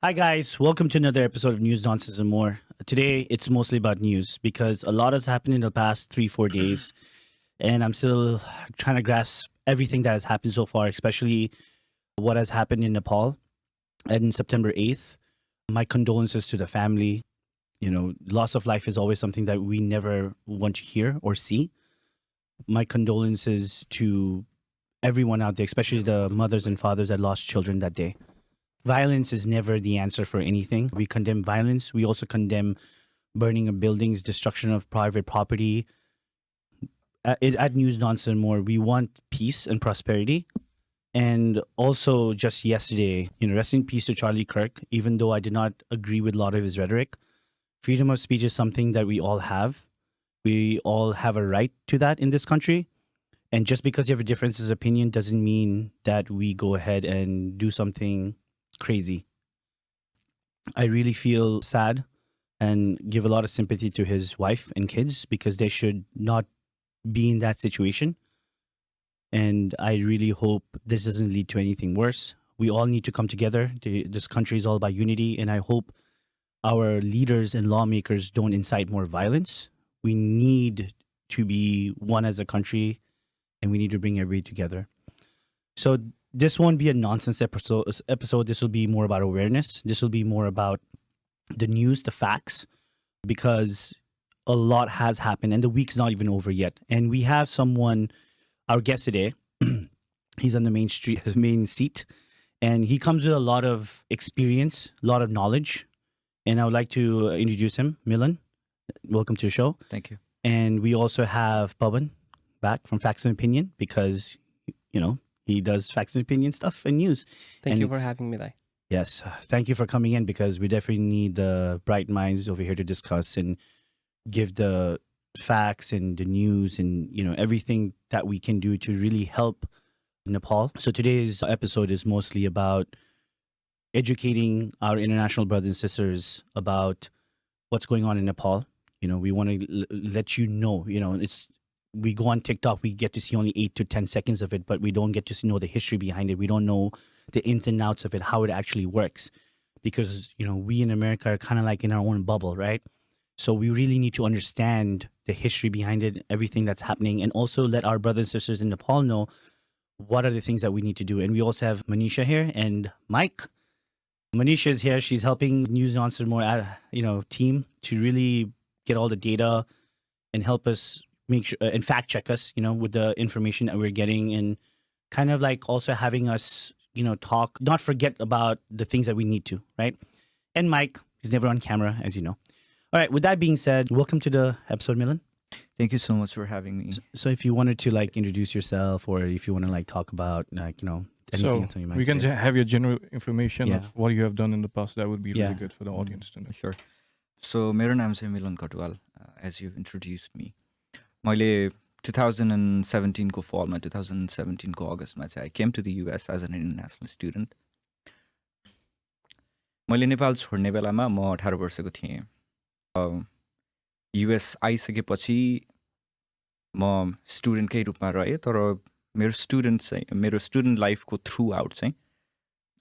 Hi, guys. Welcome to another episode of News Nonsense and More. Today, it's mostly about news because a lot has happened in the past 3-4 days, and I'm still trying to grasp everything that has happened so far, especially what has happened in Nepal and September 8th. My condolences to the family. You know, loss of life is always something that we never want to hear or see. My condolences to everyone out there, especially the mothers and fathers that lost children that day. Violence is never the answer for anything. We condemn violence. We also condemn burning of buildings, destruction of private property. At News Nonsense More, we want peace and prosperity. And also, just yesterday, rest in peace to Charlie Kirk, even though I did not agree with a lot of his rhetoric. Freedom of speech is something that we all have. We all have a right to that in this country. And just because you have a difference of opinion doesn't mean that we go ahead and do something crazy. I really feel sad and give a lot of sympathy to his wife and kids because they should not be in that situation. And I really hope this doesn't lead to anything worse. We all need to come together. This country is all about unity, and I hope our leaders and lawmakers don't incite more violence. We need to be one as a country, and we need to bring everybody together. So this won't be a nonsense episode. This will be more about awareness. This will be more about the news, the facts, because a lot has happened and the week's not even over yet. And we have someone, our guest today, he's on the main seat, and he comes with a lot of experience, a lot of knowledge. And I would like to introduce him, Milan. Welcome to the show. Thank you. And we also have Pawan back from Facts and Opinion because, he does facts and opinion stuff and news. Thank you for having me, Lai. Yes. Thank you for coming in because we definitely need the bright minds over here to discuss and give the facts and the news and, everything that we can do to really help Nepal. So today's episode is mostly about educating our international brothers and sisters about what's going on in Nepal. We want to let you know, we go on TikTok, we get to see only 8 to 10 seconds of it, but we don't get to know the history behind it. We don't know the ins and outs of it, how it actually works. Because, we in America are kind of like in our own bubble, right? So we really need to understand the history behind it, everything that's happening, and also let our brothers and sisters in Nepal know what are the things that we need to do. And we also have Manisha here and Mike. Manisha is here. She's helping News Nonsense More, team to really get all the data and help us make sure and fact check us, with the information that we're getting, and kind of like also having us, talk, not forget about the things that we need to, right? And Mike, he's never on camera, as you know. All right, with that being said, welcome to the episode, Milan. Thank you so much for having me. So if you wanted to introduce yourself, or if you want to talk about anything So you might we can say. have your general information Yeah. of what you have done in the past. That would be really Yeah. good for the audience to know. Sure. So मेरो नाम चाहिँ Milan Katuwal, as you've introduced me. मैले 2017 को fall मा 2017 को August मा चाहिँ I came to the US as an international student. मैले नेपाल छोड्ने बेलामा म 18 वर्षको थिएँ. US आइसकेपछि म स्टुडेन्टकै रूपमा रहेँ, तर मेरो स्टुडेन्ट लाइफको थ्रु आउट चाहिँ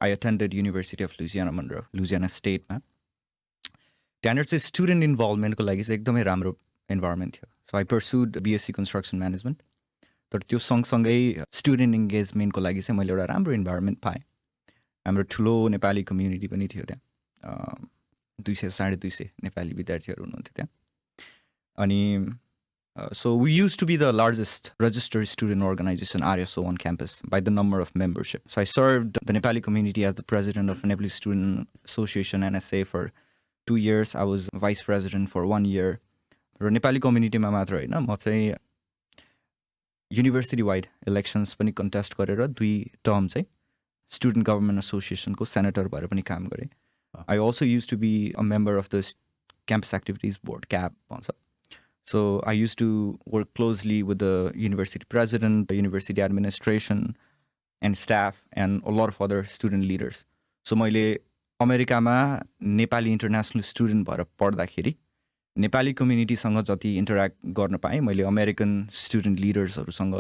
I attended University of Louisiana Monroe, Louisiana State मा. त्यहाँनिर चाहिँ स्टुडेन्ट इन्भल्भमेन्टको लागि चाहिँ एकदमै राम्रो इन्भाइरोमेन्ट थियो. सो आई पर्स्युड BSc कन्स्ट्रक्सन म्यानेजमेन्ट. तर त्यो सँगसँगै स्टुडेन्ट इङ्गेजमेन्टको लागि चाहिँ मैले एउटा राम्रो इन्भाइरोमेन्ट पाएँ. हाम्रो ठुलो नेपाली कम्युनिटी पनि थियो त्यहाँ. 200-250 नेपाली विद्यार्थीहरू हुनुहुन्थ्यो त्यहाँ. अनि so we used to be the largest registered student organization RSO on campus by the number of membership. So I served the Nepali community as the president of Nepalese Student Association NSA for 2 years. I was vice president for 1 year. र नेपाली कम्युनिटीमा मात्र होइन, म चाहिँ university wide elections पनि contest गरेर 2 term चाहिँ student government एसोसिएसनको senator भएर पनि काम गरेँ. I also used to be a member of the campus activities board, CAB भन्छ. So I used to work closely with the university president, the university administration and staff and a lot of other student leaders. So मैले अमेरिकामा Nepali international student भएर पढ्दाखेरि नेपाली कम्युनिटीसँग जति interact गर्न पाएँ, मैले American student लिडर्सहरूसँग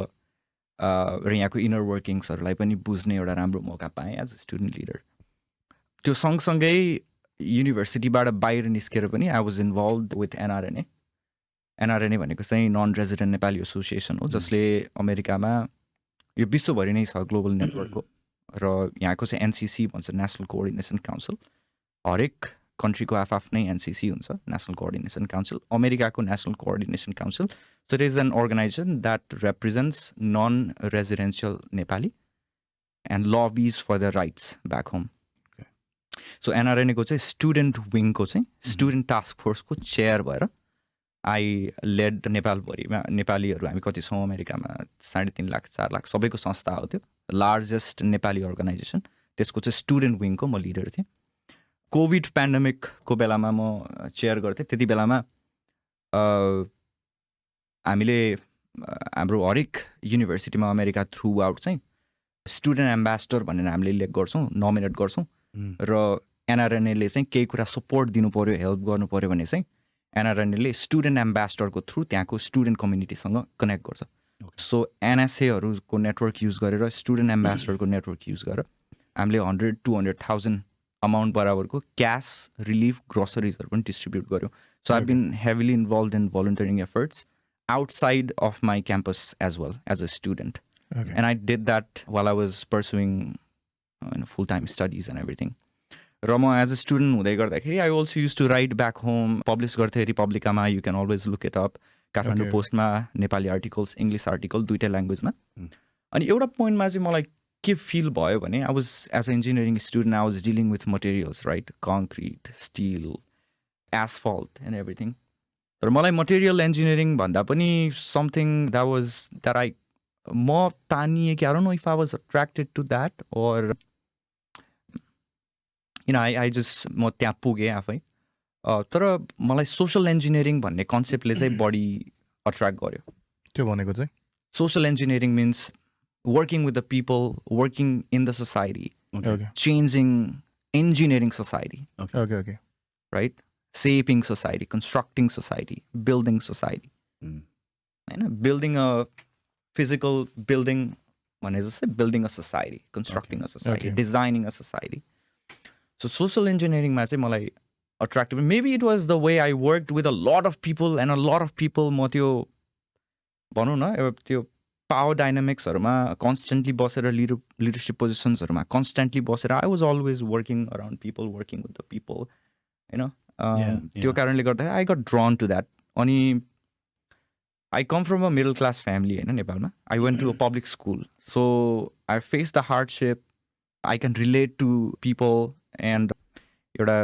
र यहाँको इनर वर्किङ्सहरूलाई पनि बुझ्ने एउटा राम्रो मौका पाएँ एज अ स्टुडेन्ट लिडर. त्यो सँगसँगै युनिभर्सिटीबाट बाहिर निस्केर पनि I was involve with NRNA भनेको चाहिँ नन रेजिडेन्ट नेपाली एसोसिएसन हो जसले अमेरिकामा यो विश्वभरि नै छ ग्लोबल नेटवर्क हो र यहाँको चाहिँ एनसिसी भन्छ नेसनल कोअर्डिनेसन काउन्सिल हरेक कन्ट्रीको आफ्नै एनसिसी हुन्छ नेसनल कोअर्डिनेसन काउन्सिल अमेरिकाको national coordination council so it is an organisation that represents non residential Nepali and lobbies for the rights back home so एनआरएनएको चाहिँ स्टुडेन्ट विङको चाहिँ स्टुडेन्ट टास्क फोर्सको चेयर भएर आई lead नेपालभरिमा नेपालीहरू हामी कति छौँ अमेरिकामा 3.5 लाख 4 लाख सबैको संस्था हो त्यो लार्जेस्ट नेपाली अर्गनाइजेसन त्यसको चाहिँ स्टुडेन्ट विङको म लिडर थिएँ कोभिड पेन्डेमिकको बेलामा म चेयर गर्थेँ त्यति बेलामा हामीले हाम्रो हरेक युनिभर्सिटीमा अमेरिका थ्रु आउट चाहिँ स्टुडेन्ट एम्बेसडर भनेर हामीले इलेक्ट गर्छौँ नोमिनेट गर्छौँ र एनआरएनएले चाहिँ केही कुरा सपोर्ट दिनु पऱ्यो हेल्प गर्नु पऱ्यो भने चाहिँ एनआरएनएले स्टुडेन्ट एम्बेसडरको थ्रु त्यहाँको स्टुडेन्ट कम्युनिटीसँग कनेक्ट गर्छ सो एनएसएहरूको नेटवर्क युज गरेर स्टुडेन्ट एम्बेसडरको नेटवर्क युज गरेर हामीले 100-200,000 अमाउन्ट बराबरको क्यास रिलिफ ग्रोसरिजहरू पनि डिस्ट्रिब्युट गऱ्यौँ so I been heavily involved in volunteering efforts outside of my campus as well as a student. Okay. And I did that while I was pursuing full-time studies and everything. Rama, as a student, I also used to write back home, publish garte Republicama, you can always look it up. Kathmandu Post ma, Nepali articles, English article, duita language ma. And एउटा point ma चाहिँ मलाई के feel भयो भने I was, as an engineering student, I was dealing with materials, right? Concrete, steel, asphalt and everything. तर मलाई material engineering भन्दा पनि समथिङ द्याट आई म तानिएँ कि I don't know if I was attracted to that or I just म त्यहाँ पुगेँ आफै तर मलाई सोसल इन्जिनियरिङ भन्ने कन्सेप्टले चाहिँ बढी अट्र्याक्ट गर्यो त्यो भनेको चाहिँ social engineering mince working with the people working in the society changing engineering society right shaping society, constructing society, building society. Building a physical building, building a society, constructing a society, designing a society. So social engineering ma chai malai attractive. Maybe it was the way I worked with a lot of people and a lot of people ma tyo bhanau na tyo power dynamics haruma constantly बसेर leadership positions haruma constantly बसेर I was always working around people, working with the people, you know. त्यो कारणले गर्दा I got drawn to that अनि I come from a middle class family होइन नेपालमा I went to a public school so I face the hardship I can relate to people and एउटा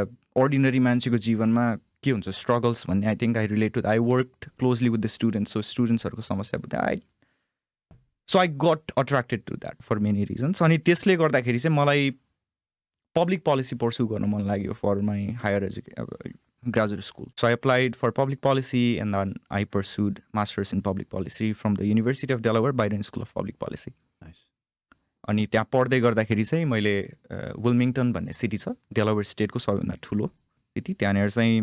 ordinary मान्छेको जीवनमा के हुन्छ स्ट्रगल्स भन्ने I think I relate to I work closely with the students so स्टुडेन्ट्सहरूको समस्या बुझ्दा I got attracted to that for many reasons अनि त्यसले गर्दाखेरि चाहिँ मलाई public policy pursue गर्न मन लाग्यो for my higher graduate school. So I applied for public policy and then I pursued masters in public policy from the University of Delaware Biden School of Public Policy. Nice. अनि त्यहाँ पढ्दै गर्दाखेरि चाहिँ मैले विल्मिङटन भन्ने सिटी छ Delaware स्टेटको सबैभन्दा ठुलो सिटी त्यहाँनिर चाहिँ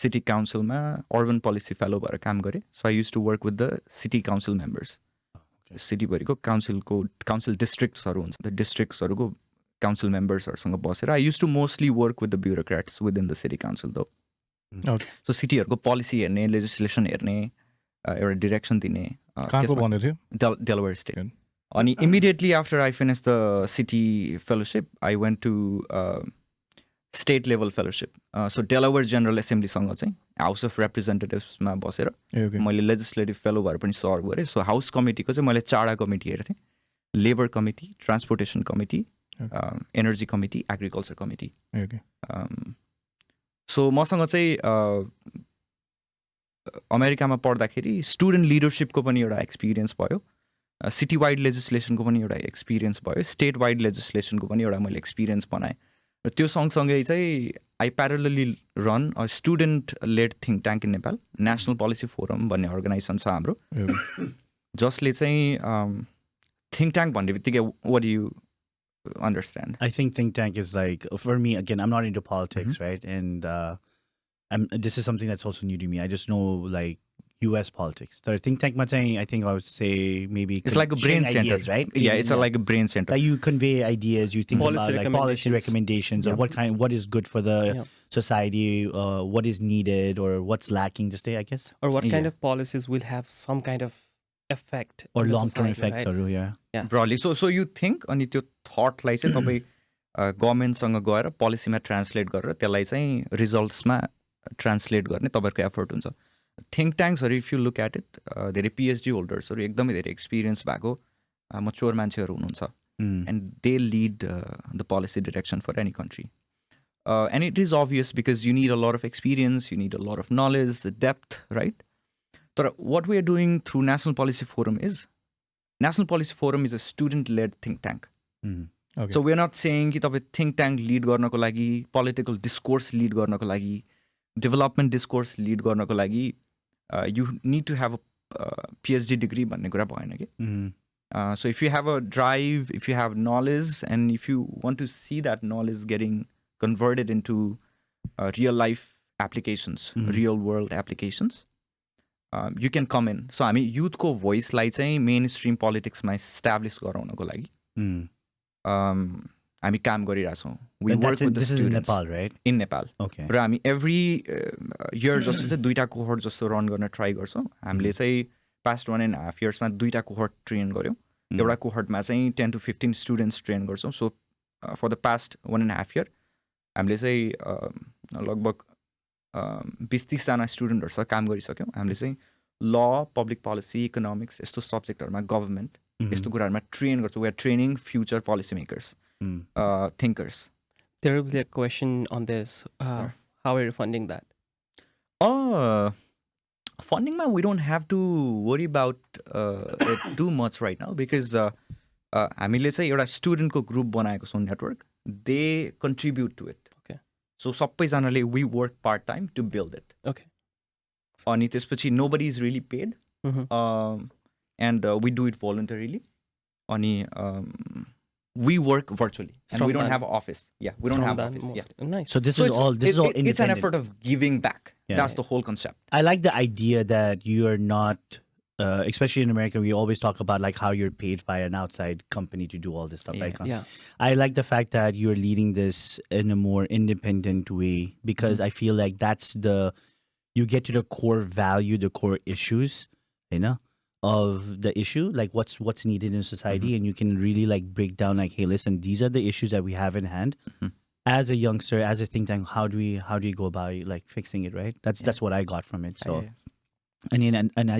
सिटी काउन्सिलमा अर्बन पोलिसी फेलो भएर काम गरेँ so I use to work with the city council members सिटीभरिको काउन्सिल डिस्ट्रिक्ट्सहरू हुन्छ द डिस्ट्रिक्ट्सहरूको council membersहरूसँग बसेर I use to mostly work with the bureaucrats within the city council though so सिटीहरूको policy हेर्ने लेजिस्लेसन हेर्ने एउटा डिरेक्सन दिने डेलावेयर स्टेट अनि immediately after I finish the city fellowship I went to state level fellowship so Delaware general एसेम्ब्लीसँग चाहिँ house of रिप्रेजेन्टेटिभ्समा बसेर मैले legislative fellow भएर पनि सर्भ गरेँ सो हाउस कमिटीको चाहिँ मैले 4वटा कमिटी हेर्थेँ labour committee transportation committee energy committee agriculture committee so मसँग चाहिँ अमेरिकामा पढ्दाखेरि स्टुडेन्ट लिडरसिपको पनि एउटा एक्सपिरियन्स भयो सिटी वाइड लेजिस्लेसनको पनि एउटा एक्सपिरियन्स भयो स्टेट वाइड लेजिस्लेसनको पनि एउटा मैले एक्सपिरियन्स बनाएँ र त्यो सँगसँगै चाहिँ I parallelly run a student led think tank in Nepal national policy forum भन्ने अर्गनाइजेसन छ हाम्रो जसले चाहिँ थिङ्क ट्याङ्क भन्ने बित्तिकै वाट यु understand? I think think tank is like, for me, again, I'm not into politics, right? And this is something that's also new to me. I just know, like, US politics. So think tank I think I would say maybe It's like a brain sharing center, ideas, right? Yeah, it's like a brain center. That you convey ideas, you think Policy about like policy recommendations. recommendations or what is good for the society, what is needed or what's lacking just I guess. Or what kind Yeah. of policies will have some kind of effect Or on the long-term society, effects right? or yeah. Broadly. So you think अनि त्यो थटलाई चाहिँ तपाईँ गभर्मेन्टसँग गएर पोलिसीमा translate गरेर त्यसलाई चाहिँ रिजल्ट्समा translate गर्ने तपाईँहरूको एफर्ट हुन्छ थिङ्क ट्याङ्क्सहरू if you look at it धेरै पिएचडी होल्डर्सहरू एकदमै धेरै एक्सपिरियन्स भएको मच्योर मान्छेहरू हुनुहुन्छ and they lead the policy direction for any country and it is obvious because you need a lot of experience you need a lot of knowledge the depth right तर what we are doing through national policy forum is National Policy Forum is a student-led think tank. Okay. So we're not saying कि तपाईँ think tank lead गर्नको लागि, political discourse lead गर्नको लागि, development discourse lead गर्नको लागि, you need to have a PhD degree भन्ने कुरा भएन कि. So if you have a drive, if you have knowledge, and if you want to see that knowledge getting converted into real-life applications, real-world applications, you can come in. So हामी युथको भोइसलाई चाहिँ main stream पोलिटिक्समा establish गराउनको लागि हामी काम गरिरहेछौँ. We work with the this is in students. Nepal, right? In Nepal. Okay. र हामी every year जस्तो चाहिँ 2टा कोहर्ट जस्तो रन गर्न ट्राई गर्छौँ. हामीले चाहिँ पास्ट 1.5 इयर्समा 2टा कोहर्ट ट्रेन गऱ्यौँ. एउटा कोहर्टमा चाहिँ 10 to 15 स्टुडेन्ट्स ट्रेन गर्छौँ. सो फर द पास्ट 1.5 इयर हामीले चाहिँ लगभग 20-30जना स्टुडेन्टहरूसँग काम गरिसक्यौँ. हामीले चाहिँ ल, पब्लिक पोलिसी, इकोनोमिक्स यस्तो सब्जेक्टहरूमा गभर्मेन्ट यस्तो कुराहरूमा ट्रेन गर्छौँ. We are training future policy makers, thinkers. There will be a question on this. How are you funding that? Fundingमा we don't have to worry about it too much right now because हामीले चाहिँ एउटा स्टुडेन्टको group बनाएको छौँ network. They contribute to it. So सबैजनाले we work part time to build it. Okay. अनि त्यसपछि nobody is really paid. And we do it voluntarily. अनि we work virtually and we don't have an office. Yeah, we don't have an office. Yeah. Nice. So this is all independent. It's an effort of giving back. Yeah. That's the whole concept. I like the idea that you're not especially in America, we always talk about like how you're paid by an outside company to do all this stuff. Like, I like the fact that you're leading this in a more independent way because I feel like that's you get to the core value, the core issues, you know, of the issue, like what's needed in society, and you can really like break down like, hey, listen, these are the issues that we have in hand. As a youngster, as a think tank, how do you go about like fixing it, right? That's what I got from it. So. And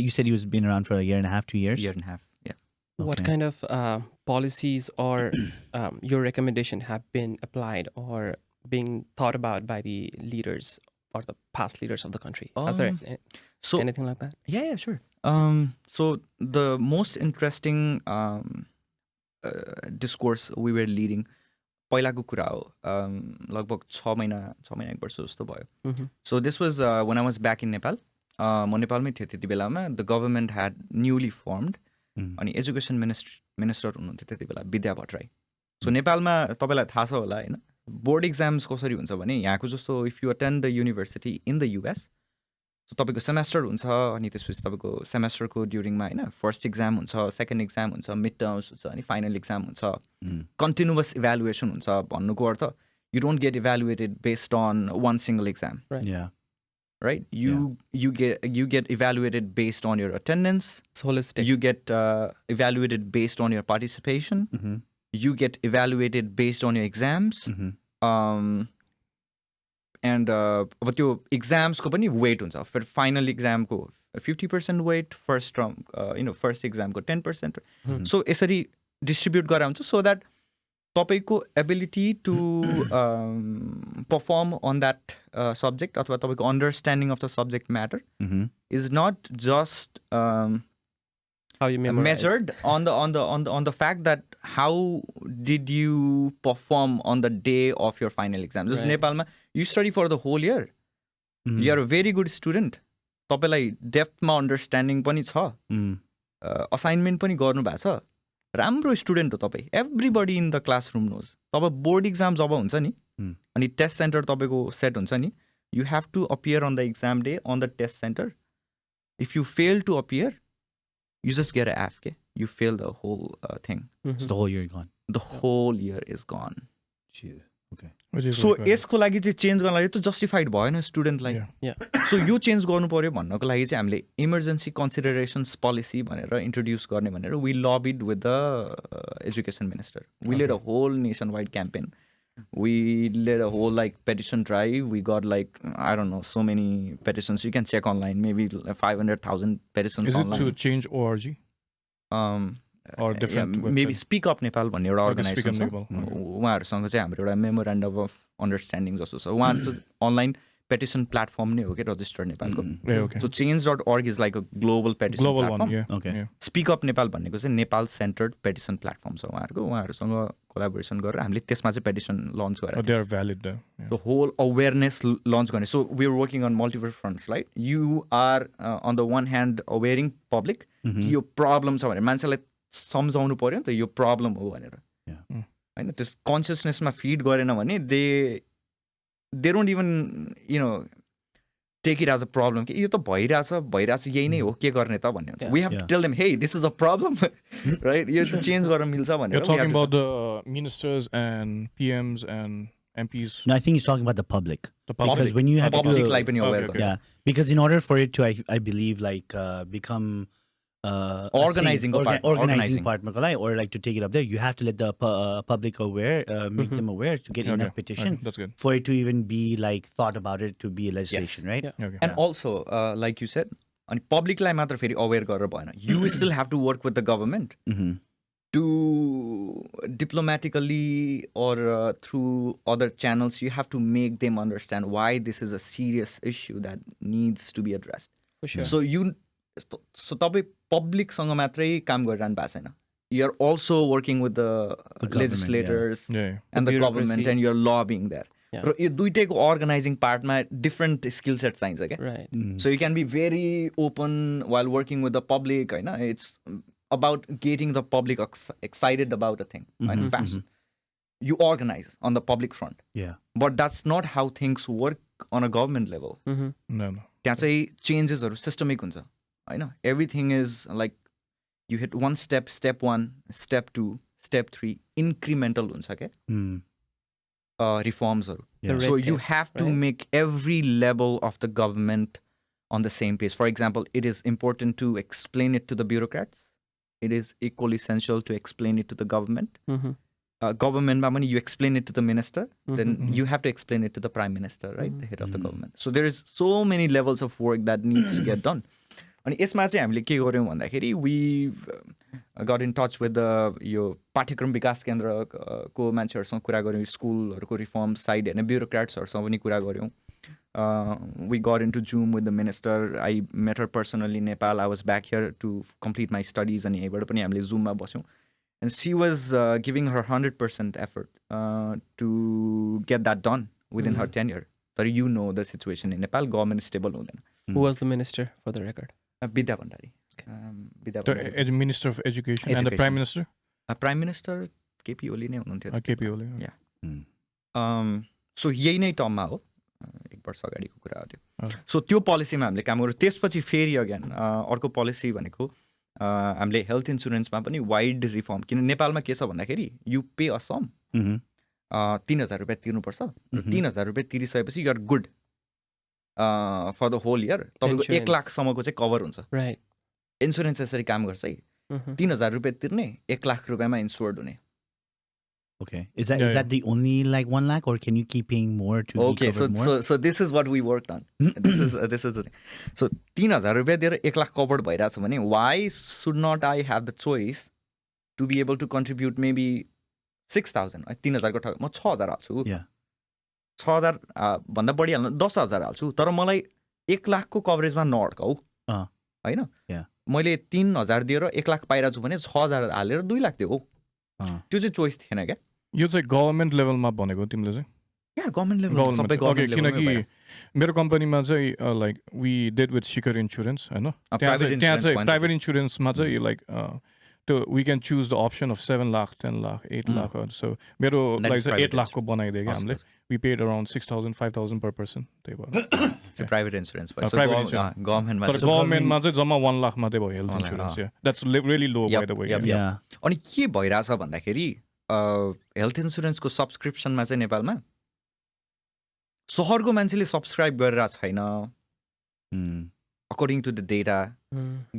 you said you've been around for a year and a half, 2 years? Year and a half, yeah. What kind of policies or your recommendation have been applied or being thought about by the leaders or the past leaders of the country? Is there anything like that? Yeah, sure. So the most interesting discourse we were leading, पहिलाको कुरा हो, लगभग 6 महिना 1 वर्ष जस्तो भयो. So this was when I was back in Nepal. म नेपालमै थिएँ त्यति बेलामा. The government had newly firmed अनि एजुकेसन मिनिस्टर हुनुहुन्थ्यो त्यति बेला विद्या भट्टराई. सो नेपालमा तपाईँलाई थाहा छ होला होइन, बोर्ड इक्जाम्स कसरी हुन्छ भने यहाँको जस्तो if you attend the university in the US, so तपाईँको सेमेस्टर हुन्छ अनि त्यसपछि तपाईँको सेमेस्टरको ड्युरिङमा होइन फर्स्ट इक्जाम हुन्छ, सेकेन्ड इक्जाम हुन्छ, मिड टर्म्स हुन्छ अनि फाइनल इक्जाम हुन्छ. कन्टिन्युस इभ्यालुएसन हुन्छ. भन्नुको अर्थ you don't get evaluated based on one single exam. Right? You get evaluated based on your attendance. It's holistic. You get evaluated based on your participation. You get evaluated based on your exams. And अब त्यो exams को पनि weight हुन्छ. For final exam को 50% weight, first term, first exam को 10%. So यसरी distribute गरेर हुन्छ so that तपाईँको ability to perform on that subject अथवा तपाईँको understanding of the subject matter is not just measured on the fact that how did you perform on the day of your final exam. Just Nepalma, you study for the whole year. You are a very good student. तपाईँलाई डेप्थमा understanding पनि छ, assignment पनि गर्नु भएको छ, राम्रो student हो तपाईँ. Everybody in the classroom knows. तब बोर्ड इक्जाम जब हुन्छ नि अनि टेस्ट सेन्टर तपाईँको सेट हुन्छ नि, you have to appear on the exam day on the test centre If you fail to appear, you just get an F. You fail the whole thing. So the whole year gone. The whole year is gone. Shit. Okay. So यसको लागि चाहिँ change गर्न लागि त justified भएन स्टुडेन्टलाई. सो यो change गर्नु पर्यो भन्नको लागि चाहिँ हामीले इमर्जेन्सी कन्सिडरेसन्स पोलिसी भनेर इन्ट्रोड्युस गर्ने भनेर we lobbied with the education minister. We led a whole nationwide campaign. We led a whole like petition drive. We got like, I don't know, so many petitions. You can check online, maybe 500,000 petitions online. Is it to change ORG? Or different maybe Speak Up Nepal भन्ने एउटा organisation छ. उहाँहरूसँग चाहिँ हाम्रो एउटा memorandum of understanding जस्तो छ. उहाँहरू चाहिँ अनलाइन पेटिसन प्लेटफर्म नै हो कि रजिस्टर्ड नेपालको. So change.org is like a global petition platform. Speak up Nepal भनेको चाहिँ नेपाल सेन्टर्ड पेटिसन प्लेटफर्म छ उहाँहरूको. उहाँहरूसँग कोलाबोरेसन गरेर हामीले त्यसमा चाहिँ पेटिसन लन्च गरेर द होल अवेरनेस लन्च गर्ने. So we are working on multiple fronts, right? You are on the one hand awaring public कि यो प्रब्लम छ भनेर मान्छेलाई सम्झाउनु पर्यो नि त यो प्रब्लम हो भनेर, होइन? त्यस कन्सियसनेसमा फिड गरेन भने they don't even take it as a problem कि यो त भइरहेछ यही नै हो, के गर्ने त भन्ने हुन्छ. We have to tell them, hey this is a problem, right? यो त चेन्ज गर्न मिल्छ भनेर. You're talking about the ministers and PMs and MPs. No, I think he's talking about the public. The public. Because when you have public to, life in your yeah, because in order for it to, I believe, like become organizing part or like to take it up there, you have to let the public aware, make them aware to get enough petition That's good. for it to even be like thought about it to be a legislation, right? And also like you said, and public लाई मात्र फेरि aware गरेर भएन. You still have to work with the government to diplomatically or through other channels. You have to make them understand why this is a serious issue that needs to be addressed. For sure. So तपाईँ पब्लिकसँग मात्रै काम गरिरहनु भएको छैन. You are also working with the legislators and the government and you are lobbying there. र यो दुईटैको organising पार्टमा डिफ्रेन्ट स्किल सेट चाहिन्छ क्या. So you can be very open while working with the public, होइन? It's about getting the public excited about a thing, and passion. You organize on the public front. But that's not how things work on a government level. No. त्यहाँ चाहिँ चेन्जेसहरू systemic हुन्छ, होइन? Everything is like you hit one step, step 1, step 2, step 3, incremental हुन्छ क्या reformsहरू. So you have to make every level of the government on the same page. For example, it is important to explain it to the bureaucrats. It is equally essential to explain it to the government. Government, you explain it to the minister, then you have to explain it to the prime minister, right? The head of the government. So there is so many levels of work that needs to get done. अनि यसमा चाहिँ हामीले के गर्यौँ भन्दाखेरि we got in touch with the यो पाठ्यक्रम विकास केन्द्रको मान्छेहरूसँग कुरा गऱ्यौँ, स्कुलहरूको रिफर्म साइड होइन, ब्युरोक्राट्सहरूसँग पनि कुरा गऱ्यौँ. We got into Zoom with the minister. I met her personally in Nepal. I was back here to complete my studies अनि यहीँबाट पनि हामीले Zoomमा बस्यौँ. And she was giving her 100% effort to get that done within her tenure. So you know the situation in Nepal, government stable हुँदैन. Who was the minister, for the record? Vidya Bhandari. The Minister of Education and the Prime Minister? Prime Minister KP Oli नै हुनुहुन्थ्यो. KP Oli. Yeah. So यही नै टर्ममा हो, 1 वर्ष अगाडिको कुरा हो त्यो. सो त्यो पोलिसीमा हामीले काम गर्यौँ. त्यसपछि फेरि अगेन अर्को पोलिसी भनेको हामीले हेल्थ इन्सुरेन्समा पनि वाइड रिफर्म. किन नेपालमा के छ भन्दाखेरि यु पे अ सम, 3,000 रुपियाँ तिर्नुपर्छ. 3,000 रुपियाँ तिरिसकेपछि you are good for the whole year. तपाईँको 1 लाखसम्मको चाहिँ कभर हुन्छ. इन्सुरेन्स यसरी काम गर्छ है. 3,000 रुपियाँ तिर्ने, 1 लाख रुपियाँमा इन्स्योर्ड हुने. Okay. Is that the only like 1 lakh, or can you keep paying more to be covered more? So this is what we worked on. This is the thing. So 3,000 रुपियाँ दिएर 1 लाख कभर्ड भइरहेछ भने why should not I have the choice to be able to contribute maybe 6,000? 3,000 को म 6,000 हाल्छु. 6,000 भन्दा बढी हाल्नु 10,000 हाल्छु, तर मलाई 1 लाखको कभरेजमा नअड्काऊ, होइन? मैले 3,000 दिएर 1 लाख पाइरहेको छु भने 6,000 हालेर 2 लाख दियो. त्यो चाहिँ चोइस थिएन क्या. यो चाहिँ गभर्मेन्ट लेभलमा भनेको तिमीले चाहिँ? गभर्मेन्ट लेभल, सबै गभर्मेन्ट लेभलमा. किनकि मेरो कम्पनीमा चाहिँ like we did with Shikhar insurance, होइन? त्यहाँ चाहिँ प्राइभेट इन्सुरेन्समा चाहिँ like we can choose the option of 7 lakh, 10 lakh, 8 lakh. So मेरो That like is 8 private lakh को बनाइदियो क्या हामीले. We paid around 6,000, 5,000 per person. त्यही भएर. It's a private insurance. So private insurance. Government तर गभर्मेन्टमा चाहिँ जम्मा 1 लाख मात्रै भयो health insurance. Yeah. That's really low by the way. Yeah. अनि के भइरहेछ भन्दाखेरि हेल्थ इन्सुरेन्सको सब्सक्रिप्सनमा चाहिँ नेपालमा सहरको मान्छेले सब्सक्राइब गरिरहेको छैन अकर्डिङ टु द डेटा.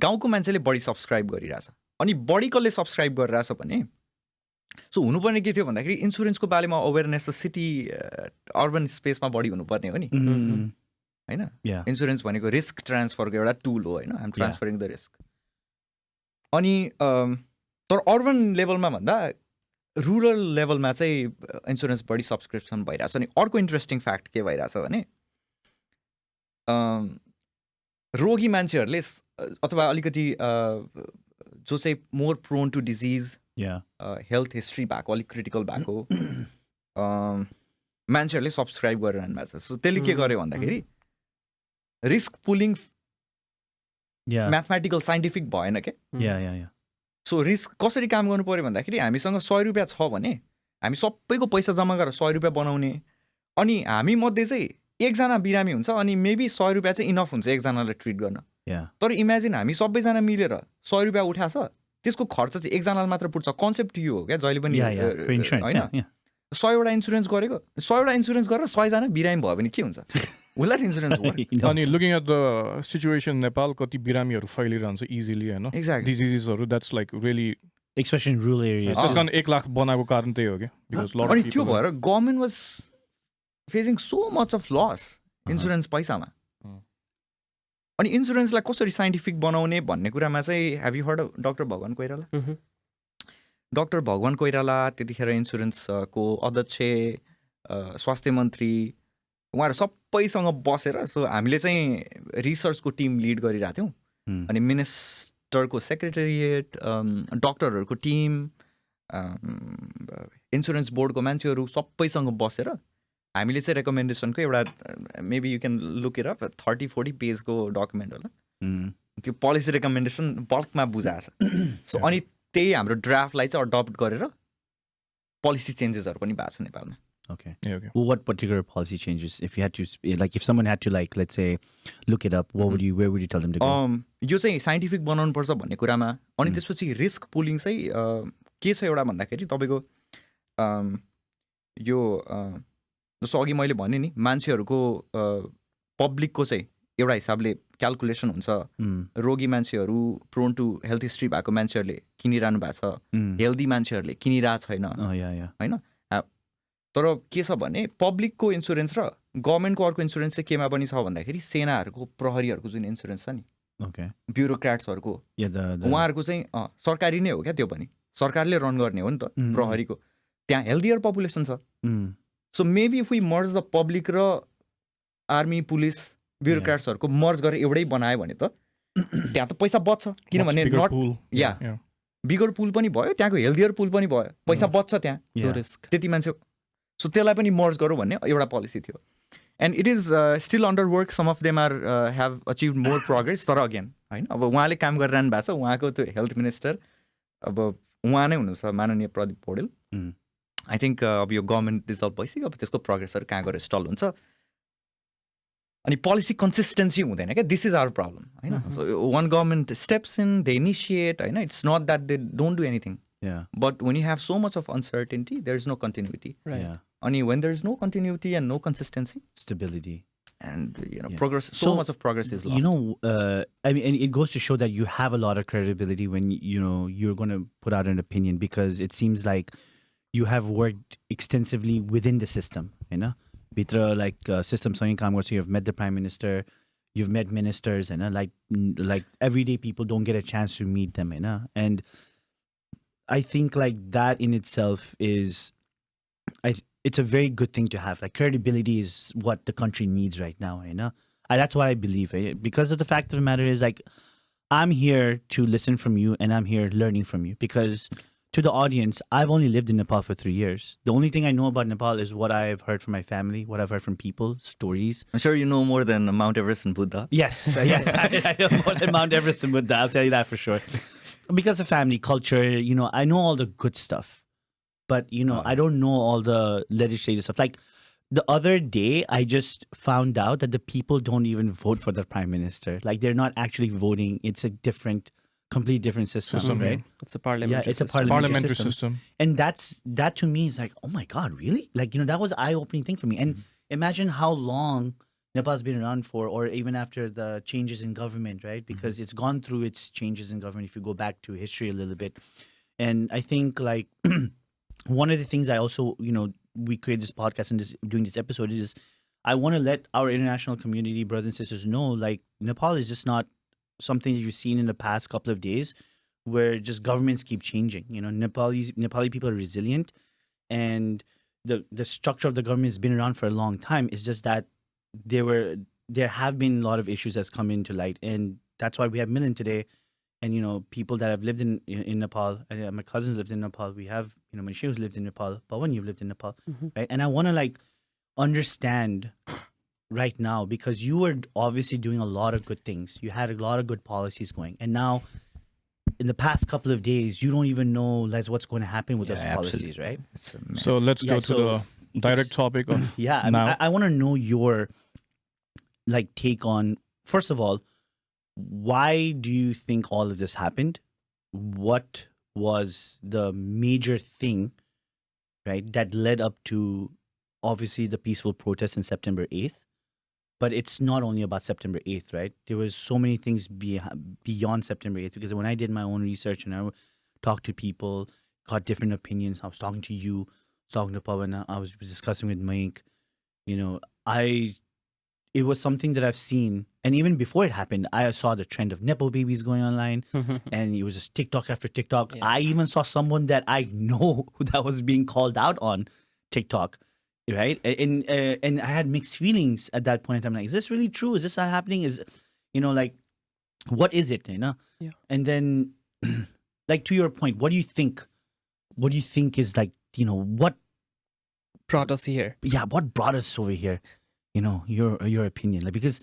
गाउँको मान्छेले बढी सब्सक्राइब गरिरहेछ. अनि बढी कसले सब्सक्राइब गरिरहेछ भने सो हुनुपर्ने के थियो भन्दाखेरि इन्सुरेन्सको बारेमा अवेरनेस त सिटी अर्बन स्पेसमा बढी हुनुपर्ने हो नि होइन. इन्सुरेन्स भनेको रिस्क ट्रान्सफरको एउटा टुल हो होइन. आइम ट्रान्सफरिङ द रिस्क. अनि तर अर्बन लेभलमा भन्दा रुरल लेभलमा चाहिँ इन्सुरेन्स बढी सब्सक्रिप्सन भइरहेछ. अनि अर्को इन्ट्रेस्टिङ फ्याक्ट के भइरहेछ भने रोगी मान्छेहरूले अथवा अलिकति जो चाहिँ more prone to disease health history भएको अलिक क्रिटिकल भएको मान्छेहरूले सब्सक्राइब गरिरहनु भएको छ. सो त्यसले के गर्यो भन्दाखेरि रिस्क पुलिङ म्याथमेटिकल साइन्टिफिक भएन क्या. सो रिस्क कसरी काम गर्नु पऱ्यो भन्दाखेरि हामीसँग 100 रुपियाँ छ भने हामी सबैको पैसा जम्मा गरेर 100 रुपियाँ बनाउने. अनि हामी मध्ये चाहिँ एकजना बिरामी हुन्छ अनि मेबी 100 रुपियाँ चाहिँ इनफ हुन्छ एकजनालाई ट्रिट गर्न. तर इमेजिन हामी सबैजना मिलेर 100 रुपियाँ उठाछ त्यसको खर्च चाहिँ एकजनालाई मात्र पुग्छ. कन्सेप्ट यो हो क्या जहिले पनि होइन. 100वटा इन्सुरेन्स गरेको 100वटा इन्सुरेन्स गरेर 100जना बिरामी भयो भने के हुन्छ उसलाई इन्सुरेन्स. अनि looking at the situation Nepal कति बिरामीहरू फैलिरहन्छ इजिली होइन. एक्ज्याक्टली डिजिजेसहरू that's like really especially in rural areas. त्यस कारण 1 लाख बनाएको कारण त्यही हो क्या. अनि त्यो भएर government was facing so much of लस इन्सुरेन्स पैसामा. अनि इन्सुरेन्सलाई कसरी साइन्टिफिक बनाउने भन्ने कुरामा चाहिँ हेभ यु हर्ड डक्टर भगवान कोइराला. डक्टर भगवान कोइराला त्यतिखेर इन्सुरेन्सको अध्यक्ष स्वास्थ्य मन्त्री उहाँहरू सबैसँग बसेर सो हामीले चाहिँ रिसर्चको टिम लिड गरिरहेको थियौँ. अनि मिनिस्टरको सेक्रेटेरिएट डक्टरहरूको टिम इन्सुरेन्स बोर्डको मान्छेहरू सबैसँग बसेर हामीले चाहिँ रेकमेन्डेसनको एउटा maybe you can look it up 30-40 पेजको डकुमेन्ट होला. त्यो पोलिसी रेकमेन्डेसन बल्कमा बुझाएको छ. सो अनि त्यही हाम्रो ड्राफ्टलाई चाहिँ अडप्ट गरेर पोलिसी चेन्जेसहरू पनि भएको छ नेपालमा. Okay. Well, what particular policy changes? If you had to, like, if someone had to, like, let's say, look it up, where would you tell them to go? यो चाहिँ साइन्टिफिक बनाउनु पर्छ भन्ने कुरामा. अनि त्यसपछि रिस्क पुलिङ चाहिँ के छ एउटा भन्दाखेरि तपाईँको यो जस्तो अघि मैले भने नि मान्छेहरूको पब्लिकको चाहिँ एउटा हिसाबले क्यालकुलेसन हुन्छ. रोगी मान्छेहरू प्रोन टु हेल्थ हिस्ट्री भएको मान्छेहरूले किनिरहनु भएको छ. हेल्दी मान्छेहरूले किनिरहेको छैन होइन. तर के छ भने पब्लिकको इन्सुरेन्स र गभर्मेन्टको अर्को इन्सुरेन्स चाहिँ केमा पनि छ भन्दाखेरि सेनाहरूको प्रहरीहरूको जुन इन्सुरेन्स छ नि ब्युरोक्राट्सहरूको उहाँहरूको चाहिँ सरकारी नै हो क्या. त्यो पनि सरकारले रन गर्ने हो नि त प्रहरीको. त्यहाँ हेल्दियर पपुलेसन छ. So maybe if we merge the public र आर्मी पुलिस ब्युरोक्राट्सहरूको मर्ज गरेर एउटै बनायो भने त त्यहाँ त पैसा बच्छ. किनभने नट बिगर पुल पनि भयो त्यहाँको हेल्दियर पुल पनि भयो पैसा बच्छ त्यहाँ त्यति मान्छे. सो त्यसलाई पनि मर्ज गरौँ भन्ने एउटा पोलिसी थियो. And it is still under work. Some of them are have achieve more progress. तर अगेन होइन अब उहाँले काम गरिरहनु भएको छ. उहाँको त्यो हेल्थ मिनिस्टर अब उहाँ नै हुनुहुन्छ माननीय प्रदीप पौडेल. आई थिङ्क अब यो गभर्मेन्ट डिजल्भ भइसक्यो. अब त्यसको प्रोग्रेसहरू कहाँ गएर स्टल हुन्छ. अनि पोलिसी कन्सिस्टेन्सी हुँदैन क्या. दिस इज आवर प्रब्लम होइन. One government steps in they initiate होइन. It's not that they don't do anything. But when you have so much of uncertainty, there is no continuity. And when there is no continuity and no consistency, stability, and progress, so much of progress is lost. I mean, and it goes to show that you have a lot of credibility when you're going to put out an opinion, because it seems like you have worked extensively within the system. Bitra like system so you have met the prime minister, you've met ministers, like everyday people don't get a chance to meet them, and I think like that in itself is, it's a very good thing to have. Like credibility is what the country needs right now, that's what I believe. Because of the fact of the matter is, like, I'm here to listen from you and I'm here learning from you. Because to the audience, I've only lived in Nepal for 3 years. The only thing I know about Nepal is what I've heard from my family, what I've heard from people, stories. I'm sure you know more than Mount Everest and Buddha. Yes, I know more than Mount Everest and Buddha. I'll tell you that for sure. because of family culture, I know all the good stuff, but I don't know all the legislative stuff. Like the other day, I just found out that the people don't even vote for the prime minister. Like they're not actually voting. It's a completely different system, yeah. right? It's a parliamentary it's a system. parliamentary Parliamentary system. system. And that to me is like, oh my God, really? Like, that was an eye-opening thing for me. And imagine how long Nepal's been around for, or even after the changes in government, right? Because it's gone through its changes in government if you go back to history a little bit. And I think like one of the things I also, we create this podcast and doing this episode is I want to let our international community, brothers and sisters, know like Nepal is just not something that you've seen in the past couple of days where just governments keep changing. Nepali people are resilient, and the structure of the government has been around for a long time. It's just that there have been a lot of issues that's come into light, and that's why we have Milan today. And people that have lived in Nepal, and my cousins lived in Nepal. We have Manisha who's lived in Nepal. Pawan, you've lived in Nepal, right? And I want to like understand right now, because you were obviously doing a lot of good things. You had a lot of good policies going, and now in the past couple of days, you don't even know what's going to happen with those policies, right? It's a mess. So let's go to the direct topic of Yeah, now. I want to know your like take on, first of all, why do you think all of this happened? What was the major thing, right, that led up to obviously the peaceful protest in September 8th? But it's not only about September 8th, right? There was so many things beyond September 8th, because when I did my own research and I talked to people, got different opinions, I was talking to you, talking to Pawan, I was discussing with Mike, it was something that I've seen. And even before it happened, I saw the trend of Nepo babies going online, and it was just TikTok after TikTok. Yeah. I even saw someone that I know that was being called out on TikTok, right? And I had mixed feelings at that point in time. Like, is this really true? Is this not happening? Is, like, what is it? Yeah. And then, like, to your point, what do you think? What do you think is like, what Brought us here. Yeah, what brought us over here? Your opinion, like, because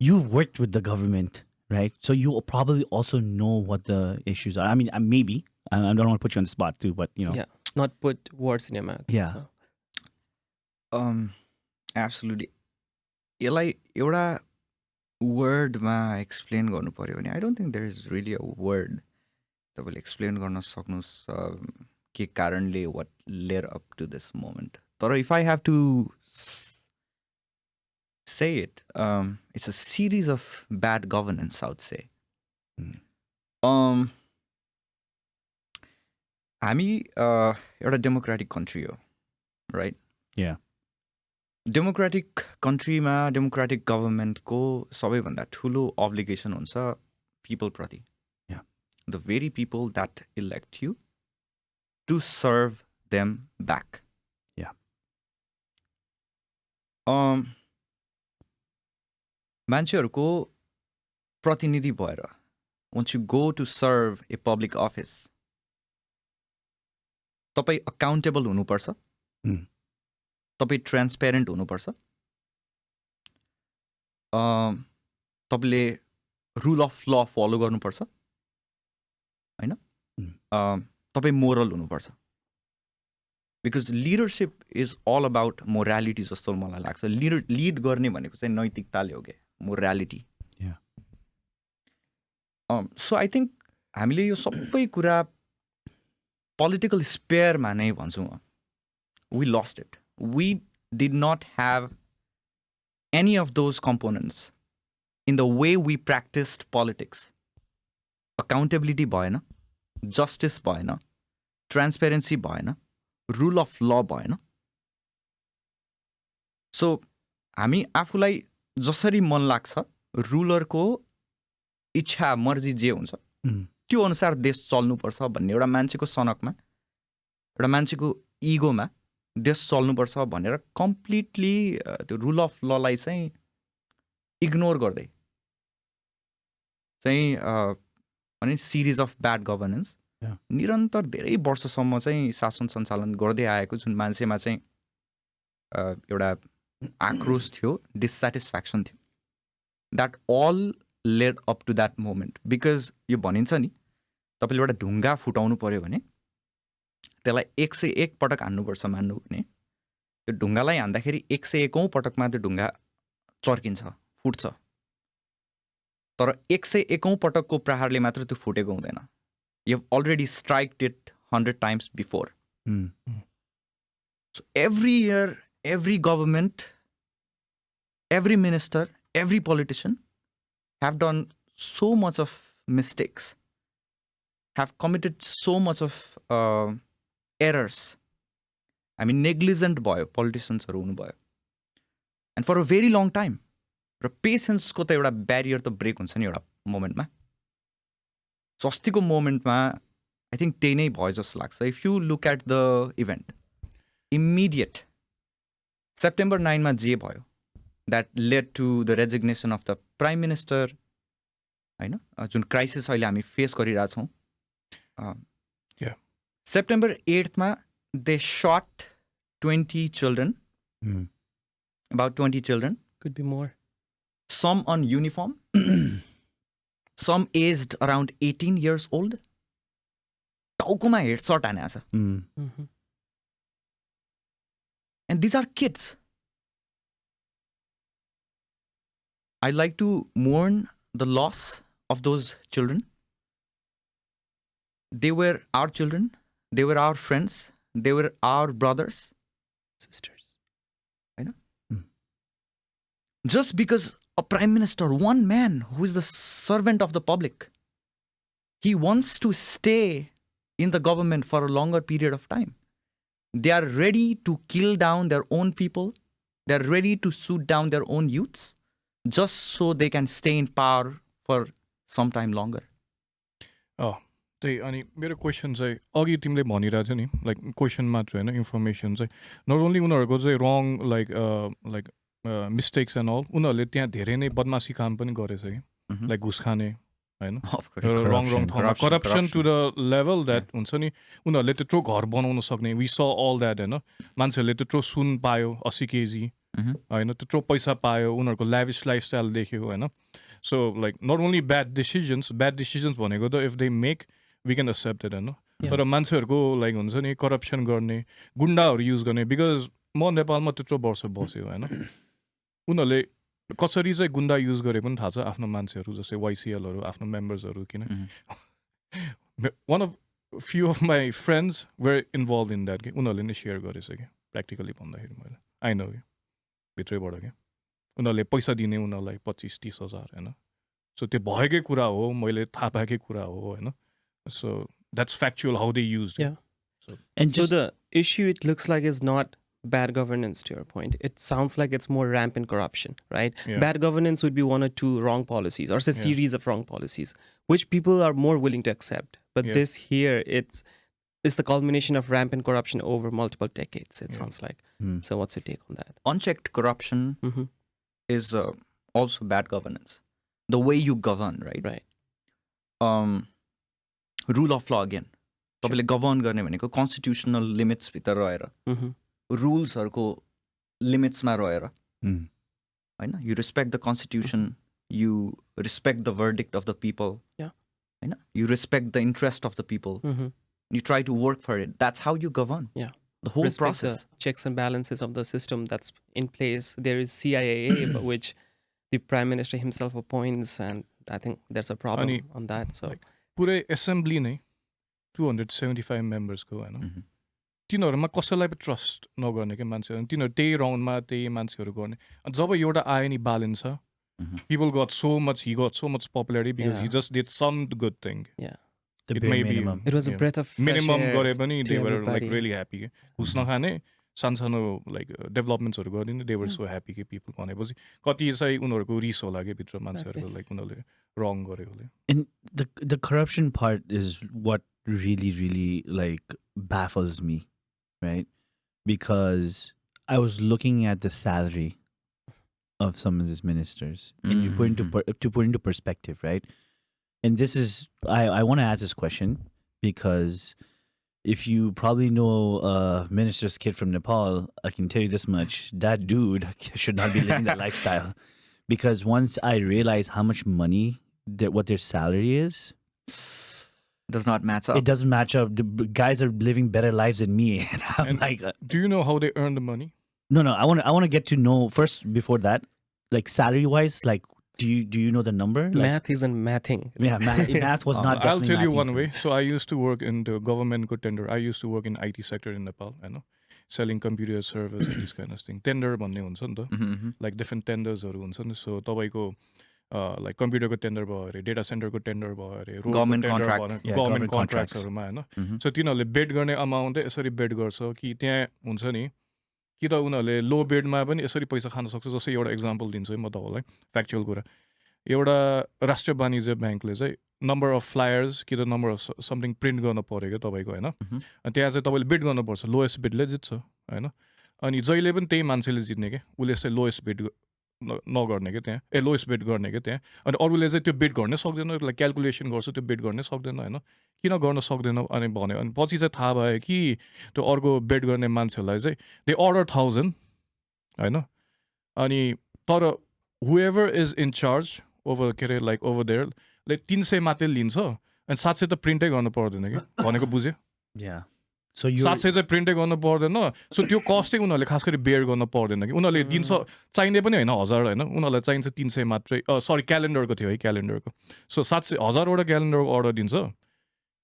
you've worked with the government, right? So you probably also know what the issues are. I mean, maybe I don't want to put you on the spot too, but Yeah. Not put words in your mouth. Yeah. So. Absolutely. यसलाई एउटा वर्डमा explain गर्नु पर्यो भने I don't think there is really a word तपाईँले explain गर्न सक्नुहोस् के कारणले what layer up to this moment. तर if I have to say it, it's a series of bad governance, I would say. हामी एउटा डेमोक्रेटिक कन्ट्री हो, right? Yeah. Democratic कन्ट्रीमा डेमोक्रेटिक गभर्मेन्टको सबैभन्दा ठुलो अब्लिगेसन हुन्छ पिपलप्रति. The very people that elect you to serve them back. मान्छेहरूको प्रतिनिधि भएर once you go to serve a public office, तपाईँ अकाउन्टेबल हुनुपर्छ, तपाईँ ट्रान्सपेरेन्ट हुनुपर्छ, तपाईँले रुल अफ ल फलो गर्नुपर्छ, होइन? तपाईँ मोरल हुनुपर्छ. Because leadership is all about morality जस्तो मलाई लाग्छ. लिड गर्ने भनेको चाहिँ नैतिकताले हो क्या, मोरालिटी. सो आई थिङ्क हामीले यो सबै कुरा पोलिटिकल स्पेयरमा नै भन्छौँ. We lost it. We did not have any of those components in the way we practised politics. Accountability भएन, जस्टिस भएन, ट्रान्सपेरेन्सी भएन, रुल अफ ल भएन. सो हामी आफूलाई जसरी मन लाग्छ, रुलरको इच्छा मर्जी जे हुन्छ त्यो अनुसार देश चल्नुपर्छ भन्ने एउटा मान्छेको सनकमा, एउटा मान्छेको इगोमा देश चल्नुपर्छ भनेर कम्प्लिटली त्यो रुल अफ ललाई चाहिँ इग्नोर गर्दै चाहिँ अनि सिरिज अफ ब्याड गभर्नेन्स निरन्तर धेरै वर्षसम्म चाहिँ शासन सञ्चालन गर्दै आएको, जुन मान्छेमा चाहिँ एउटा आक्रोश थियो, डिससेटिस्फ्याक्सन थियो. That all led up to that moment. Because यो भनिन्छ नि, तपाईँले एउटा ढुङ्गा फुटाउनु पर्यो भने त्यसलाई 101 पटक हान्नुपर्छ मान्नु भने त्यो ढुङ्गालाई हान्दाखेरि 101औं पटकमा त्यो ढुङ्गा चर्किन्छ फुट्छ तर 101औं पटकको प्रहारले मात्र त्यो फुटेको हुँदैन you have already स्ट्राइक्ड it 100 times before. So every year, every government, every minister, every politician have done so much of mistakes, have committed so much of errors. I mean, negligent भयो politicians हुनु भयो. And for a very long time. र patience को त एउटा barrier त break हुन्छ नि एउटा मोमेन्टमा. सो अस्तिको मोमेन्टमा आई थिङ्क त्यही नै भयो जस्तो लाग्छ. If you look at the event immediate September 9 जे भयो that led to the resignation of the prime minister होइन जुन क्राइसिस अहिले हामी फेस गरिरहेछौँ. September 8 they shot 20 children, about 20 children. Could be more. Some on uniform, some aged around 18 years old. टाउकोमा headshot हानेको छ. And these are kids. I like to mourn the loss of those children. They were our children. They were our friends. They were our brothers. Sisters. I know. Just because a prime minister, one man who is the servant of the public, he wants to stay in the government for a longer period of time. They are ready to kill down their own people. They are ready to shoot down their own youths just so they can stay in power for some time longer. त्यही अनि मेरो question चाहिँ अघि तिमीले भनिरहेको थियो नि like question मात्र होइन इन्फर्मेसन चाहिँ नट ओन्ली उनीहरूको चाहिँ रङ लाइक मिस्टेक्स एन्ड अल उनीहरूले त्यहाँ धेरै नै बदमासी काम पनि गरेछ कि लाइक घुस खाने होइन रङ ठाउँमा corruption to the level that हुन्छ नि उनीहरूले त्यत्रो घर बनाउन सक्ने वी स अल द्याट होइन मान्छेहरूले त्यत्रो सुन पायो 80 kg होइन त्यत्रो पैसा पायो उनीहरूको ल्याभिस लाइफस्टाइल देख्यो होइन. So like not only bad decisions भनेको त if they make we can accept it होइन. तर मान्छेहरूको लाइक हुन्छ नि करप्सन गर्ने गुन्डाहरू युज गर्ने बिकज म नेपालमा त्यत्रो वर्ष बस्यो होइन उनीहरूले कसरी चाहिँ गुन्डा युज गरे पनि थाहा छ आफ्नो मान्छेहरू जस्तै वाइसिएलहरू आफ्नो मेम्बर्सहरू किन one of few of my friends were involve in that कि उनीहरूले नै सेयर गरेछ कि प्र्याक्टिकली भन्दाखेरि मैले आइन कि भित्रैबाट क्या उनीहरूले पैसा दिने उनीहरूलाई 25-30 हजार होइन. सो त्यो भएकै कुरा हो मैले थाहा पाएकै कुरा हो होइन. So that's factual how they used it. Yeah. And so the issue it looks like is not bad governance to your point. It sounds like it's more rampant corruption, right? Yeah. Bad governance would be one or two wrong policies or a series of wrong policies, which people are more willing to accept. But this here, it's the culmination of rampant corruption over multiple decades, it sounds like. So what's your take on that? Unchecked corruption is also bad governance. The way you govern, right? Right. Rule of law again तपाईँले govern गर्ने भनेको constitutional लिमिट्सभित्र रहेर रुल्सहरूको लिमिट्समा रहेर होइन. You respect the constitution you respect the verdict of the people होइन you respect the interest of the people you try to work for it that's how you govern the whole process. Checks and balances of the system that's in place. There is CIAA which the prime minister himself appoints and I think there's a problem on that. So पुरै assembly नै 275 मेम्बर्सको होइन तिनीहरूमा कसैलाई पनि trust नगर्ने क्या मान्छेहरू तिनीहरू त्यही राउन्डमा त्यही मान्छेहरू गर्ने. जब एउटा आयो नि बालिन्छ people got so much popularity because he just did some good thing. The it may minimum. It was a breath of fresh minimum air गरे पनि they were everybody. like really happy के घुस नखाने सानो लाइक डेभलपमेन्ट्सहरू गरिदिने they were so happy के people भनेपछि कति चाहिँ उनीहरूको रिस होला कि भित्र मान्छेहरूको लाइक उनीहरूले रङ गरेकोले. And the corruption part is what really like baffles me, right? Because I was looking at the salary of some of these ministers, and you put into perspective, right? And this is I want to ask this question because if you probably know a minister's kid from Nepal, I can tell you this much: that dude should not be living that lifestyle. Because once I realized how much money what their salary is, Does not match up. It doesn't match up. The guys are living better lives than me. And I'm And- like, Do you know how they earn the money? no. I want to get to know first before that, like salary wise, like do you know the number? Like, Math isn't mathing. yeah, math was not. I'll Definitely tell you mathing one for way. me. So I used to work in the government ko tender. I used to work in IT sector in Nepal, selling computer service and these kind of things. Tender भन्ने हुन्छ नि त, Mhm. like different tendersहरू हुन्छ नि. So तपाईको like computer को tender भयो अरे, data center को tender भयो अरे, road को Government tender भयो contracts. अरे, Yeah, government government contracts. contractsहरूमा हैन. Mhm. So तिनीहरूले बेड गर्ने अमाउन्ट यसरी बेड गर्छ कि त्यहाँ हुन्छ नि कि त उनीहरूले लो बेडमा पनि यसरी पैसा खान सक्छ. जस्तै एउटा एक्जाम्पल दिन्छु है म तपाईँलाई, फ्याक्चुअल कुरा. एउटा राष्ट्रिय वाणिज्य ब्याङ्कले चाहिँ नम्बर अफ फ्लायर्स कि त नम्बर अफ समथिङ प्रिन्ट गर्न पऱ्यो क्या तपाईँको होइन. Mhm. अनि त्यहाँ चाहिँ तपाईँले बिड गर्नुपर्छ, लोएस्ट बिडले जित्छ होइन. अनि जहिले पनि त्यही मान्छेले जित्ने क्या, उसले चाहिँ लोएस्ट बिड नगर्ने क्या त्यहाँ, लोएस्ट बिड गर्ने क्या त्यहाँ. अनि अरूले चाहिँ त्यो बिड गर्नै सक्दैन, लाइक क्यालकुलेसन गर्छ त्यो बिड गर्नै सक्दैन होइन. किन गर्न सक्दैन अनि भन्यो. अनि पछि चाहिँ थाहा भयो कि त्यो अर्को बिड गर्ने मान्छेलाई चाहिँ दे अर्डर 1000 होइन. अनि तर whoever is in charge over के अरे लाइक ओभर देयर लाइक 300 मात्रै लिन्छ अनि 700 त प्रिन्टै गर्नु पर्दैन कि भनेको बुझ्यो. Yeah. So you 700 चाहिँ प्रिन्टै गर्नु पर्दैन. सो त्यो कस्टै उनीहरूले खास गरी बेयर गर्न पर्दैन कि. उनीहरूले दिन्छ चाहिने पनि होइन 1000 होइन, उनीहरूलाई चाहिन्छ 300 मात्रै. सरी क्यालेन्डरको थियो है, क्यालेन्डरको. सो 700 1000वटा क्यालेन्डरको अर्डर दिन्छ,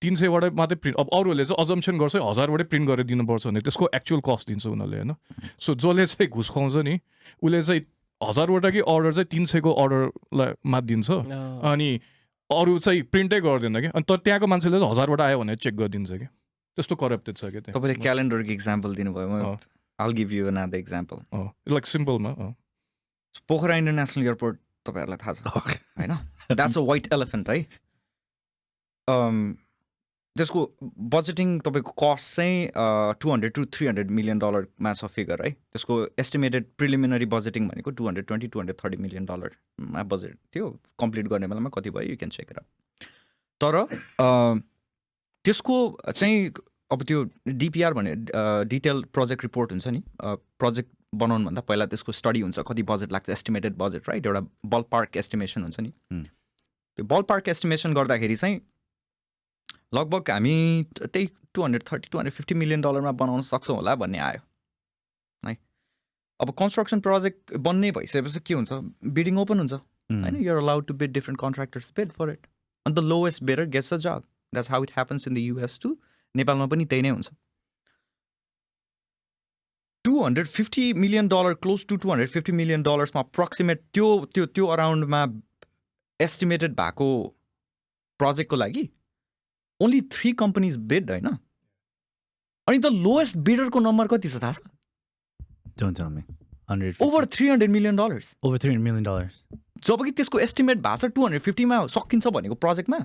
300 वटा मात्रै प्रिन्ट. अब अरूहरूले चाहिँ अजम्सन गर्छ 1000 वटै प्रिन्ट गरेर दिनुपर्छ भने त्यसको एक्चुअल कस्ट दिन्छ उनीहरूले होइन. सो जसले चाहिँ घुस खुवाउँछ नि उसले चाहिँ 1000 वटा कि अर्डर चाहिँ 300 को अर्डरलाई मात दिन्छ. अनि अरू चाहिँ प्रिन्टै गर्दैन कि. अनि तर त्यहाँको मान्छेले चाहिँ 1000 वटा आयो भने चेक गरिदिन्छ कि. त्यस्तो करप्टेड छ कि त्यहाँ. तपाईँले क्यालेन्डरको इक्जाम्पल दिनुभयो. अँ. I'll give you another example. Like सिम्पलमा पोखरा इन्टरनेसनल एयरपोर्ट तपाईँहरूलाई थाहा छ होइन? द्याट्स अ वाइट एलिफेन्ट है. त्यसको बजेटिङ तपाईँको कस्ट चाहिँ $200 to $300 million मा छ फिगर है. त्यसको एस्टिमेटेड प्रिलिमिनरी बजेटिङ भनेको $220-230 million मा बजेट थियो. कम्प्लिट गर्ने बेलामा कति भयो यु क्यान चेक इट आउट. तर त्यसको चाहिँ अब त्यो डिपिआर भने डिटेल प्रोजेक्ट रिपोर्ट हुन्छ नि. प्रोजेक्ट बनाउनुभन्दा पहिला त्यसको स्टडी हुन्छ, कति बजेट लाग्छ, एस्टिमेटेड बजेट राइट. एउटा बल पार्क एस्टिमेसन हुन्छ नि. त्यो बल पार्क एस्टिमेसन गर्दाखेरि चाहिँ लगभग हामी त्यही $230-250 million मा बनाउन सक्छौँ होला भन्ने आयो है. अब कन्स्ट्रक्सन प्रोजेक्ट बन्ने भइसकेपछि के हुन्छ, बिडिङ ओपन हुन्छ होइन. You're allowed to bid different contractors bid for it and the lowest bidder gets a job. That's how it happens in the US too. नेपालमा पनि त्यही नै हुन्छ. $250 million, क्लोज टु $250 million मा अप्रोक्सिमेट त्यो अराउन्डमा एस्टिमेटेड भएको प्रोजेक्टको लागि ओन्ली 3 companies bid होइन. अनि द लोएस्ट बिडरको नम्बर कति छ थाहा छ? don't tell me. 100. Over $300 million. Over $300 million. जब कि त्यसको एस्टिमेट भएको छ 250 मा सकिन्छ भनेको प्रोजेक्टमा.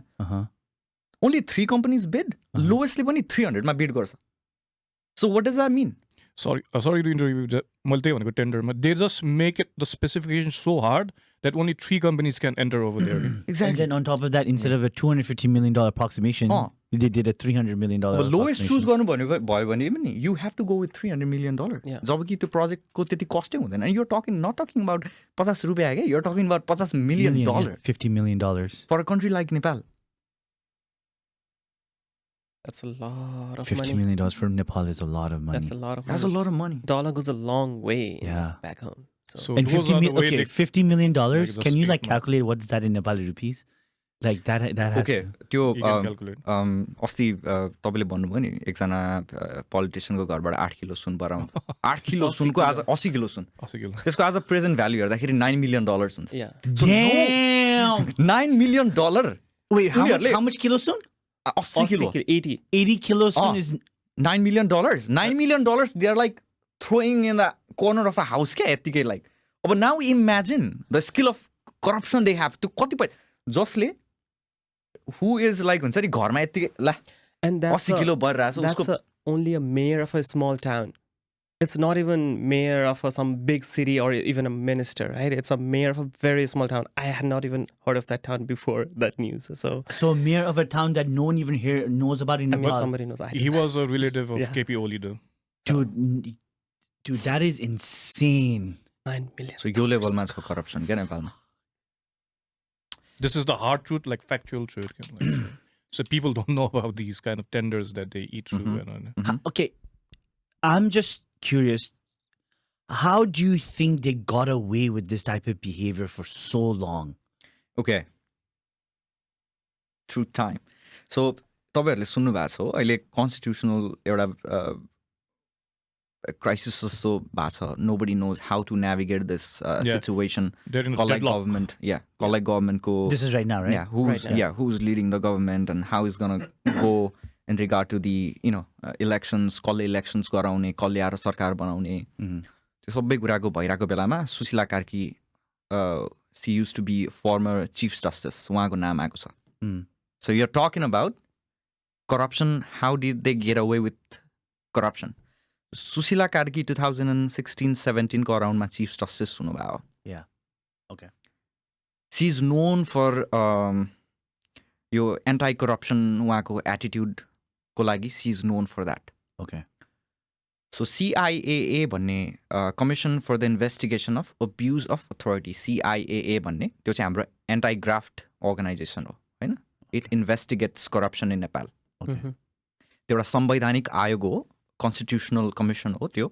Only 3 companies bid. लोएस्टले पनि 300 मा बिड गर्छ. So what does that mean? sorry to interrupt you. मैले त्यही भनेको टेन्डरमा they just make it the specification so hard that only 3 companies can enter over there. And exactly. then on top of that, instead of a $250 million approximation, they did a $300 million. अब lowest choose गर्नु भयो भने पनि you have to go with $300 million. Yeah. जब कि त्यो प्रोजेक्टको त्यति कस्टै हुँदैन. You're talking not talking about 50 रुपियाँ क्या, you're talking about $50 million $50 million. For a country like Nepal. That's a lot of $50 money. million for Nepal is a lot of money. That's a lot of That's a money. lot of money. Dollar goes a long way Yeah. back home. So And those are the way they $50 million. Like the Can you like street calculate what is that in Nepali rupees? Like that has. Okay त्यो you can calculate. अस्ति तपाईँले भन्नुभयो नि एकजना पोलिटिसियनको घरबाट 8 kilo सुन बराउनु. 8 kilo सुनको आज 80 kilo सुन. 80 kilo. त्यसको आज प्रेजेन्ट भ्यालु हेर्दाखेरि $9 million हुन्छ. Yeah. Damn. $9 million. Wait, Uliarle- how much kilo soon? 80 kilo. 80. 80 kilos soon is. $9 million. $9 million. They are like throwing in the corner of a house. क्या यत्तिकै like. अब now imagine the skill of corruption they have. त्यो कतिपय जसले who is like हुन्छ नि घरमा यत्तिकै ला And that's 80 किलो भरिरहेछ that's उसको. only a mayor of a small town. It's not even mayor of some big city or even a minister, right? It's a mayor of a very small town. I had not even heard of that town before that news. So So mayor of a town that no one even here knows about in I mean, Nepal. somebody knows. I He was a relative of Yeah. KP Oli though. Dude, that is insane. 9 million. So यो लेभलमा छ corruption क्या नेपालमा. This is the hard truth, like factual truth. Like, So people don't know about these kind of tenders that they eat through. Mhm. Okay, I'm just curious. How do you think they got away with this type of behavior for so long? Okay. Through time. So तपाईँहरूले सुन्नुभएको छ हो अहिले constitutional एउटा crisis जस्तो भएको छ. Nobody knows how to navigate this situation. They're in a Collect deadlock. government. Yeah. Collect government ko. This is right now, right? Yeah. Who's Right now. who's leading the government and how is gonna go in regard to the elections, कसले elections गराउने, कसले आएर सरकार बनाउने. Mhm. त्यो सबै कुराको भइरहेको बेलामा Sushila Karki she used to be former chief justice. उहाँको नाम आएको छ. Mm. So you're talking about corruption. How did they get away with corruption? Sushila Karki 2016-17 को around मा chief justice हुनुभयो. Yeah. Okay. She's known for yo anti-corruption उहाँको attitude को लागि she's known for that. Okay. So CIAA भन्ने Commission for the Investigation of Abuse of Authority, CIAA भन्ने त्यो चाहिँ हाम्रो anti-graft organization हो हैन. It investigates corruption in Nepal. Okay. Mhm. त्यो एउटा संवैधानिक आयोग हो, constitutional commission हो त्यो.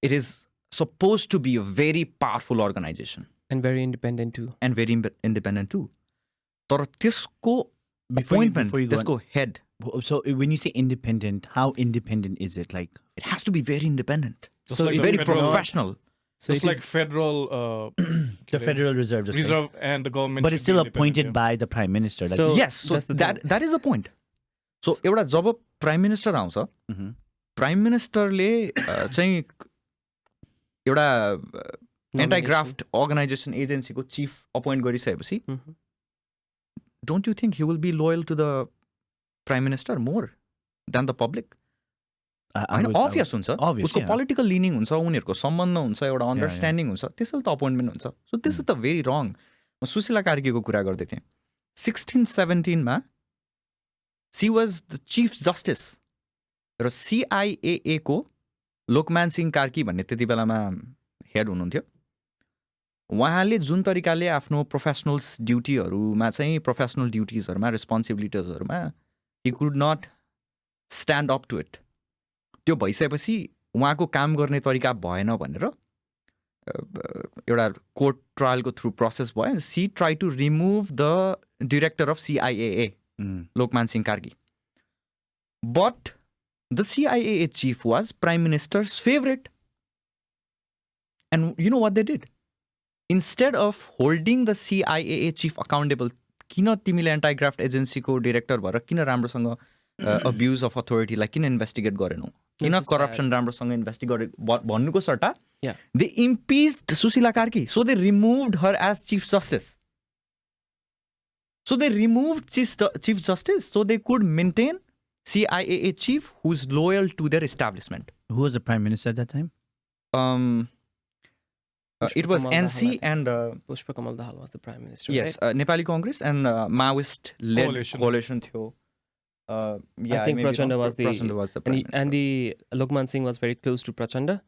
It is supposed to be a very powerful organization And very independent too. and very independent too. तर त्यसको Before you appointment, go on, त्यसको head, so when you say independent, how independent is it? Like, it has to be very independent, Just So like it the very is federal- professional. So Just it like is, federal the Federal Reserve, just like- Reserve and the government. but it's should be still independent, appointed yeah. by the Prime Minister. Like, So Yes, so that's the that is a point. So एउटा जब prime minister आउँछ, Mhm. Prime मिनिस्टरले चाहिँ एउटा anti graft organisation एजेन्सीको chief appoint गरिसकेपछि Mhm. Don't you think he will be loyal to the prime minister more than the public? I होइन, would- obvious हुन्छ, obvious, उसको yeah. पोलिटिकल लिनिङ हुन्छ, उनीहरूको सम्बन्ध हुन्छ, एउटा अन्डरस्ट्यान्डिङ हुन्छ, त्यसैले त अपोइन्टमेन्ट हुन्छ. So this is the very wrong. म सुशीला कार्कीको कुरा गर्दै थिएँ. 16-17 she was the chief justice र CIAA को लोकमान सिंह कार्की भन्ने त्यति बेलामा हेड हुनुहुन्थ्यो. उहाँले जुन तरिकाले आफ्नो प्रोफेसनल्स ड्युटीहरूमा चाहिँ प्रोफेसनल ड्युटिजहरूमा रेस्पोन्सिबिलिटिजहरूमा he could not stand up to it. त्यो भइसकेपछि उहाँको काम गर्ने तरिका भएन भनेर एउटा कोर्ट ट्रायलको थ्रु प्रोसेस भयो. And she try to remove the director of CIAA, Mm. Lokman Singh Karki. But the CIAA chief was Prime Minister's favorite. And you know what they did? Instead of holding the CIAA chief accountable, किन तिमीले anti graft एजेन्सीको director भएर किन राम्रोसँग abuse of अथोरिटीलाई किन investigate गरेनौ, किन Just that- corruption राम्रोसँग investigate भन्नुको सट्टा Yeah. They impeached Sushila Karki. So they removed her as chief justice. So they removed chief justice so they could maintain CIAA chief who's loyal to their establishment. Who was the Prime Minister at that time? It was Pushpa Kamal NC Dahal, and Pushpa Kamal Dahal was the prime minister. yes, Nepali Congress and Maoist-led coalition थियो. Yeah, I think maybe Prachanda wrong. was the Prachanda was the prime And the Lokman Singh was very close to Prachanda,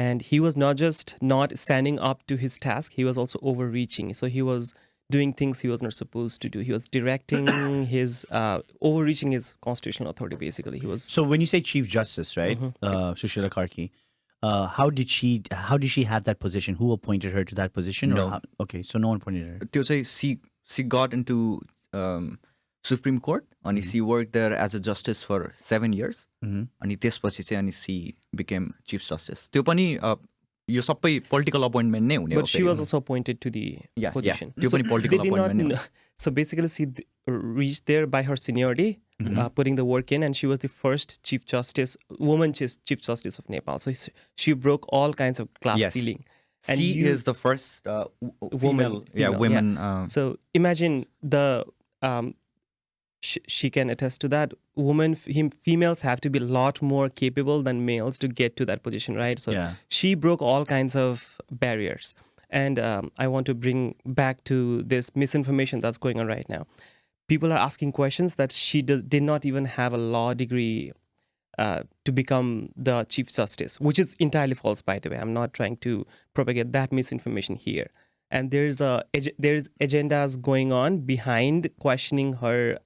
and he was not just not standing up to his task, he was also overreaching. So he was doing things he was not supposed to do. He was directing his overreaching his constitutional authority. Basically, he was. So when you say Chief Justice, right, Sushila Karki, how did she have that position? Who appointed her to that position? No. Or okay, so no one appointed her. त्यो चाहिँ she got into Supreme Court अनि she worked there as a justice for 7 years. अनि त्यसपछि चाहिँ अनि she became Chief Justice. त्यो पनि यो सबै पोलिटिकल अपोइन्टमेन्ट नै हुने हो. But she was also appointed to the Yeah, position. त्यो पनि they political did not appointment नै हो. So basically, she reached there by her seniority, putting the work in, and she was the first Chief Justice, woman Chief Justice of Nepal. So she broke all kinds of glass Yes. ceiling. And She is the first female, women. So imagine the she can attest to that. Females have to be a lot more capable than males to get to that position, right? So Yeah. she broke all kinds of barriers. And I want to bring back to this misinformation that's going on right now. People are asking questions that she did not even have a law degree to become the Chief Justice, which is entirely false, by the way. I'm not trying to propagate that misinformation here. and there's agendas going on behind questioning her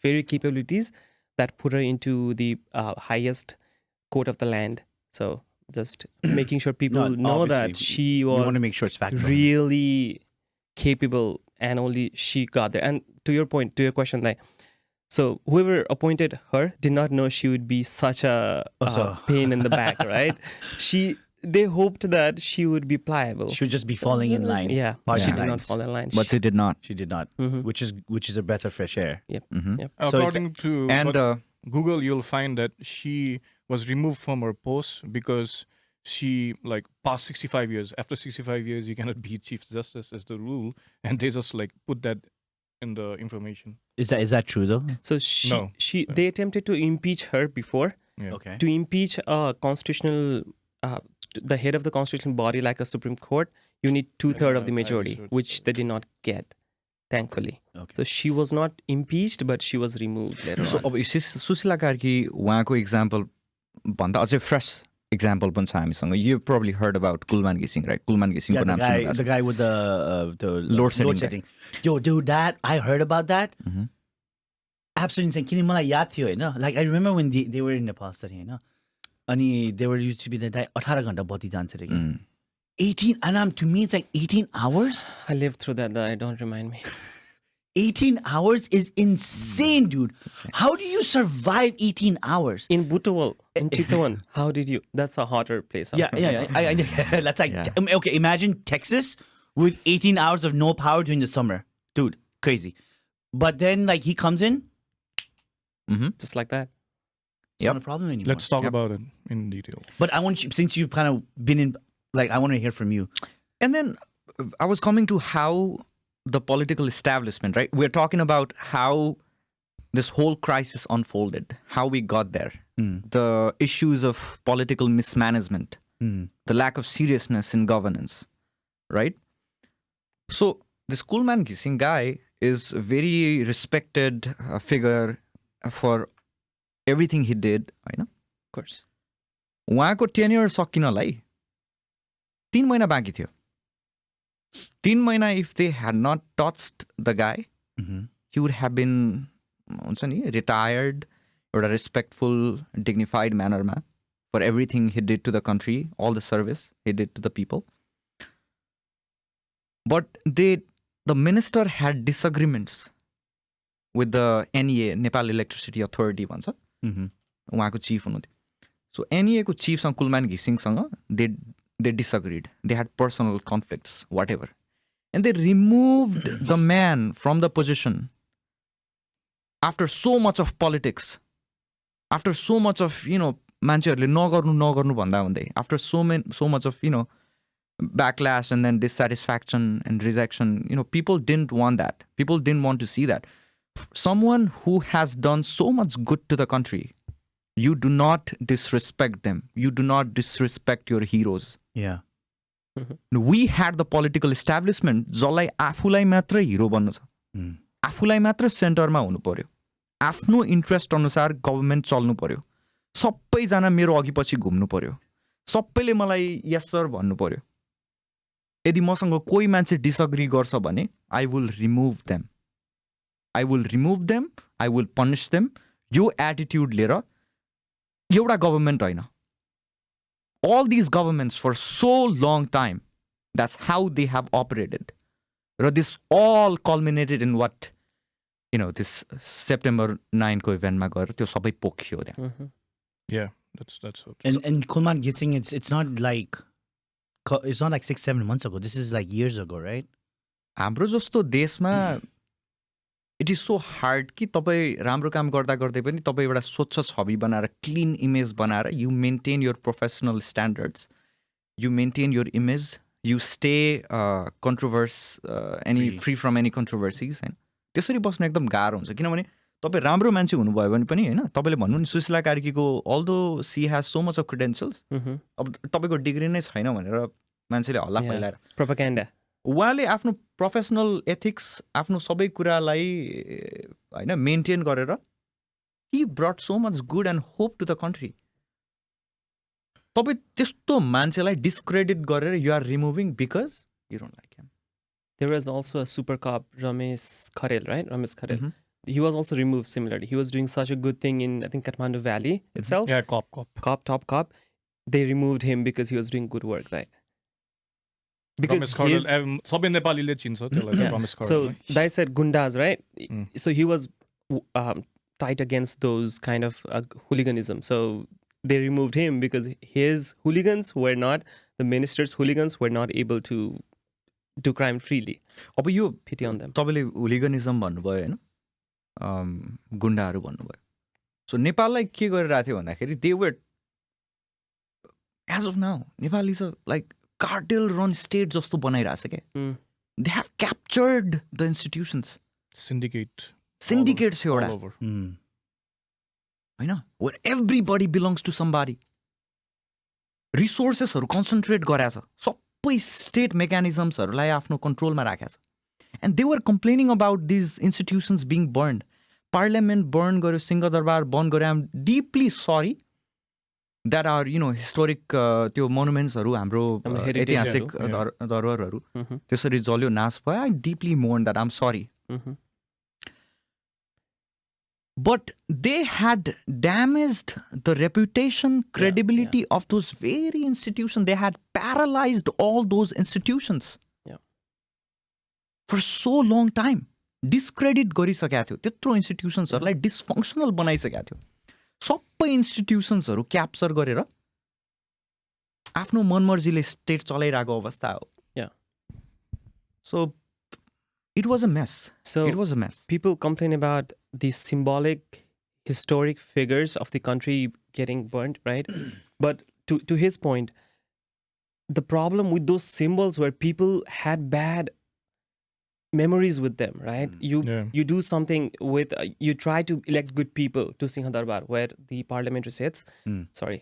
very capabilities that put her into the highest court of the land. So just making sure people know that obviously, she we want was to make sure it's factual. really capable, and only she got there. And to your point, to your question, like, so whoever appointed her did not know she would be such a pain in the back, right? They hoped that she would be pliable. She would just be falling in line. Yeah, Party she did not lines. fall in line. But she did not. She did not, Mhm. which is a breath of fresh air. Yep. Mhm. Yep. So According to And Google, you'll find that she was removed from her post because she like past 65 years. After 65 years, you cannot be chief justice as the rule, and they just like put that in the information. Is that true though? So No. they attempted to impeach her before. Yeah. Okay. To impeach a constitutional, the head of the constitutional body like a Supreme Court, you need 2/3 of the I majority, researched which that. they did not get, thankfully. Okay. So she was not impeached, but she was removed later So on. अब सुशीला कार्की उहाँको example भन्दा अझै fresh example पनि छ हामीसँग. You probably heard about Kulman घिसिङ, right? Kulman Yeah, घिसिङको the नाम guy, सुन्नुभएको the छ. guy with the Load setting guy. setting. Yo, dude, that I heard about that. Mhm. Absolutely insane. किन मलाई याद थियो हैन? Like I remember when they were in Nepal studying, हैन? अनि they were used to be the 18 घण्टा बत्ती जान्छ रे के. 18 and to me it's like 18 hours. I lived through that. I don't remind me. 18 hours is insane, dude. How do you survive 18 hours? In Butawal, in Chitawan, how did you? That's a hotter place. Yeah. That's like Yeah. okay. Imagine Texas with 18 hours of no power during the summer, dude. Crazy. But then like he comes in, Just like that. it's not a problem anymore. Let's talk Yep. about it in detail. But I want you, since you've kind of been in, like, I want to hear from you. And then I was coming to how the political establishment, right? We're talking about how this whole crisis unfolded, how we got there, the issues of political mismanagement, the lack of seriousness in governance, right? So this Kulman Gising guy is a very respected figure for everything he did, होइन? Of course. उहाँको tenure सकिनलाई 3 महिना बाँकी थियो. 3 महिना if they had not touched the guy, he would have been हुन्छ नि retired एउटा respectful, dignified mannerमा for everything he did to the country, all the service he did to the people. But the minister had disagreements with the NEA, Nepal Electricity Authority भन्छ. उहाँको chief हुनुहुन्थ्यो. So NEA को चिफसँग Kulman घिसिङसँग they disagreed. They had personal conflicts, whatever. And they removed the man from the position after so much of politics, after so much of, मान्छेहरूले नगर्नु भन्दा भन्दै, after so much of, backlash and then dissatisfaction and rejection, people didn't want that. People didn't want to see that. Someone who has done so much good to the country, you do not disrespect them. You do not disrespect your heroes. Yeah. We had the political establishment जसलाई आफूलाई मात्र हिरो बन्नु छ, आफूलाई मात्र सेन्टरमा हुनु पर्यो, आफ्नो इन्ट्रेस्ट अनुसार गभर्नमेन्ट चल्नु पर्यो, सबैजना मेरो अघि पछि घुम्नु पर्यो, सबैले मलाई यस सर भन्नु पर्यो. यदि मसँग कोही मान्छे डिसअग्री गर्छ भने I will remove them. I will remove them. I will punish them. Yo attitude लिएर एउटा गभर्नमेन्ट होइन. All these governments for so long time, that's how they have operated. This all culminated in what, this September 9 को event मा गएर त्यो सबै पोखियो त्यहाँ. Yeah, that's so true. And Kulman Gising, it's not like 6-7 months ago. This is like years ago, right? हाम्रो जस्तो देशमा it is so hard कि तपाईँ राम्रो काम गर्दा गर्दै पनि तपाईँ एउटा स्वच्छ छवि बनाएर क्लिन इमेज बनाएर you maintain your professional standards, you maintain your image, you stay controversy free from any controversies होइन. त्यसरी बस्नु एकदम गाह्रो हुन्छ किनभने तपाईँ राम्रो मान्छे हुनुभयो भने पनि होइन, तपाईँले भन्नु नि सुशीला कार्कीको although she has so much of credentials, अब तपाईँको डिग्री नै छैन भनेर मान्छेले हल्ला फैलाएर Propaganda. उहाँले आफ्नो प्रोफेसनल एथिक्स आफ्नो सबै कुरालाई होइन मेन्टेन गरेर he brought so much good and hope to the country. तपाईँ त्यस्तो मान्छेलाई डिस्क्रेडिट गरेर you are removing because you don't like him. There was also a super cop, Ramesh Kharel, right? Ramesh Kharel. Mhm. He was also removed similarly. He was doing such a good thing in, I think, Kathmandu Valley itself. Yeah, cop. Top cop. They removed him because he was doing good work, right? Because Ramesh Kardal, his, सबै नेपालीले चिन्छ त्यसलाई yeah. Ramesh Kardal. So they said gundas, right? Mm. So he was tight against those kind of hooliganism. So they removed him because his hooligans were not, the minister's hooligans were not able to do crime freely. अब यो Pity on them. तपाईँले हुलिगनिजम भन्नुभयो होइन गुन्डाहरू भन्नुभयो सो नेपाललाई के गरिरहेको थियो भन्दाखेरि they were as of now Nepal is a like cartel run state जस्तो बनाइरहेछ क्या Mm. They have captured the institutions Syndicate. Syndicate छ एउटा All over. होइन where everybody belongs to somebody रिसोर्सेसहरू कन्सन्ट्रेट गराएको छ सबै स्टेट मेकानिजम्सहरूलाई आफ्नो कन्ट्रोलमा राखेको छ and they were complaining about these institutions being burn parliament burn गर्यो सिंहदरबार बर्न गर्यो आम डिपली सरी द्याट आर हिस्टोरिक त्यो मोनुमेन्ट्सहरू हाम्रो हाम्रो heritage-हरू, ऐतिहासिक धरोहरहरू Mhm. त्यसरी जल्यो नाश भयो आई डिपली मोर्न द्याट आम सरी Mhm. But they had damaged the reputation, credibility of those very institutions. They had paralyzed all those institutions Yeah. for so long time. Discredit गरिसकेको थियो त्यत्रो इन्स्टिट्युसन्सहरूलाई डिसफङ्सनल बनाइसकेको थियो सबै इन्स्टिट्युसन्सहरू क्याप्चर गरेर आफ्नो मनमर्जीले स्टेट चलाइरहेको अवस्था हो Yeah. So it was a mess So it was a mess people complain about the symbolic, historic figures of the country getting burnt, right? But to his point, the problem with those symbols where people had bad memories with them, right? Yeah. You do something with you try to elect good people to Singha Darbar where the parliamentary sits. Sorry,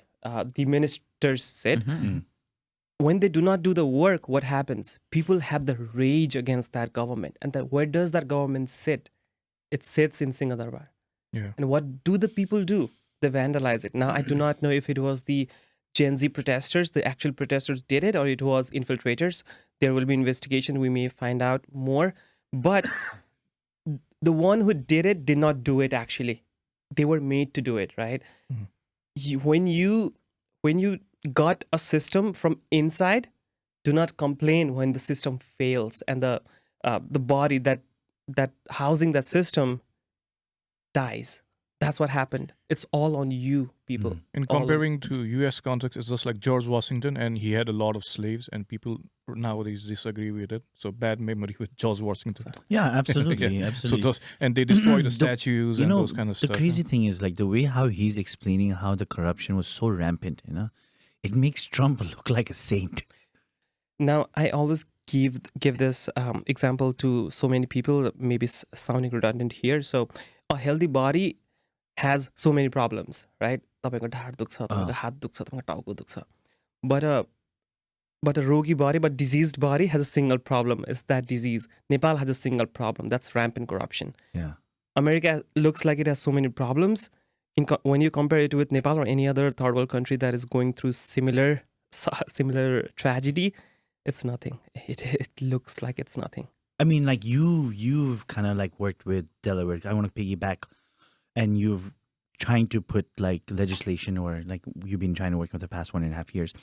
the ministers sit. When they do not do the work, what happens? People have the rage against that government. And where does that government sit? It sits in Singha Darbar. Yeah. And what do the people do? They vandalize it. Now, I do not know if it was the Gen Z protesters, the actual protesters did it, or it was infiltrators. There will be investigation. We may find out more. But the one who did it did not do it, actually. They were made to do it, right? When you got a system from inside, do not complain when the system fails and the body that housing that system dies. That's what happened. It's all on you, people. In All of- comparing to US context, it's just like George Washington, and he had a lot of slaves, and people nowadays disagree with it. So bad memory with George Washington. Yeah, absolutely, Yeah. absolutely. So those, and they destroy the statues you and know, those kind of the stuff. crazy thing is like the way how he's explaining how the corruption was so rampant, it makes Trump look like a saint. Now, I always give this example to so many people, maybe sounding redundant here. So, a healthy body has so many problems, right? तपाईको ढाड दुख्छ, तपाईको हात दुख्छ, तपाईको टाउको दुख्छ. But a rogi body, but diseased body has a single problem. It's that disease. Nepal has a single problem. That's rampant corruption. Yeah. America looks like it has so many problems. When you compare it with Nepal or any other third world country that is going through similar tragedy, it's nothing. It looks like it's nothing. I mean, like you've kind of like worked with Delaware. I want to piggyback, and you've trying to put like legislation or like you've been trying to work for the past 1.5 years.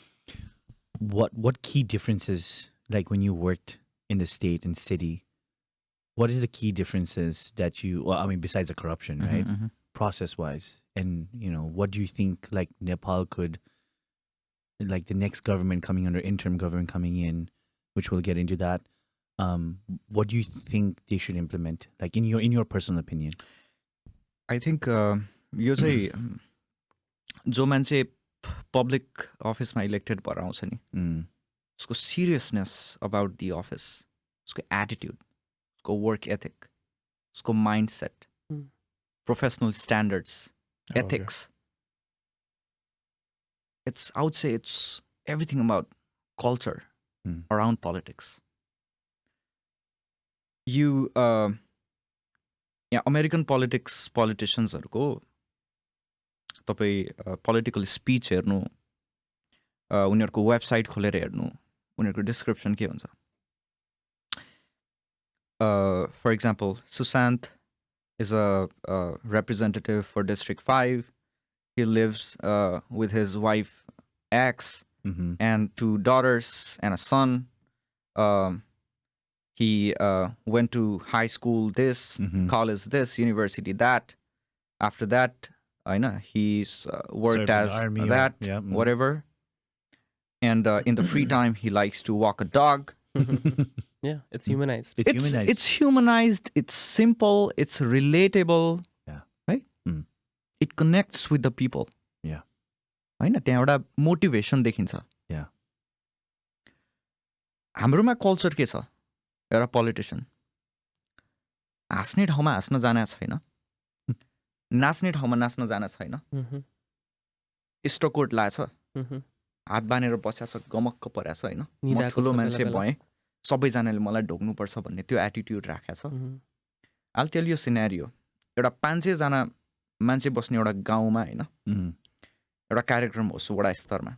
What key differences, like when you worked in the state and city, what is the key differences that besides the corruption, right? Process wise, and what do you think like Nepal could, like the next government coming under interim government coming in, which we'll get into that. What do you think they should implement, like in your personal opinion? I think यो चाहिँ जो मान्छे public अफिसमा elected भएर आउँछ नि उसको seriousness about the office उसको attitude उसको वर्क एथिक उसको mind set professional standards ethics it's I would say it's everything about culture around politics. You American politiciansहरूको तपाईँ पोलिटिकल स्पिच हेर्नु उनीहरूको वेबसाइट खोलेर हेर्नु उनीहरूको डिस्क्रिप्सन के हुन्छ for example, Sushant is a representative for District 5. He lives with his wife X and 2 daughters and a son. He went to high school this, college this, university that. After that, I know he's worked Served in as the army or- that, yeah, whatever. And in the free time, he likes to walk a dog. Yeah, it's humanized. It's humanized. It's humanized. It's simple. It's relatable. Yeah. Right? Mm. It connects with the people. Yeah. होइन त्यहाँ एउटा motivation देखिन्छ. Yeah. हाम्रोमा culture के छ? एउटा politician हाँस्ने ठाउँमा हाँस्न जाने छैन, नाच्ने ठाउँमा नाच्न जाने छैन, Mhm. Waistcoat लाएछ, Mhm. हात बानेर बस्या छ, गमक्क परेछ होइन, म निदाएको ठुलो छ मान्छे बेला बेला। भएँ, सबैजनाले मलाई ढोग्नुपर्छ भन्ने त्यो एटिट्युड राखेको छ. Mhm. I'll tell you a scenario. एउटा 500 जना मान्छे बस्ने एउटा गाउँमा होइन, एउटा कार्यक्रम होस् वडा स्तरमा,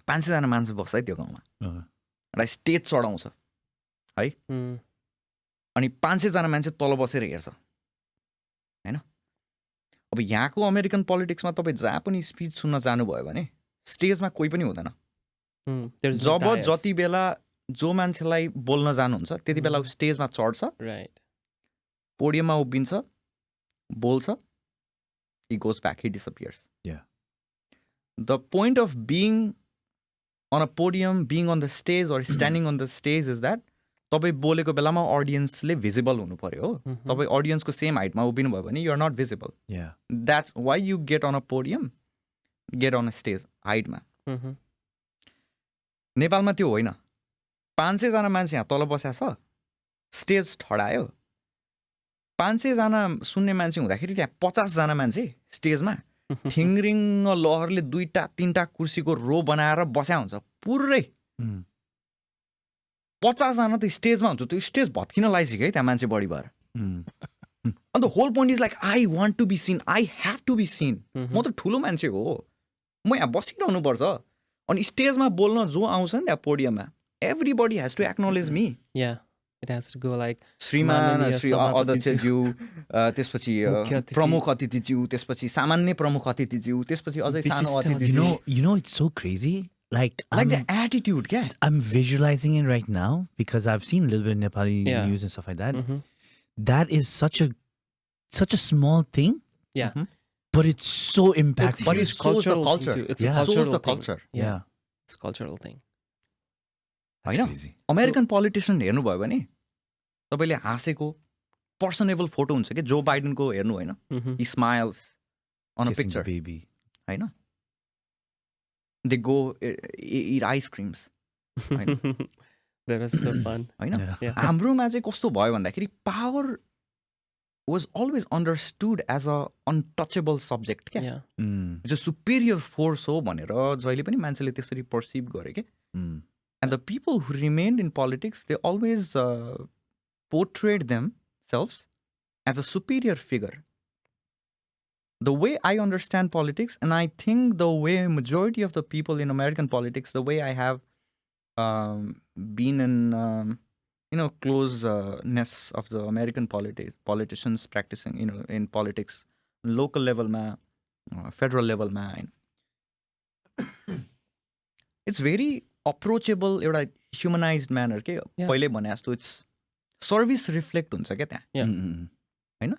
500 जना मान्छे बस्छ है त्यो गाउँमा, एउटा स्टेज चढाउँछ है, Mm. अनि 500 जना मान्छे तल बसेर हेर्छ होइन. अब यहाँको अमेरिकन पोलिटिक्समा तपाईँ जहाँ पनि स्पिच सुन्न जानुभयो भने स्टेजमा कोही पनि हुँदैन. Mm. There's no जब dais. जति बेला जो मान्छेलाई बोल्न जानुहुन्छ त्यति बेला ऊ स्टेजमा चढ्छ, Right. पोडियममा उभिन्छ, बोल्छ, he goes back, he disappears. Yeah. The point of being on a podium, being on the stage or standing on the stage is that तपाईँ बोलेको बेलामा अडियन्सले भिजिबल हुनु पर्यो हो. Mhm. तपाईँ अडियन्सको सेम हाइटमा उभिनु भयो भने you're not visible. Yeah. That's why you get on a podium, get on a stage हाइटमा. Mhm. नेपालमा त्यो होइन. 500 जना मान्छे यहाँ तल बस्या छ, स्टेज ठडायो, 500 जना सुन्ने मान्छे हुँदाखेरि त्यहाँ 50 जना मान्छे स्टेजमा ठिङ्रिङ लहरले 2-3 कुर्सीको रो बनाएर बस्या हुन्छ पुरै. 50 जना त स्टेजमा हुन्छ, त्यो स्टेज भत्किन लागिसक्यो है त्यहाँ मान्छे बढी भएर. अन्त the whole point is like I want to be seen, I have to be seen. म त ठुलो मान्छे हो, म यहाँ बसिरहनु पर्छ. अनि स्टेजमा बोल्न जो आउँछ नि त्यहाँ पोडियममा, everybody has to acknowledge me. Yeah. It has to go like श्रीमान, माननीय श्री सभापतिज्यू, अध्यक्षज्यू, त्यसपछि मुख्य अतिथि, प्रमुख अतिथिज्यू, त्यसपछि सामान्य प्रमुख अतिथिज्यू, त्यसपछि अझै सानो विशिष्ट अतिथिज्यू. You know, it's so crazy. Like Like the attitude, क्या? I'm visualizing it right now because I've seen a little bit of Nepali Yeah. news and stuff like that. Mhm. That is such a small thing, Yeah. but it's so impactful. But it shows the cultural thing culture. too. It's Yeah. a Shows cultural the thing. culture. Yeah. It's a cultural thing. That's होइन? crazy. American politician हेर्नुभयो भने तपाईँले हाँसेको personable photo हुन्छ कि जो बाइडेनको हेर्नु होइन, Mhm. he smiles on a Kissing the picture baby. होइन. They go eat ice creams That was so fun. होइन. Yeah. Yeah. हाम्रोमा चाहिँ कस्तो भयो भन्दाखेरि power was always understood as a untouchable subject क्या, Yeah. जो सुपेरियर फोर्स हो भनेर जहिले पनि मान्छेले त्यसरी पर्सिभ गरे क्या. And the people who remained in politics, they always portrayed themselves as a superior figure. The way I understand politics, and I think the way majority of the people in American politics, the way I have been in, closeness of the American politicians practicing, in politics, local level ma, federal level ma, it's very approachable, एउटा humanized manner के. Yeah. पहिले भने जस्तो it's service reflect हुन्छ क्या त्यहाँ, होइन.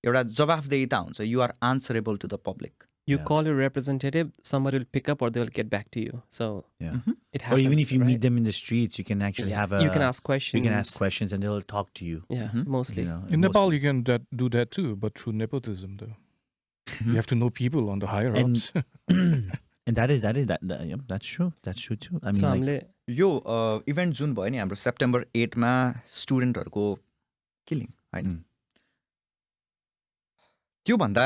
एउटा जवाफदेहिता हुन्छ, you are answerable to the public. You Yeah. call your representative, somebody will pick up or they'll get back to you. So Yeah. it Or happens. even if you right? meet them in the streets, you can actually have a. you can ask questions. You can ask questions and they'll talk to you. Yeah, Mhm. mostly. You know, In most- Nepal, you can do that too, but through nepotism, though. You have to know people on the higher And- ups. and that yeah, that's true. That's true too. I mean, So like, हामीले यो event जुन भयो नि हाम्रो September 8मा स्टुडेन्टहरूको killing होइन, त्योभन्दा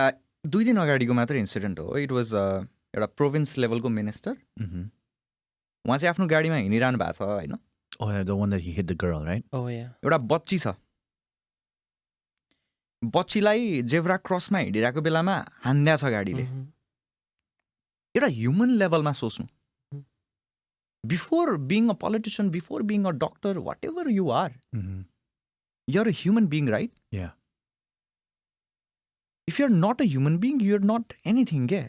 2 दिन अगाडिको मात्र incident हो. इट वाज एउटा प्रोभिन्स लेभलको मिनिस्टर, उहाँ चाहिँ आफ्नो गाडीमा हिँडिरहनु भएको छ होइन. oh yeah, the one that he hit the girl, right? oh yeah. एउटा बच्ची छ, बच्चीलाई जेब्रा क्रसमा हिँडिरहेको बेलामा हान्द्या छ गाडीले. Mhm. एउटा ह्युमन लेभलमा सोच्नु, before being a politician, before being a doctor, whatever you are, you're a human being, right? Yeah. If you're not a human being, you're not anything. Yeah.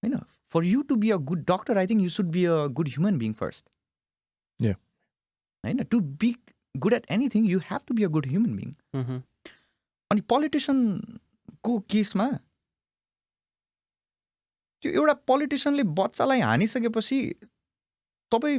You know, for you to be a good doctor, I think you should be a good human being first. Yeah. You know, to be good at anything, you have to be a good human being. Mhm. अनि पोलिटिसियनको केसमा त्यो एउटा पोलिटिसियनले बच्चालाई हानिसकेपछि तपाईँ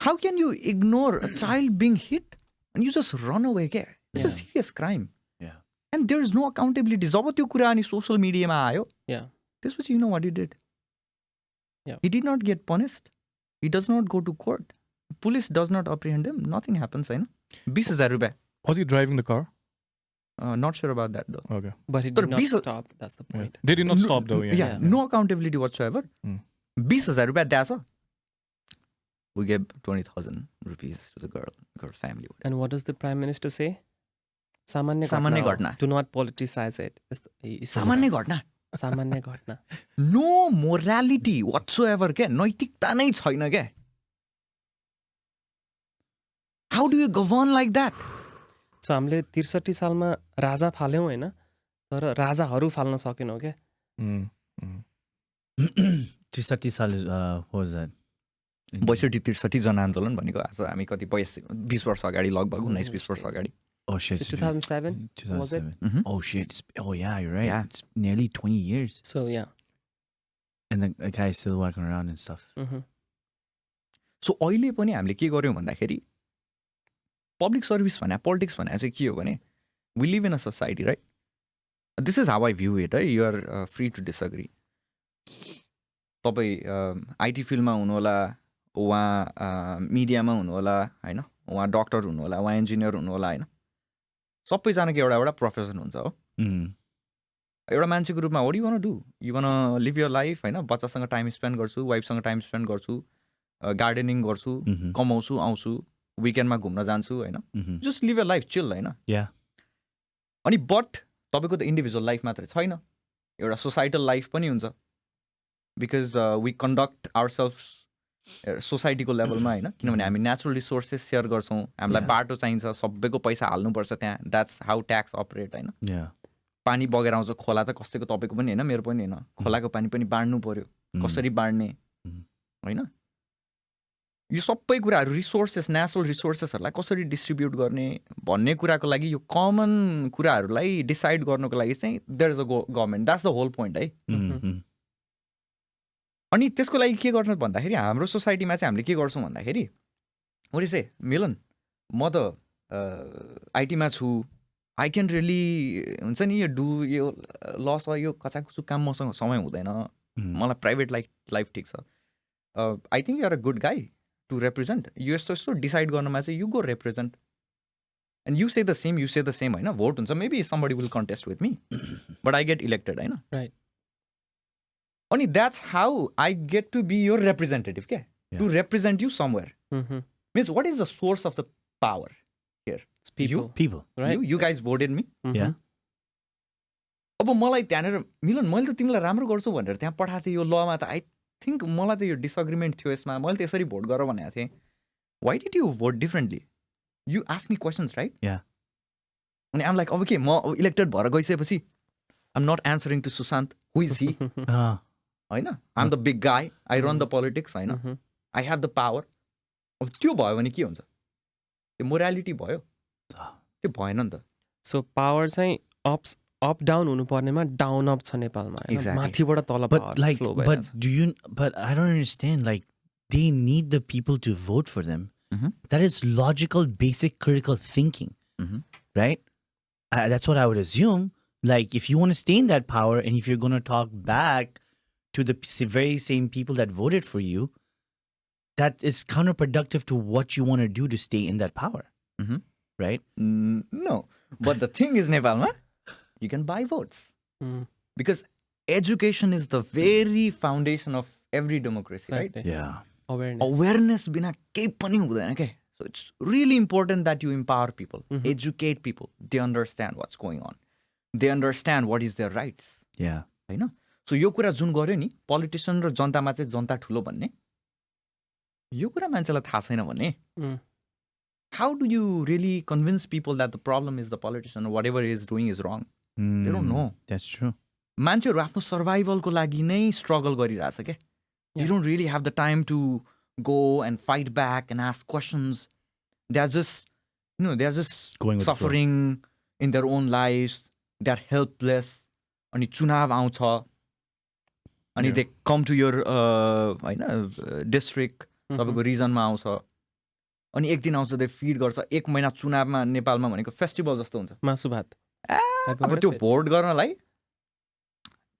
how can you ignore a child being hit and you just run away क्या it's a Yeah. Serious crime Yeah. And there is no accountability जब त्यो कुरा अनि सोसियल मिडियामा आयो Yeah. त्यसपछि you know what you did Yeah. He did not get punished he does not go to court police does not apprehend him nothing happens होइन 20,000 रुपियाँ Was he driving the car? Nut sure about that दो Okay. But it But did not these are- stop. That's the Yeah. point. They did not stop though. Yeah. Yeah. No accountability whatsoever Mm. 20,000 रुपियाँ दिएछ we gave 20,000 rupees to the girl family. And what does the Prime Minister say? सामान्य सामान्य घटना हो. घटना। Do not politicize it. He says सामान्य that. घटना सामान्य घटना. नो मोरालिटी whatsoever क्या नैतिकता नै छैन क्या how do you govern like that So हामीले 63 सालमा राजा फाल्यौँ होइन तर राजाहरू फाल्न सकेनौँ क्या. Mm. Mm. 63 साल what was that? 62-63 जनआन्दोलन भनेको आज हामी कति 20 वर्ष अगाडि लगभग 19-20 वर्ष अगाडि Oh shit. So 2007 was it? 2007. Oh shit. Oh yeah, you're right. Yeah. It's nearly 20 years. So yeah. And the guy is still walking around and stuff. Mhm. सो अहिले पनि हामीले के गर्यौँ भन्दाखेरि पब्लिक सर्भिस भने पोलिटिक्स भने चाहिँ के हो भने we live in a society right this is how I view it है you are free to disagree तपाईँ आइटी फिल्डमा हुनुहोला उहाँ मिडियामा हुनुहोला होइन उहाँ डक्टर हुनुहोला उहाँ इन्जिनियर हुनुहोला होइन सबैजनाको एउटा एउटा प्रोफेसन हुन्छ हो Mm. एउटा मान्छेको रूपमा what you want do you want live your life होइन बच्चासँग टाइम स्पेन्ड गर्छु वाइफसँग टाइम स्पेन्ड गर्छु गार्डनिङ गर्छु Mhm. कमाउँछु आउँछु विकेन्डमा घुम्न जान्छु होइन Mhm. Just live your life chill होइन Yeah. अनि बट तपाईँको त इन्डिभिजुअल लाइफ मात्रै छैन एउटा सोसाइटल लाइफ पनि हुन्छ because we conduct our self सोसाइटीको लेभलमा होइन किनभने हामी नेचुरल रिसोर्सेस सेयर गर्छौँ हामीलाई Yeah. बाटो चाहिन्छ सबैको पैसा हाल्नुपर्छ त्यहाँ द्याट्स हाउ ट्याक्स अपरेट होइन Yeah. पानी बगेर आउँछ खोला त कसैको तपाईँको पनि होइन मेरो पनि होइन खोलाको पानी पनि बाँड्नु पर्यो कसरी बाँड्ने होइन यो सबै कुराहरू रिसोर्सेस नेचुरल रिसोर्सेसहरूलाई कसरी डिस्ट्रिब्युट गर्ने भन्ने कुराको लागि यो कमन कुराहरूलाई डिसाइड गर्नुको लागि चाहिँ there is a government that's the whole point है Mhm. अनि त्यसको लागि के गर्नु भन्दाखेरि हाम्रो सोसाइटीमा चाहिँ हामीले के गर्छौँ भन्दाखेरि वरि चाहिँ मिलन म त आइटीमा छु आई क्यान रियली हुन्छ नि यो डु यो लस यो कचाकुचु काम मसँग समय हुँदैन मलाई प्राइभेट लाइफ ठिक छ I think you are a good guy to represent यो यस्तो यस्तो डिसाइड गर्नुमा चाहिँ यु गो represent and you say the same होइन भोट हुन्छ maybe somebody will contest with me but I get elected होइन Right. अनि that's how I get to be your representative क्या to represent you somewhere Mhm. Means what is the source of the power It's people. People. Right. You guys voted me Mhm. Yeah. अब मलाई त्यहाँनिर मिलन मैले त तिमीलाई राम्रो गर्छु भनेर त्यहाँ पठाएको थिएँ यो लमा त आई थिङ्क मलाई त यो डिसअग्रिमेन्ट थियो यसमा मैले त यसरी भोट गर भनेको थिएँ why did you vote differently you ask me questions right Yeah. अनि आम लाइक अब के म इलेक्टेड भएर गइसकेपछि I'm not answering to Sushant who is he होइन I'm the big guy I run the politics होइन Mhm. I have the power अब त्यो भयो भने के हुन्छ त्यो मोरालिटी भयो त्यो भएन नि त So power चाहिँ up down हुनुपर्नेमा down up छ नेपालमा हैन Exactly. माथिबाट तल But power like, flow but भइरहेछ। do you? But I don't understand. Like, they need the people to vote for them. Mhm. That is logical, basic, critical thinking, Mhm. right? That's what I would assume. Like, if you want to stay in that power, and if you're going to talk back to the very same people that voted for you, that is counterproductive to what you want to do to stay in that power, Mhm. right? No, but the thing is Nepalमा you can buy votes Mm. because education is the very foundation of every democracy, right? Exactly. Yeah. Awareness. Awareness बिना केही पनि हुँदैन के so it's really important that you empower people, Mhm. educate people, they understand what's going on, they understand what is their rights, Yeah. हैन सो यो कुरा जुन गर्यो नि politician र जनतामा चाहिँ जनता ठुलो भन्ने यो कुरा मान्छेलाई थाहा छैन भने Mm. how do you really convince people that the problem is the politician or whatever he is doing is wrong? They don't know. That's true. मान्छेहरू आफ्नो सर्भाइभलको लागि नै स्ट्रगल गरिरहेछ क्या. You don't really have the time to go and fight back and ask questions. They are just, they are just Going with the flow. suffering in their own lives. They are helpless. अनि चुनाव आउँछ. अनि they come to your district, तपाईँको रिजनमा आउँछ. अनि एक दिन आउँछ, they feed गर्छ. एक महिना चुनावमा नेपालमा भनेको फेस्टिभल जस्तो हुन्छ. मासु भात. अब त्यो भोट गर्नलाई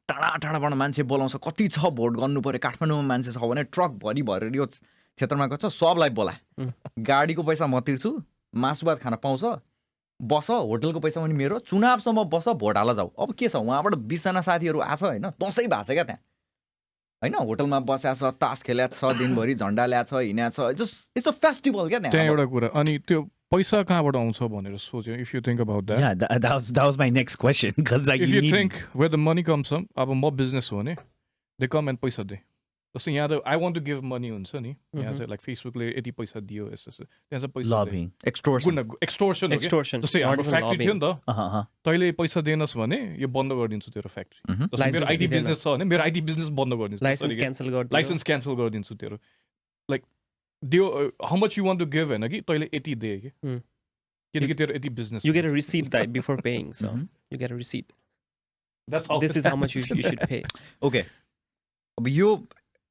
टाढा टाढाबाट मान्छे बोलाउँछ. कति छ भोट गर्नु पर्यो, काठमाडौँमा मान्छे छ भने ट्रक भरि भरेर यो क्षेत्रमा गएको छ, सबलाई बोला. गाडीको पैसा म तिर्छु, मासु भात खान पाउँछ, बस, होटलको पैसा पनि मेरो, चुनावसम्म बस, भोट हाल जाऊ. अब के छ, उहाँबाट 20 जना साथीहरू आछ होइन, दसैँ भएको छ क्या त्यहाँ होइन, होटलमा बस्याछ, तास खेल्या छ, दिनभरि झन्डा ल्याछ, हिँड्या छ. इट्स अ फेस्टिभल क्या त्यहाँ एउटा कुरा. अनि त्यो पैसा कहाँबाट आउँछ भनेर सोच्यो. If you think about that. Yeah, that was my next question. Because like If you you need... think where the money comes from, अब म बिजनेस हो भने they come and पैसा दे. जस्तै यहाँ त I want to give money हुन्छ नि, यहाँ चाहिँ लाइक फेसबुकले यति पैसा दियो यस्तो त्यहाँ चाहिँ पैसा lobbying. एक्सटोर्सन. Extortion Extortion. जस्तै हाम्रो फ्याक्ट्री थियो नि त, तैँले पैसा दिएनस् भने यो बन्द गरिदिन्छु तेरो फ्याक्ट्री. जस्तै मेरो आइटी बिजनेस छ भने मेरो आइटी बिजनेस बन्द गरिदिन्छु. लाइसेन्स क्यान्सल गर्दियो. लाइसेन्स क्यान्सल गरिदिन्छु तेरो. लाइक दियो how much you want to give होइन कि तैँले यति दे कि किनकि तेरो यति business. You get a receipt that before paying, so you get a receipt. That's how This is how much you should pay. Okay, अब यो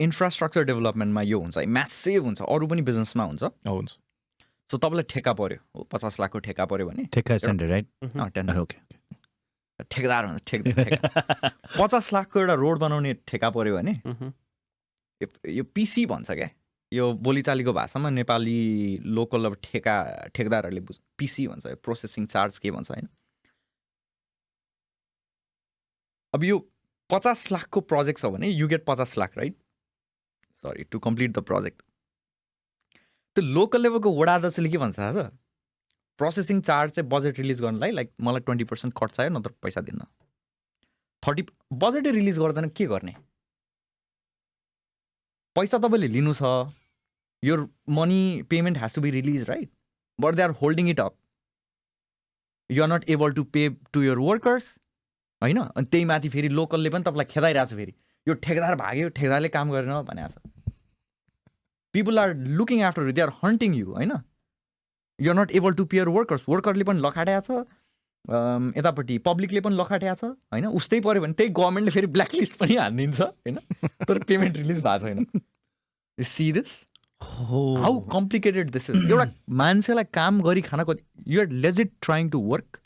इन्फ्रास्ट्रक्चर डेभलपमेन्टमा यो हुन्छ, म्यासिभ हुन्छ, अरू पनि बिजनेसमा हुन्छ. हुन्छ. सो तपाईँलाई ठेका पर्यो, 50 लाखको ठेका पर्यो भने Take a standard, right? Tender Okay. ठेकेदार हुन्छ, ठेका 50 लाखको एउटा रोड बनाउने ठेका पर्यो भने यो पिसी भन्छ क्या, यो बोलीचालीको भाषामा नेपाली लोकल अब ठेकेदारहरूले बुझ्छ, पिसी भन्छ, यो प्रोसेसिङ चार्ज के भन्छ होइन. अब यो 50 लाखको प्रोजेक्ट छ भने यु गेट 50 लाख, राइट? सरी, टु कम्प्लिट द प्रोजेक्ट. त्यो लोकल लेभलको वडा अध्यक्षले के भन्छ थाहा छ? प्रोसेसिङ चार्ज चाहिँ बजेट रिलिज गर्नलाई लाइक मलाई 20% कट चाहियो, नत्र पैसा दिन्न. 30 बजेटै रिलिज गर्दैन के गर्ने? पैसा तपाईँले लिनु छ, your money payment has to be released, right? But they are holding it up. You are not able to pay to your workers. होइन, अनि त्यही माथि फेरि लोकलले पनि तपाईँलाई खेदाइरहेको छ. फेरि यो ठेकेदार भाग्यो, ठेकेदारले काम गरेन भनेको छ. People are looking after you, they are hunting you होइन. You are not able to pay your workers. वर्करले पनि लखाट्या छ, यतापट्टि पब्लिकले पनि लखाट्या छ होइन. उस्तै पऱ्यो भने त्यही गभर्मेन्टले फेरि ब्ल्याकलिस्ट पनि हानिदिन्छ होइन, तर पेमेन्ट रिलिज भएको छैन. You see this how complicated this is. एउटा मान्छेलाई काम गरी खानको, you are legit trying to work.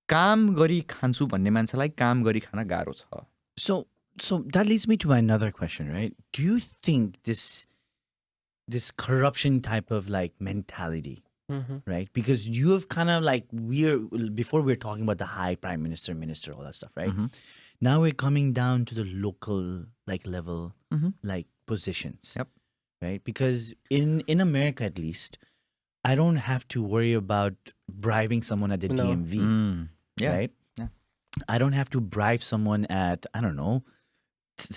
काम गरी खान्छु भन्ने मान्छेलाई काम गरी खान गाह्रो छ. So that leads me to another question, right? Do you think this corruption type of like mentality, right? Because you have kind of like before we were talking about the high prime minister, all that stuff, right? Now we're coming down to the local like level, like positions, Yep. right? Because in America at least, I don't have to worry about bribing someone at the DMV, Yeah. right? Yeah. I don't have to bribe someone at, I don't know,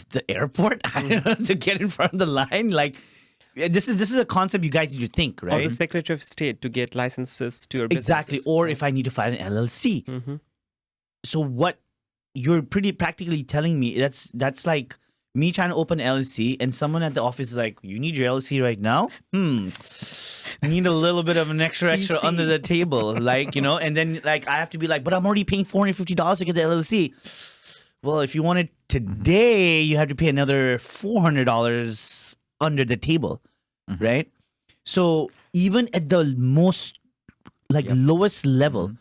the airport I don't know, to get in front of the line. Like this is a concept you guys need to think, right? Or the Secretary of State to get licenses to your exactly. businesses. Or if I need to file an LLC. So what you're pretty practically telling me, that's like me trying to open an LLC and someone at the office is like, you need your LLC right now? Need a little bit of an extra under the table, like, you know, and then like I have to be like, but I'm already paying $450 to get the LLC. Well, if you want it today, you have to pay another $400 under the table, right? So even at the most like lowest level,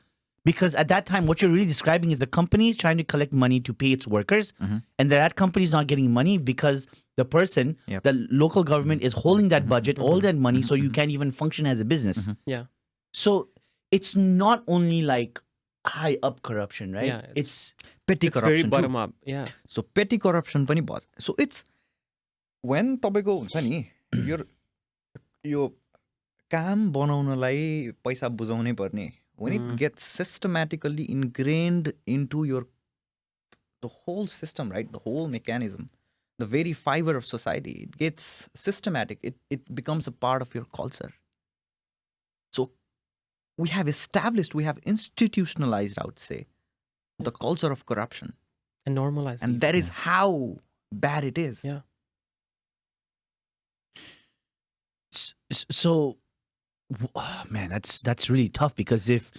because at that time, what you're really describing is the company is trying to collect money to pay its workers, and that company is not getting money because the person, the local government is holding that budget, all that money, so you can't even function as a business. Yeah. So it's not only like high up corruption, right? Yeah, it's petty It's corruption very bottom up. Yeah. So petty corruption पनि भन्छ. So it's when तपाईँको हुन्छ नि यो काम बनाउनलाई पैसा बुझाउनै पर्ने, when it gets systematically ingrained into the whole system, right? The whole mechanism, the very fiber of society, it gets systematic. It becomes a part of your culture. So we have institutionalized, I would say, the culture of corruption. And normalized. And that is how bad it is. Yeah. So, man, that's really tough, because if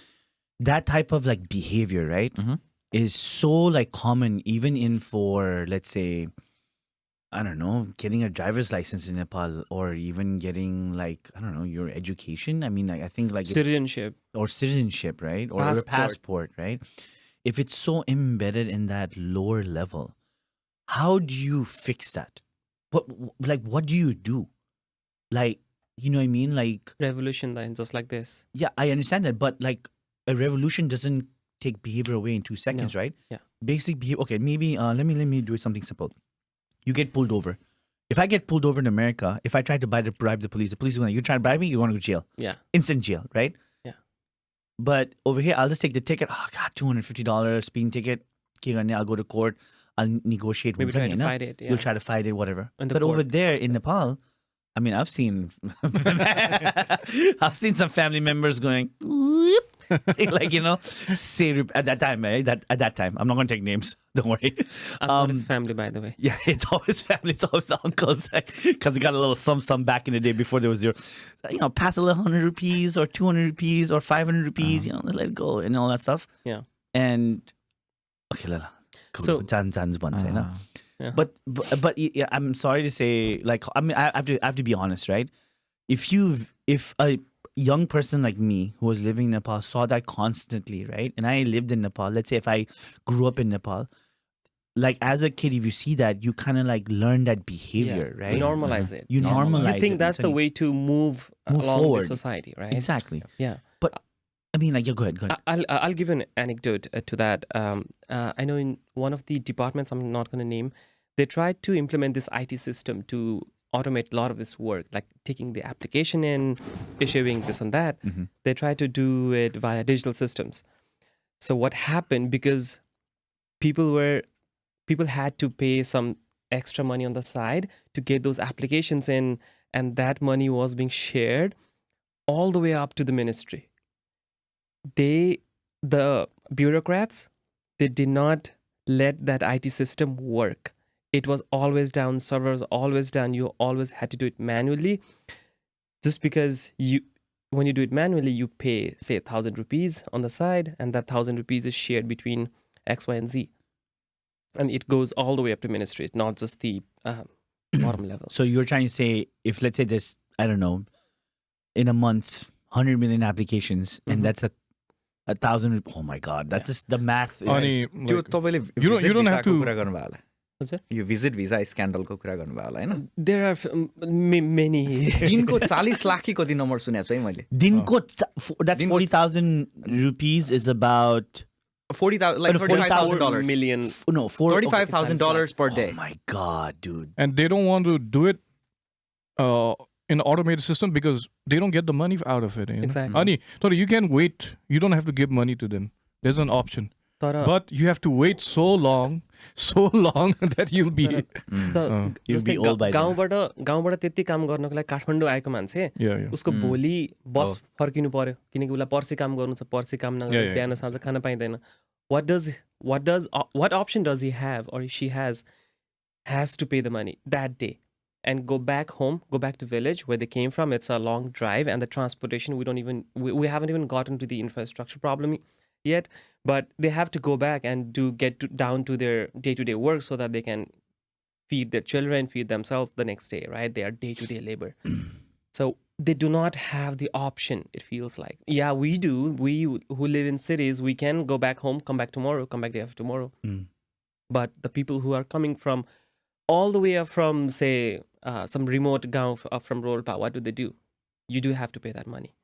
that type of like behavior, right, is so like common, even in for, let's say, I don't know, getting a driver's license in Nepal, or even getting like, I don't know, your education. I mean, like, I think like Citizenship. citizenship, right? Or a passport, right? If it's so embedded in that lower level, how do you fix that? What do you do? Like, you know what I mean? Like, Revolution line, just like this. yeah, I understand that, but like a revolution doesn't take behavior away in 2 seconds, right? Yeah. Basic behavior. Okay, maybe let me do it something simple. You get pulled over. If I get pulled over in America, if I try to bribe the police are going, you try to bribe me, you're going to go to jail. Yeah. Instant jail, right? Yeah. But over here, I'll just take the ticket. Oh God, $250 speeding ticket. I'll go to court. I'll negotiate. Maybe try to fight it. Yeah. You'll try to fight it, whatever. But over there in Nepal, I mean, I've seen some family members going, like, you know, say at that time, right? At that time, I'm not going to take names. Don't worry. His family, by the way. Yeah, it's always family. It's always uncles, because they got a little sum back in the day before there was zero. You know, pass a little 100 rupees or 200 rupees or 500 rupees. You know, let it go and all that stuff. Yeah. And okay, Lala. So, yeah. But yeah, I'm sorry to say, like, I mean, I have to be honest, right? If a young person like me who was living in Nepal saw that constantly, right? And I lived in Nepal. Let's say if I grew up in Nepal, like as a kid, if you see that, you kind of like learn that behavior, right? You normalize it. You normalize it. You think that's the way to move along forward. with society, right? Exactly. Yeah. But I mean, like, yeah, go ahead. I'll give an anecdote to that. I know in one of the departments, I'm not going to name, they tried to implement this IT system to automate a lot of this work, like taking the application in, issuing this and that. They tried to do it via digital systems. So what happened, because people had to pay some extra money on the side to get those applications in, and that money was being shared all the way up to the ministry. The bureaucrats, they did not let that IT system work. It was always down, servers always down. You always had to do it manually. Just because when you do it manually, you pay, say, 1,000 rupees on the side, and that 1,000 rupees is shared between X, Y, and Z. And it goes all the way up to ministry. It's not just the bottom level. So you're trying to say, if let's say there's, I don't know, in a month, 100 million applications, and that's 1,000. Oh my God, that's just the math. You don't have to. You visit visa scandal ko कुरा गर्नु भयो हैन There are many. दिनको 40 लाख को दिन number सुनेको छु है मैले दिनको that's 40,000 rupees is about 40,000 like $45,000 million. No, $35,000 per day. Oh my God, dude. And they don't want to do it in an automated system because they don't get the money out of it. You know? Exactly. So you can wait. You don't have to give money to them. There's an option. But you have to wait so long that you'll be old by then. गाउँबाट त्यति काम गर्नको लागि काठमाडौँ आएको मान्छे उसको भोलि बस फर्किनु पर्यो किनकि उसलाई पर्सि काम गर्नु छ पर्सि काम नगरेर बिहान साँझ Khan पाइदैन. What option does he have or she has to pay the money that day and go back home, go back to village where they came from. It's a long drive, and the transportation, we haven't even gotten to the infrastructure problem yet, but they have to go back and get down to their day-to-day work so that they can feed their children, feed themselves the next day, right? They are day-to-day labor. So they do not have the option, it feels like. Yeah, we do. We who live in cities, we can go back home, come back tomorrow, come back day after tomorrow. But the people who are coming from all the way up from, say, some remote gaon from Rolpa, what do? You do have to pay that money.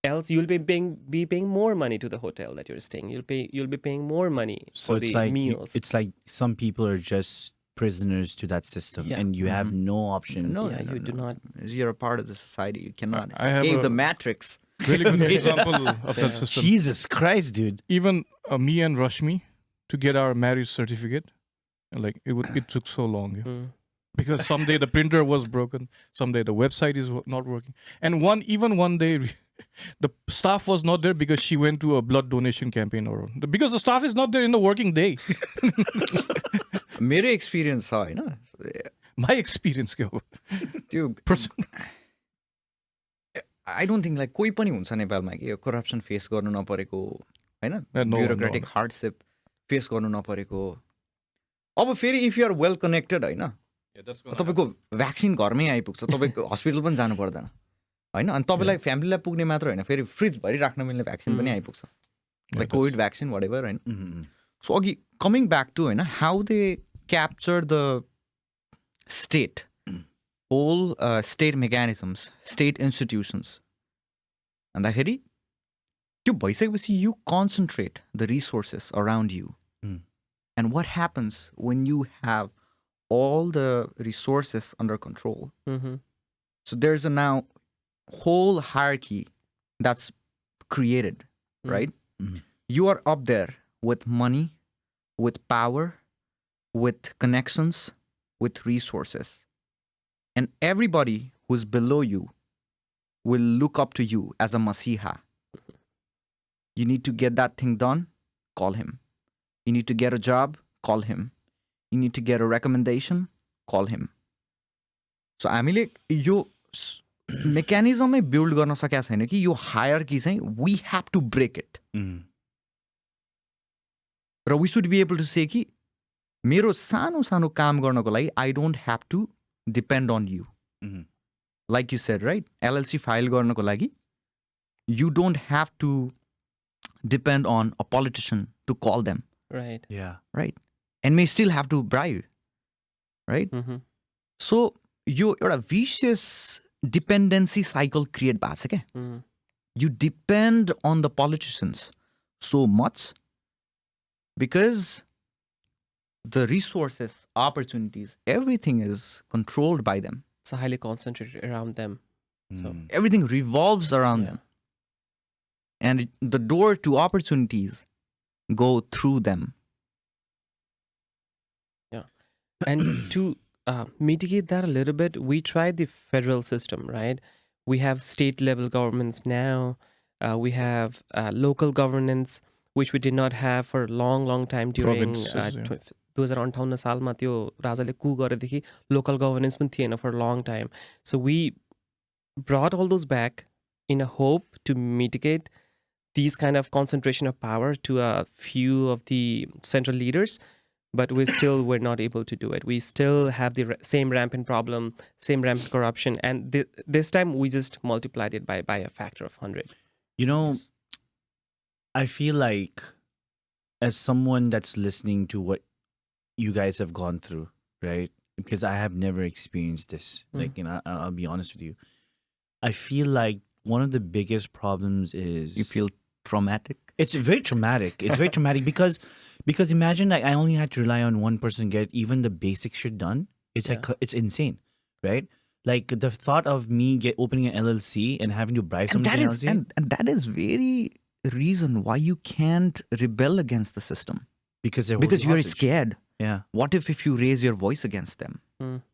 Else you'll be paying more money to the hotel that you're staying. You'll be paying more money for the meals. It's like some people are just prisoners to that system, and you have no option. No, you do not. You're a part of the society. You cannot escape the matrix. Really good example of that system. Jesus Christ, dude! Even me and Rashmi to get our marriage certificate, like it took so long. because someday the printer was broken, someday the website is not working, and one day the staff was not there because she went to a blood donation campaign, or because the staff is not there in the working day. मेरो experience छ होइन My experience के हो त्यो आई don't think like कोही पनि हुन्छ नेपालमा कि करप्सन फेस गर्नु नपरेको होइन ब्युरोक्रेटिक हार्डसिप फेस गर्नु नपरेको अब फेरि if you are well connected होइन तपाईँको भ्याक्सिन घरमै आइपुग्छ तपाईँको हस्पिटल पनि जानु पर्दैन होइन अनि तपाईँलाई फ्यामिलीलाई पुग्ने मात्र होइन फेरि फ्रिजभरि राख्न मिल्ने भ्याक्सिन पनि आइपुग्छ लाइक कोभिड भ्याक्सिन भटेभर होइन सो अघि कमिङ ब्याक टु होइन how they capture the state whole state mechanisms state institutions भन्दाखेरि त्यो भइसकेपछि you concentrate the resources around you and what happens when you have all the resources under control. So there's a now whole hierarchy that's created, right? You are up there with money, with power, with connections, with resources. And everybody who's below you will look up to you as a masiha. You need to get that thing done, call him. You need to get a job, call him. You need to get a recommendation, call him. So हामीले यो मेकानिजमै build गर्न सकेका छैन कि यो hierarchy चाहिँ we have to break it र we should be able to say कि मेरो सानो सानो काम गर्नको लागि I don't have to depend on you like you said right LLC file गर्नको लागि you don't have to depend on a politician to call them right and may still have to bribe, right? So you a vicious dependency cycle create bhacha ke you depend on the politicians so much because the resources, opportunities, everything is controlled by them. It's highly concentrated around them. So everything revolves around them, and the door to opportunities go through them. And to mitigate that a little bit, we tried the federal system, right? We have state level governments now. We have local governance, which we did not have for a long time during 2058 सालमा त्यो राजाले कु गरेदेखि local governance पनि थिएन for a long time. So we brought all those back in a hope to mitigate these kind of concentration of power to a few of the central leaders. But we still were not able to do it. We still have the same rampant problem, same rampant corruption. And this time we just multiplied it by a factor of 100. You know, I feel like as someone that's listening to what you guys have gone through, right? Because I have never experienced this. Like, you know, I'll be honest with you. I feel like one of the biggest problems is... You feel traumatic? It's very traumatic. It's very traumatic because imagine like I only had to rely on one person to get even the basic shit done. It's like it's insane, right? Like the thought of me opening an LLC and having to bribe someone else. And that is very reason why you can't rebel against the system. Because you're scared. Yeah. What if you raise your voice against them?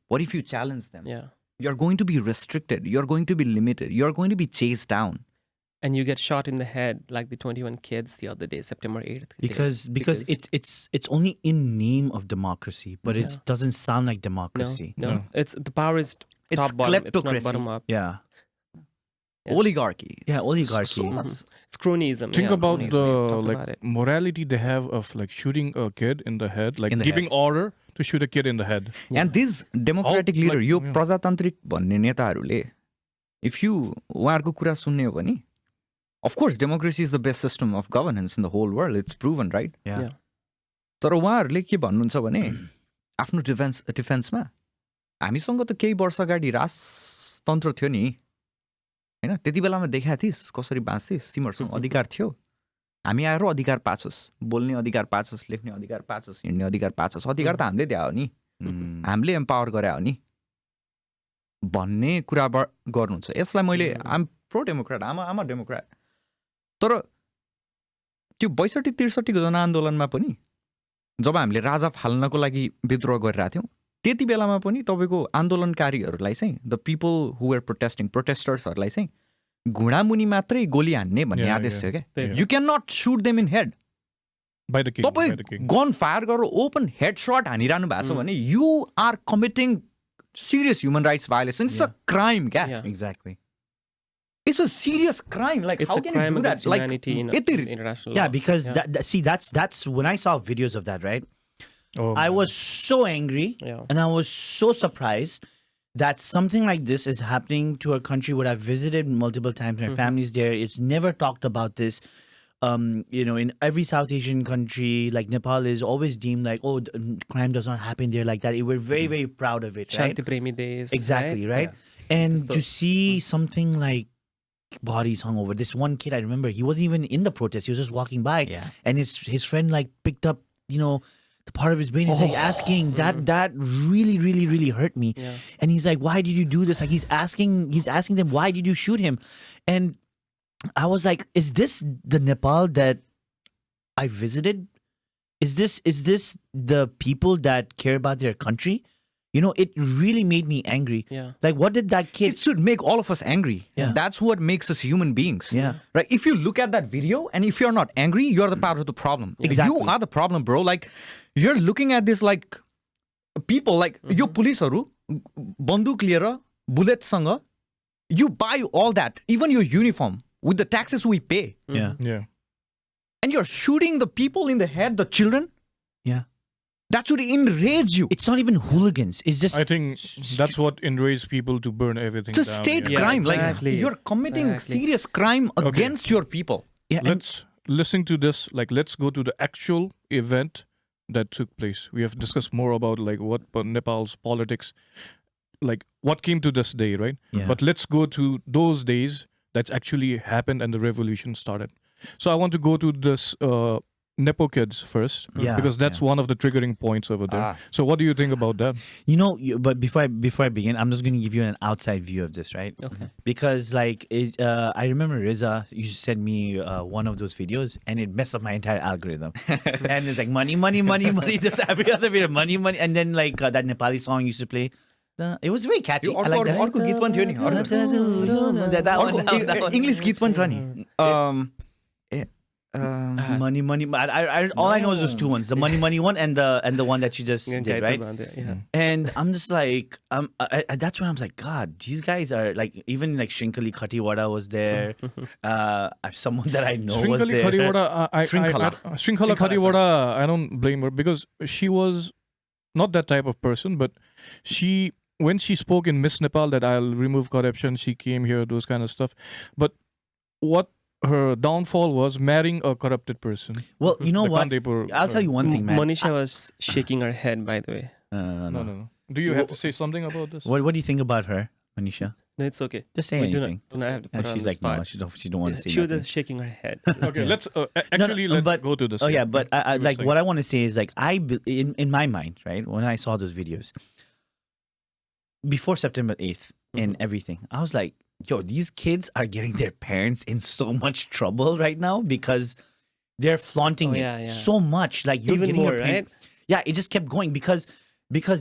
What if you challenge them? Yeah. You're going to be restricted. You're going to be limited. You're going to be chased down. And you get shot in the head like the 21 kids the other day, September 8th. Because it's only in name of democracy, but it doesn't sound like democracy. No. It's the power is top bottom. It's not bottom up. Yeah. Oligarchy. Yeah, oligarchy. So much. It's cronyism. Think about the about it. morality they have of like shooting a kid in the head, like giving order to shoot a kid in the head. And these democratic leader, यो प्रजातान्त्रिक भन्ने नेताहरूले, if you उहाँहरूको कुरा सुन्ने हो भने, of course, democracy is the best system of governance in the whole world. It's proven, right? Yeah. तर उहाँहरूले के भन्नुहुन्छ भने आफ्नो डिफेन्समा हामीसँग त केही वर्ष अगाडि राजतन्त्र थियो नि होइन त्यति बेलामा देखाएको थिइस् कसरी बाँच्थिस् तिमीहरूसँग अधिकार थियो हामी आएर अधिकार पाछस् बोल्ने अधिकार पाछस् लेख्ने अधिकार पाछस् हिँड्ने अधिकार पाछस् अधिकार त हामीले दिए हो नि हामीले एम्पावर गरे हो नि भन्ने कुरा गर्नुहुन्छ यसलाई मैले आम प्रो डेमोक्रेट आम डेमोक्रेट तर त्यो 62-63 को जनआन्दोलनमा पनि जब हामीले राजा फाल्नको लागि विद्रोह गरिरहेको थियौँ त्यति बेलामा पनि तपाईँको आन्दोलनकारीहरूलाई चाहिँ द पिपल हु आर प्रोटेस्टर्सहरूलाई चाहिँ घुँडामुनि मात्रै गोली हान्ने भन्ने Yeah, आदेश yeah. थियो क्या Yeah. You can not shoot them in head By the king. तपाईँ गन फायर गरेर ओपन हेड सट हानिरहनु भएको छ भने you are committing serious human rights violation it's a crime क्या Yeah. Exactly. It's a serious crime like It's how a can you crime do against that humanity in like यति international Yeah, law. because Yeah. see that's when I saw videos of that, right? Oh, I man. was so angry Yeah. and I was so surprised that something like this is happening to a country where I've visited multiple times. My family's there. It's never talked about this. You know, in every South Asian country, like Nepal is always deemed like, oh, crime does not happen there like that. We're very, very proud of it, right? Shanti Premi Days. Exactly, right? Yeah. And Just to the- see something like bodies hung over. This one kid, I remember, he wasn't even in the protest. He was just walking by, Yeah. and his friend like picked up, you know, the part of his brain. He's like asking that really hurt me. Yeah. And he's like, why did you do this? Like he's asking them, why did you shoot him? And I was like, is this the Nepal that I visited? Is this the people that care about their country? You know, it really made me angry. Yeah. Like, what did that kid? it should make all of us angry. Yeah. That's what makes us human beings. Yeah. Right? If you look at that video and if you're not angry, you're the part of the problem. Exactly. You are the problem, bro. Like, you're looking at this like people like yo policeharu banduk liera bulletसँग you buy all that, even your uniform with the taxes we pay, Yeah. Yeah. and you're shooting the people in the head, the children. Yeah. That should enrage you. It's not even hooligans. It's just I think that's what enraged people to burn everything It's a down. state yeah. crime. exactly. Like, you're committing Exactly. serious crime against your people. yeah. And Let's listen to this. Like, let's go to the actual event that took place. We have discussed more about like what Nepal's politics, like what came to this day, right? Yeah. But let's go to those days that actually happened and the revolution started. So I want to go to this Nepo kids first, Yeah, because that's one of the triggering points over there. So what do you think about that? you know, but before I begin, I'm just going to give you an outside view of this, right? Okay. Because like I remember Riza, you sent me one of those videos, and it messed up my entire algorithm. And it's like money, just every other video, money, and then like that Nepali song used to play. It was very catchy. I like that. अर्को गीत पनि थियो नि That one, that one. English गीत पनि छ नि Money. All I know is those two ones: the money one and the one that you just did, right? Yeah. And I'm just like, that's when I was like, God, these guys are like, even like Shrinkali Katuwal was there. Someone that I know was Shrinkali there. Katuwal, Shrinkala Katuwal, I don't blame her because she was not that type of person, but when she spoke in Miss Nepal that I'll remove corruption, she came here, those kind of stuff. But what her downfall was marrying a corrupted person. Well, you know The what? Kandepur- I'll tell you one thing, man. Monisha was shaking her head, by the way. No. Do you have to say something about this? What do you think about her, Manisha? No, it's okay. Just say We do anything. not have to put And her on she's the like, spot. no, she don't want to say She was nothing. just shaking her head. Okay, let's actually no, let's but- go to this. Oh yeah, here. but I You were like saying. what I want to say is like in my mind, right? When I saw those videos before September 8th and everything, I was like, yo, these kids are getting their parents in so much trouble right now because they're flaunting Oh, it yeah. so much. Like you're Even getting more, your right? Yeah, it just kept going because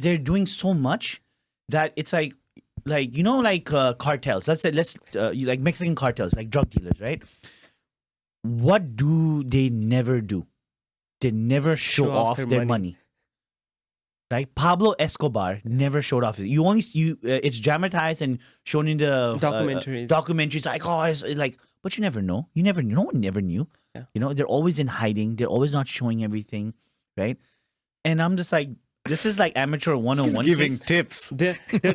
they're doing so much that it's like you know, like cartels. Let's like Mexican cartels, like drug dealers, right? What do they never do? They never show off their money. Right? Pablo Escobar never showed off. It's dramatized and shown in the Documentaries. Documentaries like, oh, it's like, but you never know. No one never knew. Yeah. You know, they're always in hiding. They're always not showing everything, right? And I'm just like, this is like amateur 101. giving case. tips.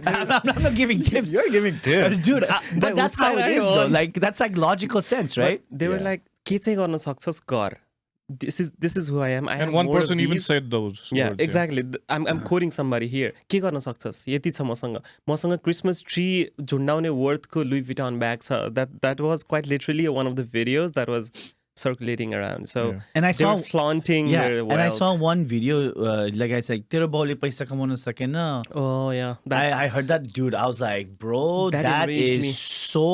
I'm not giving tips. You're giving tips. Dude, but that's how it is though. Like, that's like logical sense, right? But they were like, के चाहिँ गर्न सक्छस् गर. This is who I am. I and have one more of person even these. said those. Yeah, words, exactly. I'm quoting somebody here. के गर्न सक्छस्? यति छ मसँग Christmas tree झुन्डाउने वर्थको Louis Vuitton bag छ. That was quite literally one of the videos that was circulating around. So Yeah. And I they saw were flaunting their and I wealth. saw one video like I said, तेरो बाउले पैसा कमाउन सकेन. Oh yeah, I heard that, dude. I was like, bro, That that enraged is me. so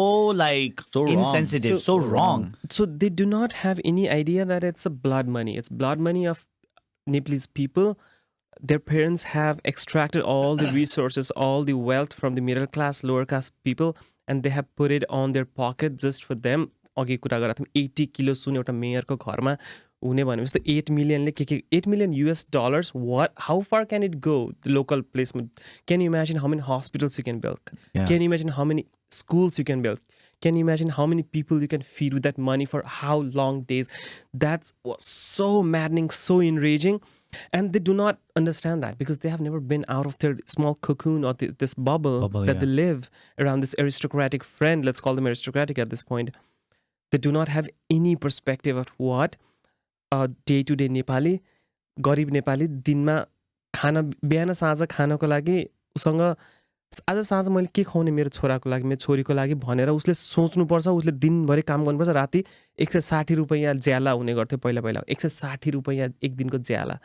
like So wrong. insensitive, so wrong. So they do not have any idea that it's a blood money. It's blood money of Nepalese people. their parents have extracted all the resources, all the wealth from the middle class, lower class people, and they have put it on their pocket just for them. अघि कुरा गरेको थियौँ 80 kilo सुन एउटा मेयरको घरमा हुने भनेपछि त 8 मिलियनले के 8 million US dollars, what, how far can it go, the local placement? Can you imagine how many hospitals you can build? Yeah. Can you imagine how many schools you can build? Can you imagine how many people you can feed with that money for how long days? That's so maddening, so enraging. And they do not understand that because they have never been out of their small cocoon or this bubble that they live around this aristocratic friend. Let's call them aristocratic at this point. They do not have any perspective of what a day-to-day Nepali, गरिब नेपाली दिनमा खाना बिहान साँझ खानको लागि उसँग आज साँझ मैले के खुवाउने मेरो छोराको लागि मेरो छोरीको लागि भनेर उसले सोच्नुपर्छ, उसले दिनभरि काम गर्नुपर्छ, राति 160 रुपैयाँ ज्याला हुने गर्थ्यो पहिला 160 रुपैयाँ एक दिनको ज्याला,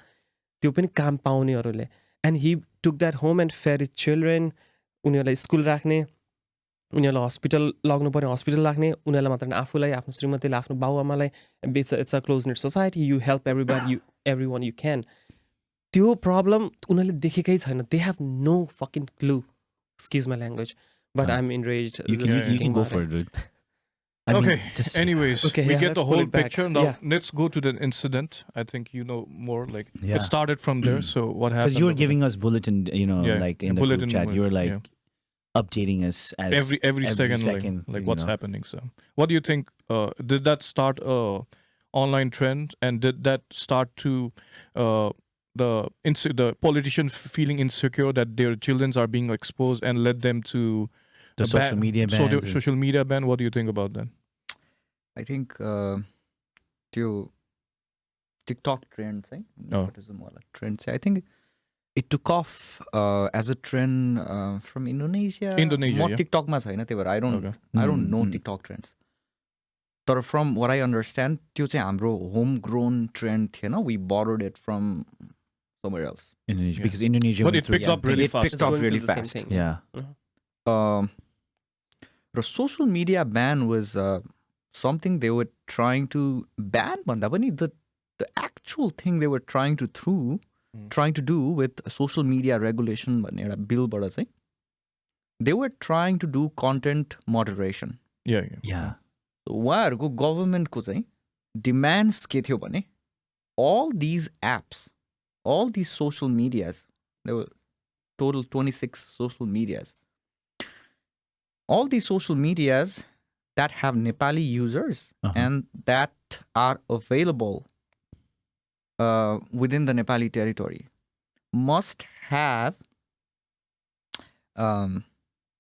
त्यो पनि काम पाउनेहरूले. And he took that home and fed his children. उनीहरूलाई स्कुल राख्ने, उनीहरूलाई हस्पिटल लग्नु पर्ने हस्पिटल राख्ने, उनीहरूलाई मात्र आफूलाई, आफ्नो श्रीमतीलाई, आफ्नो बाउआमालाई. It's a close net society, you help everyone you can. त्यो प्रब्लम उनीहरूले देखेकै छैन. They have no fucking clue. Excuse my language, but I'm enraged. You can go for it, dude. I mean, Anyways, Okay, we yeah, get let's the pull whole it back. picture. Now, Yeah. let's go to the incident. I think you know more. Like, Yeah. it started from there. So, what happened? because you were over giving us bulletin, like in the group chat, you were like yeah. updating us as every second, like what's happening. So, what do you think? Did that start a online trend, and did that start to the politicians feeling insecure that their children are being exposed and led them to the social media ban? So the social media ban. What do you think about that? I think त्यो TikTok trend चाहिँ nepotism वाला trend चाहिँ I think it took off as a trend from Indonesia. Indonesia, म TikTok मा छैन त्यही भएर I don't know TikTok trends. तर from what I understand त्यो चाहिँ हाम्रो homegrown trend थिएन. We borrowed it from somewhere else. Indonesia, because Indonesia But went it through picked up really fast. Picked up really fast. Yeah. The social media ban was something they were trying to ban. भन्दा पनि the actual thing they were trying to do with social media regulation भन्ने एउटा बिलबाट चाहिँ they were trying to do content moderation. Yeah. उहाँहरूको गभर्मेन्टको चाहिँ demands के थियो भने all these apps, all these social medias, there were total 26 social medias. All these social medias that have Nepali users and that are available within the Nepali territory must have an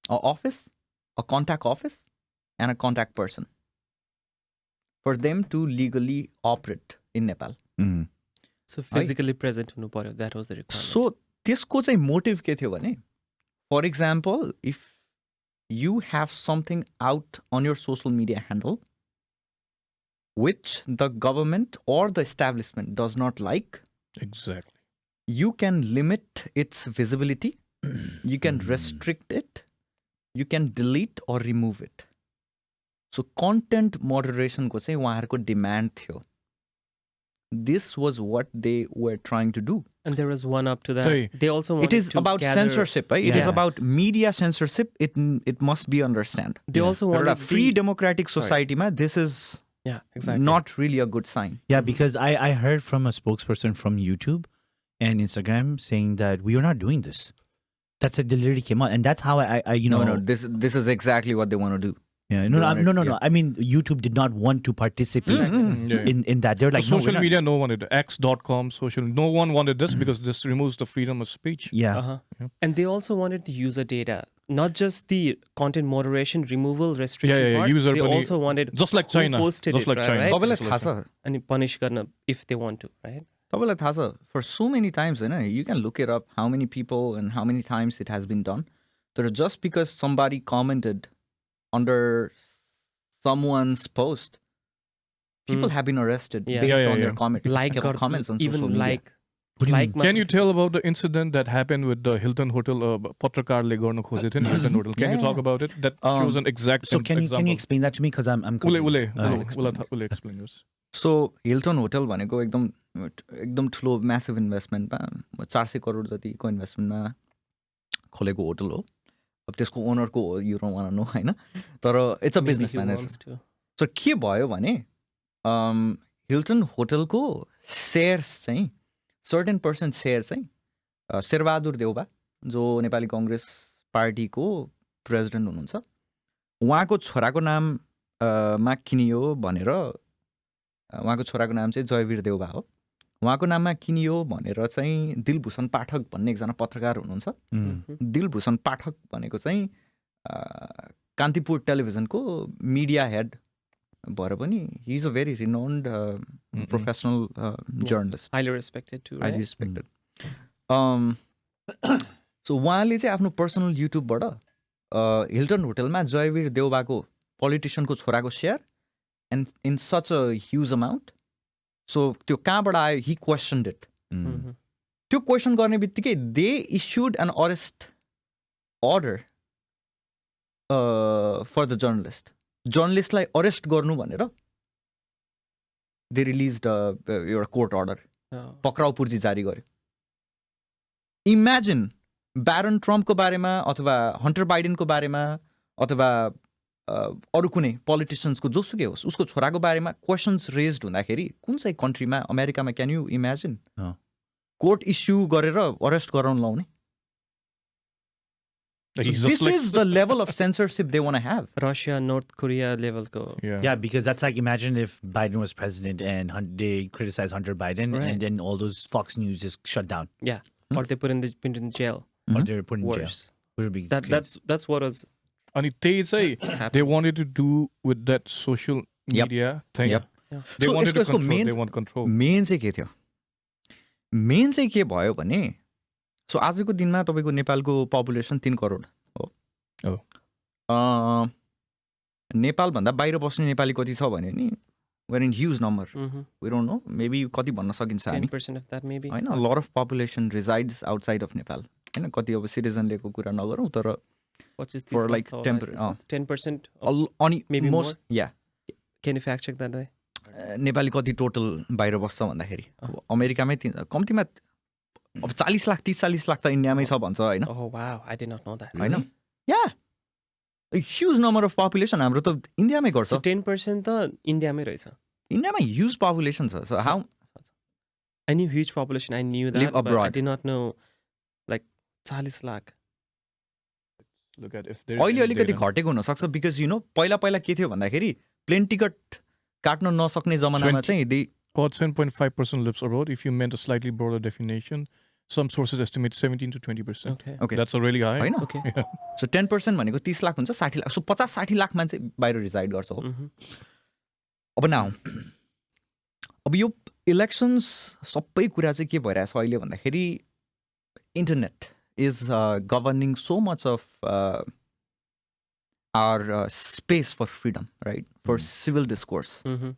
office, a contact office, and a contact person for them to legally operate in Nepal. So physically present हुनु पर्यो. That was the requirement. So त्यसको चाहिँ motive के थियो भने, for example, if you have something out on your social media handle which the government or the establishment does not like, Exactly. you can limit its visibility, you can restrict it, you can delete or remove it. So content moderation को चाहिँ उहाँहरूको demand थियो. This was what they were trying to do. And there was one up to that. They also wanted it is to about gather, censorship, right? It is about media censorship. It must be understand. They also wanted a free democratic society, man. This is exactly not really a good sign. Yeah, because I heard from a spokesperson from YouTube and Instagram saying that we are not doing this. That's a literally came out, and that's how I No, this is exactly what they want to do. Yeah, no. I mean, YouTube did not want to participate in that. They're like, social media, no one wanted X.com, no one wanted this because this removes the freedom of speech. Yeah. And they also wanted the user data, not just the content moderation, removal, restriction part. User they also wanted just like China, posted just it, like China. right? तपाईँलाई थाहा छ, And punish गर्न if they want to, right? तपाईँलाई थाहा छ, for so many times, you can look it up, how many people and how many times it has been done. So just because somebody commented under someone's post, people have been arrested based on their comments. Comments on social media. Can you tell about the incident that happened with the Hilton Hotel? Patrakarle गर्न खोजेको थियो नि Hilton Hotel. Can you talk about it? That shows an exact So can you explain that to me? Because I'm Ule explain yours. So Hilton Hotel भनेको एकदम एकदम ठुलो massive इन्भेस्टमेन्टमा 400 crore जतिको इन्भेस्टमेन्टमा खोलेको होटल हो अब त्यसको ओनरको हो यु डोन्ट वान्ट नो होइन तर it's a Maybe business he म्यान wants to. सो के भयो भने हिल्टन होटलको सेयर्स चाहिँ सर्टेन पर्सेन्ट सेयर चाहिँ शेरबहादुर देउबा जो नेपाली कङ्ग्रेस पार्टीको प्रेसिडेन्ट हुनुहुन्छ उहाँको छोराको नाम मा किनियो भनेर उहाँको छोराको नाम चाहिँ जयवीर देउबा हो उहाँको नाममा किनियो भनेर चाहिँ दिलभूषण पाठक भन्ने एकजना पत्रकार हुनुहुन्छ दिलभूषण पाठक भनेको चाहिँ कान्तिपुर टेलिभिजनको मिडिया हेड भएर पनि he is a very renowned professional journalist Highly respected too, highly right? Respected so उहाँले चाहिँ आफ्नो पर्सनल युट्युबबाट हिल्टन होटलमा जयवीर देउबाको पोलिटिसियनको छोराको share and in such a huge amount so त्यो कहाँबाट आयो हि क्वेसन्ड इट Mhm. त्यो क्वेसन गर्ने बित्तिकै they issued an arrest order for the जर्नलिस्टलाई अरेस्ट गर्नु भनेर दे रिलिज एउटा कोर्ट अर्डर Oh. पक्राउ पूर्जी जारी गर्यो इमेजिन ब्यारन ट्रम्पको बारेमा अथवा हन्टर बाइडेनको बारेमा अथवा अरू कुनै पोलिटिसियन्सको जोसुकै होस् उसको छोराको बारेमा क्वेसन्स रेज्ड हुँदाखेरि कुन चाहिँ कन्ट्रीमा अमेरिकामा क्यान यु इमेजिन कोर्ट इस्यु गरेर अरेस्ट गराउन लाउने He's this just like, is the level of censorship they one have Russia, North Korea level go. yeah. Yeah, because that's like imagine if Biden was president and they criticize Hunter Biden Right. and then all those Fox News just shut down Yeah. Or they put in jail. or they're put in jail. Worse. Would be That's what was And they say they happening. wanted to do with that social Yep. media thing. Yep. They So wanted to यसको control. main- They want control. Main चाहिँ के थियो main चाहिँ के भयो भने सो आजको दिनमा तपाईँको नेपालको पपुलेसन 3 करोड हो नेपालभन्दा बाहिर बस्ने नेपाली कति छ भने नि were in huge number we don't know maybe कति भन्न सकिन्छ हामी 10% of that maybe. होइन lot of population resides outside of Nepal होइन कति अब सिटिजनलेको कुरा नगरौँ तर What is this? For one like called? temper- Is it 10%? Of, अनि Maybe मोस्ट या can you fact check that? Nepali कति टोटल बाहिर बस्छ भन्दाखेरि अब अमेरिकामै कम्तीमा अब 40 लाख 30-40 लाख त इन्डियामै छ भन्छ होइन Oh wow, I did not know that. होइन या ह्युज नम्बर अफ पपुलेसन हाम्रो त इन्डियामै गर्छ So 10% the India mein rahecha. इन्डियामा ह्युज पपुलेसन छ so how I knew huge population. I knew that, Live but I abroad. did not know like 40 lakh. Look at if there. अहिले अलिकति घटेको हुनसक्छ because you know पहिला पहिला के थियो भन्दाखेरि प्लेन टिकट काट्न नसक्ने जमानामा 20. चाहिँ About 10.5% lives abroad. If you meant a slightly broader definition, some sources estimate 17 to 20%. Okay. Okay That's a really high. होइन Okay. सो 10% भनेको 30 लाख हुन्छ 60 लाख सो 50-60 लाख मान्छे बाहिर रिजाइड गर्छ हो Mhm. अब नाउ अब यो इलेक्सन्स सबै कुरा चाहिँ के भइरहेछ अहिले भन्दाखेरि internet is governing so much of our space for freedom right for civil discourse Mhm.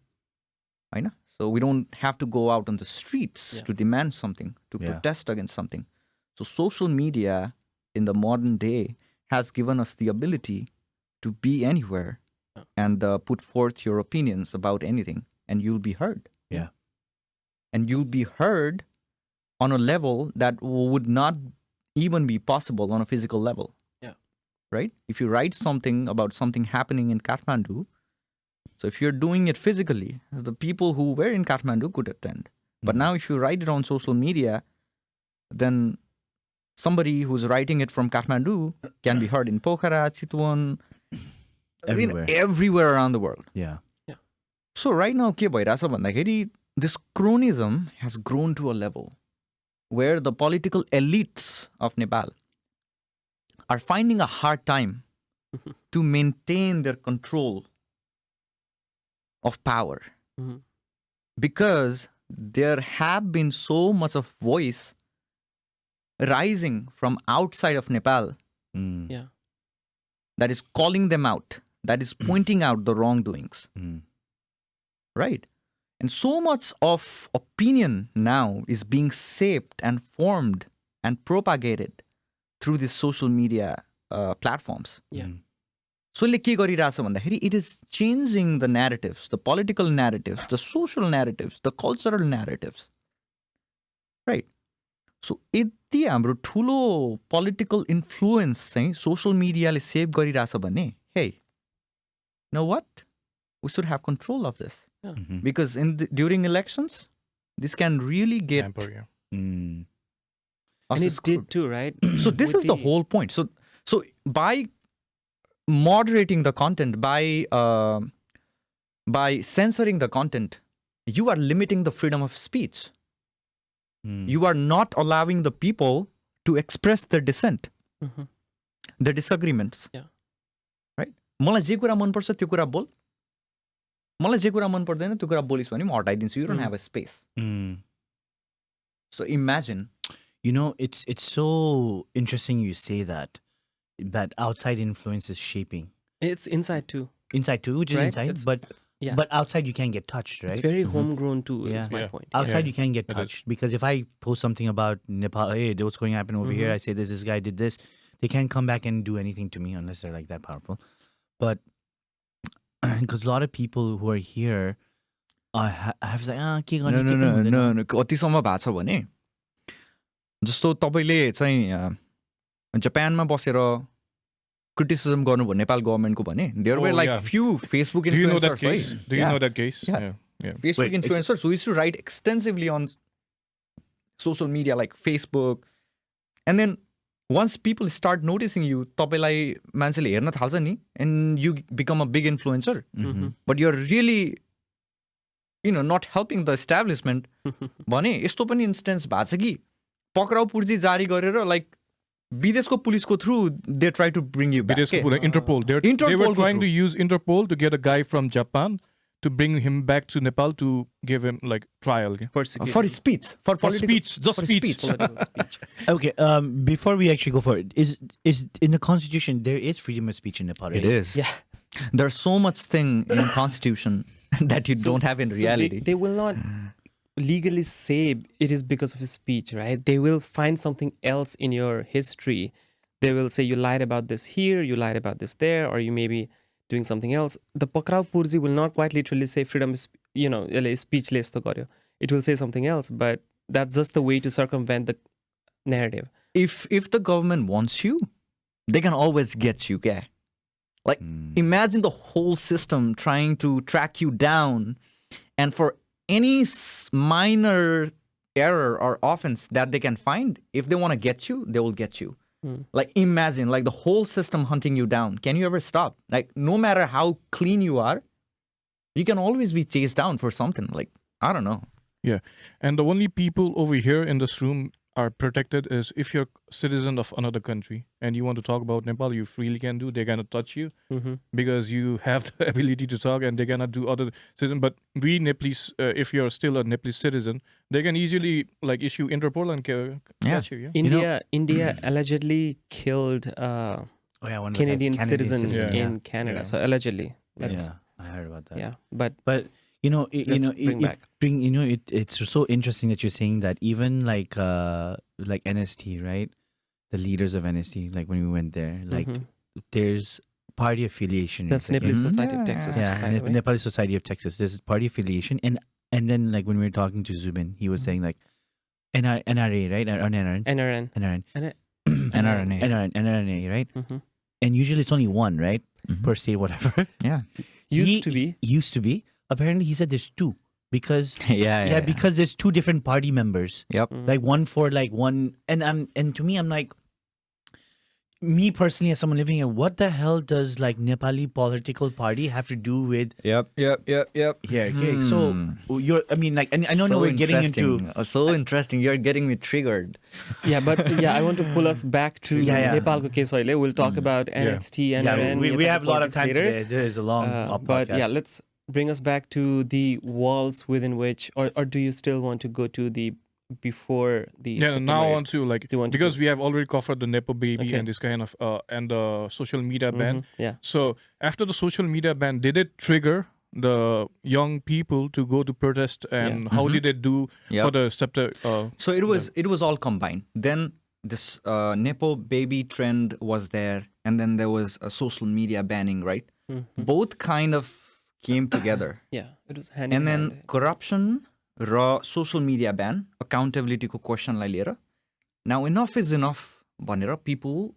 होइन so we don't have to go out on the streets Yeah. To demand something to Yeah. Protest against something so social media in the modern day has given us the ability to be anywhere and put forth your opinions about anything and you'll be heard. Yeah. And you'll be heard on a level that would not even be possible on a physical level. Yeah. Right? If you write something about something happening in Kathmandu, so if you're doing it physically, the people who were in Kathmandu could attend. But now if you write it on social media, then somebody who's writing it from Kathmandu can be heard in Pokhara, Chitwan, Everywhere. everywhere around the world. Yeah. So right now, के भइरहेछ भन्दाखेरि this cronyism has grown to a level where the political elites of Nepal are finding a hard time to maintain their control of power Mhm. because there have been so much of voice rising from outside of Nepal Mm. Yeah. that is calling them out, that is pointing out the wrongdoings, Mm. right? And so much of opinion now is being shaped and formed and propagated through these social media platforms. Yeah. Mm. So ले के गरिरहेछ भन्दाखेरि it is changing the narratives, the political narratives, the social narratives, the cultural narratives. Right so यति हाम्रो ठुलो political influence चाहिँ social मिडियाले save गरिरहेछ भने hey no what we should have control of this Mhm. because during elections this can really get Hamper, yeah. Mm. us And it screwed. did too, right? So this With is the whole point. So by moderating the content, by censoring the content, you are limiting the freedom of speech. Mm. You are not allowing the people to express their dissent, Mhm. their disagreements. Yeah. Right? मलाई जे कुरा मनपर्छ त्यो कुरा बोल मलाई जे कुरा मन पर्दैन त्यो कुरा बोलिस् भने म हटाइदिन्छु you don't have a space. Mm. So imagine. You know, it's so interesting you say that outside influence is shaping It's inside too, inside too, which is right? inside, It's- yeah. but outside you can't get touched, right? It's very homegrown too. Yeah. It's my Yeah. point. Outside Yeah, you can't get it is. touched because if I post something about Nepal, hey, what's going to happen over here? I say this guy did this. They can't come back and do anything to me unless they're like that powerful. But because a lot of people who are here have like, ke गर्ने, के पनि हुँदैन। no. कतिसम्म भएको छ भने जस्तो तपाईँले चाहिँ जापानमा बसेर क्रिटिसिजम गर्नुभयो नेपाल गभर्मेन्टको भने there were Oh, like yeah. Few Facebook Do you know that influencers case? Do you Yeah. know that case? Yeah. Yeah. Facebook Wait, it's- influencers who used to write extensively on social media like Facebook. And then once people start noticing you, तपाईलाई मान्छेले हेर्न थाल्छ नि, and you become a big influencer. Mhm. But you're really, not helping the establishment. भने यस्तो पनि instance भएको छ कि पक्राउ पुर्जी जारी गरेर लाइक विदेशको पुलिसको through they try to bring you back Bidesco Pula, Interpol. They were Interpol go trying to through. use Interpol to get a guy from Japan to bring him back to Nepal to give him like trial. Okay? Persecuted. for speech for For political speech, just for speech. Political speech. Okay, before we actually go for it, is in the constitution there is freedom of speech in Nepal, right? It is. Yeah. There's so much thing in constitution that you don't have in So reality. they will not legally say it is because of his speech, right? They will find something else in your history. They will say you lied about this here, you lied about this there, or you may be doing something else. The Pakrao Purzi will not quite literally say freedom is, speechless to garyo. It will say something else, but that's just the way to circumvent the narrative. If the government wants you, they can always get you, yeah. Like imagine the whole system trying to track you down, and for any minor error or offense that they can find, if they want to get you, they will get you. Like imagine like the whole system hunting you down. Can you ever stop? Like no matter how clean you are, you can always be chased down for something. Like I don't know. Yeah. And the only people over here in this room are protected is if you're a citizen of another country and you want to talk about Nepal, you freely can do. They're going to touch you because you have the ability to talk, and they're going to do other citizens. But we Nepalese, if you're still a Nepalese citizen, they can easily like issue Interpol and catch you. Yeah. India allegedly killed Oh yeah, one of the Canadian guys, citizens citizen, yeah. in Canada. Yeah. So allegedly, that's, Yeah, I heard about that. yeah. But But Let's bring back. It's so interesting that you're saying that even like NST, right? The leaders of NST, like when we went there, like there's party affiliation. that's It's like- Nepalese Society of Yeah. Texas. Yeah, by the way. Nepali Society of Texas. There's party affiliation, and then like when we were talking to Zubin, he was saying like NRA, right? Or NRN, NRN. NRN, NRNA. right? Mhm. And usually it's only one, right? Per state, whatever. Yeah. Used to be. Used to be. Apparently, he said there's two because Yeah. because there's two different party members. Yep. Like one for like one, and to me, I'm like, me personally, as someone living here, what the hell does like Nepali political party have to do with Yep. here? Okay, so I mean, like, and I don't know we're getting into. so interesting. You're getting me triggered. Yeah, but I want to pull us back to Yeah. Nepalko case. We'll talk about NST, NRN. we have a lot of politics time later. today. There is a long But podcast. let's bring us back to the walls within which, or do you still want to go to the before the Yeah, September now 8th? on to like Do you want to because we have already covered the Nepo baby Okay. and this kind of and the social media ban. Yeah. So after the social media ban, did it trigger the young people to go to protest, and how did it do for the September? So it was all combined. Then this Nepo baby trend was there, and then there was a social media banning, right? Both kind of came together. Yeah, it was hand And in then hand. corruption र social media ban अकाउन्टेबिलिटीको क्वेसनलाई लिएर now enough is enough भनेर people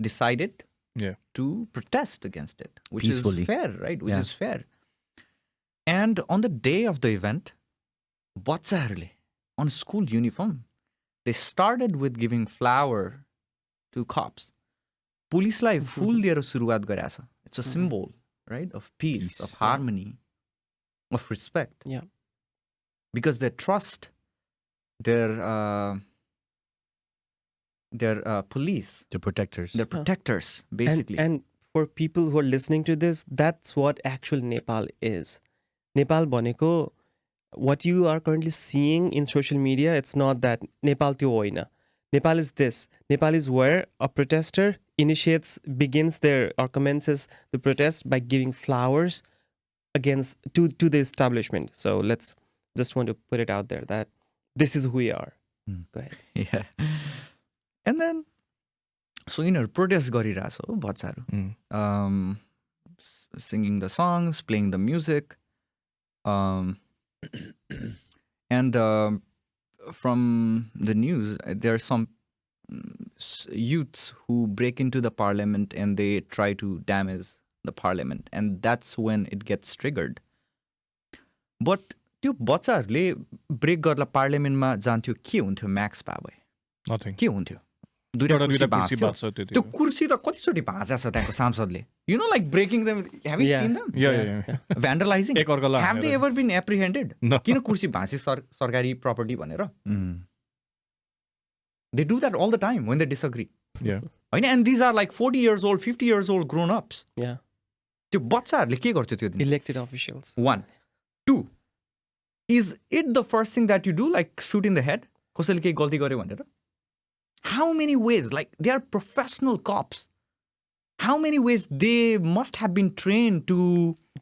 decided Yeah. to protest against it, which Peacefully. is fair, right? Which Yeah. is fair. And on the day of the event, Bachcharule, on school uniform, they started with giving flower to cops. Police lai fool diera suruat gareछ. It's a symbol, right? Of peace, of harmony, of respect. Yeah. Because they trust their police, The protectors. their protectors, basically. And for people who are listening to this, that's what actual Nepal is. Nepal bhaneko, what you are currently seeing in social media, it's not that Nepal tyo hoina. Nepal is this. Nepal is where a protester begins or commences the protest by giving flowers to the establishment. So let's just want to put it out there that this is who we are. Go ahead. Yeah. And then, so यिनीहरू protest गरिरहेछ हो बच्चाहरू singing the songs, playing the music. And from the news, there are some youths who break into the parliament and they try to damage the parliament. And that's when it gets triggered. But त्यो बच्चाहरूले break गर्दा पार्लियामेन्टमा जान्थ्यो के हुन्थ्यो Max बाबे Nothing. के हुन्थ्यो दुईटा एउटा कुर्सी दुईटा कुर्सी भाँच्थ्यो भाँच्छ त्यति त्यो हो। कुर्सी त कतिचोटि भाँचेको छ त्यहाँको सांसदले you know like breaking them have you Yeah. Seen them Yeah. Vandalising एकअर्कालाई have they हानेर। ever been apprehended No. किन कुर्सी भाँची सरकारी प्रपर्टी भनेर Mm. they do that all the time when they disagree Yeah. होइन and these are like 40 years old 50 years old grown ups Yeah. त्यो बच्चाहरूले के गर्थ्यो त्यो दिन Elected officials. 1 2 is it the first thing that you do like shoot in the head कसैले केही गल्ती गर्यो भनेर how many ways like they are professional cops how many ways they must have been trained to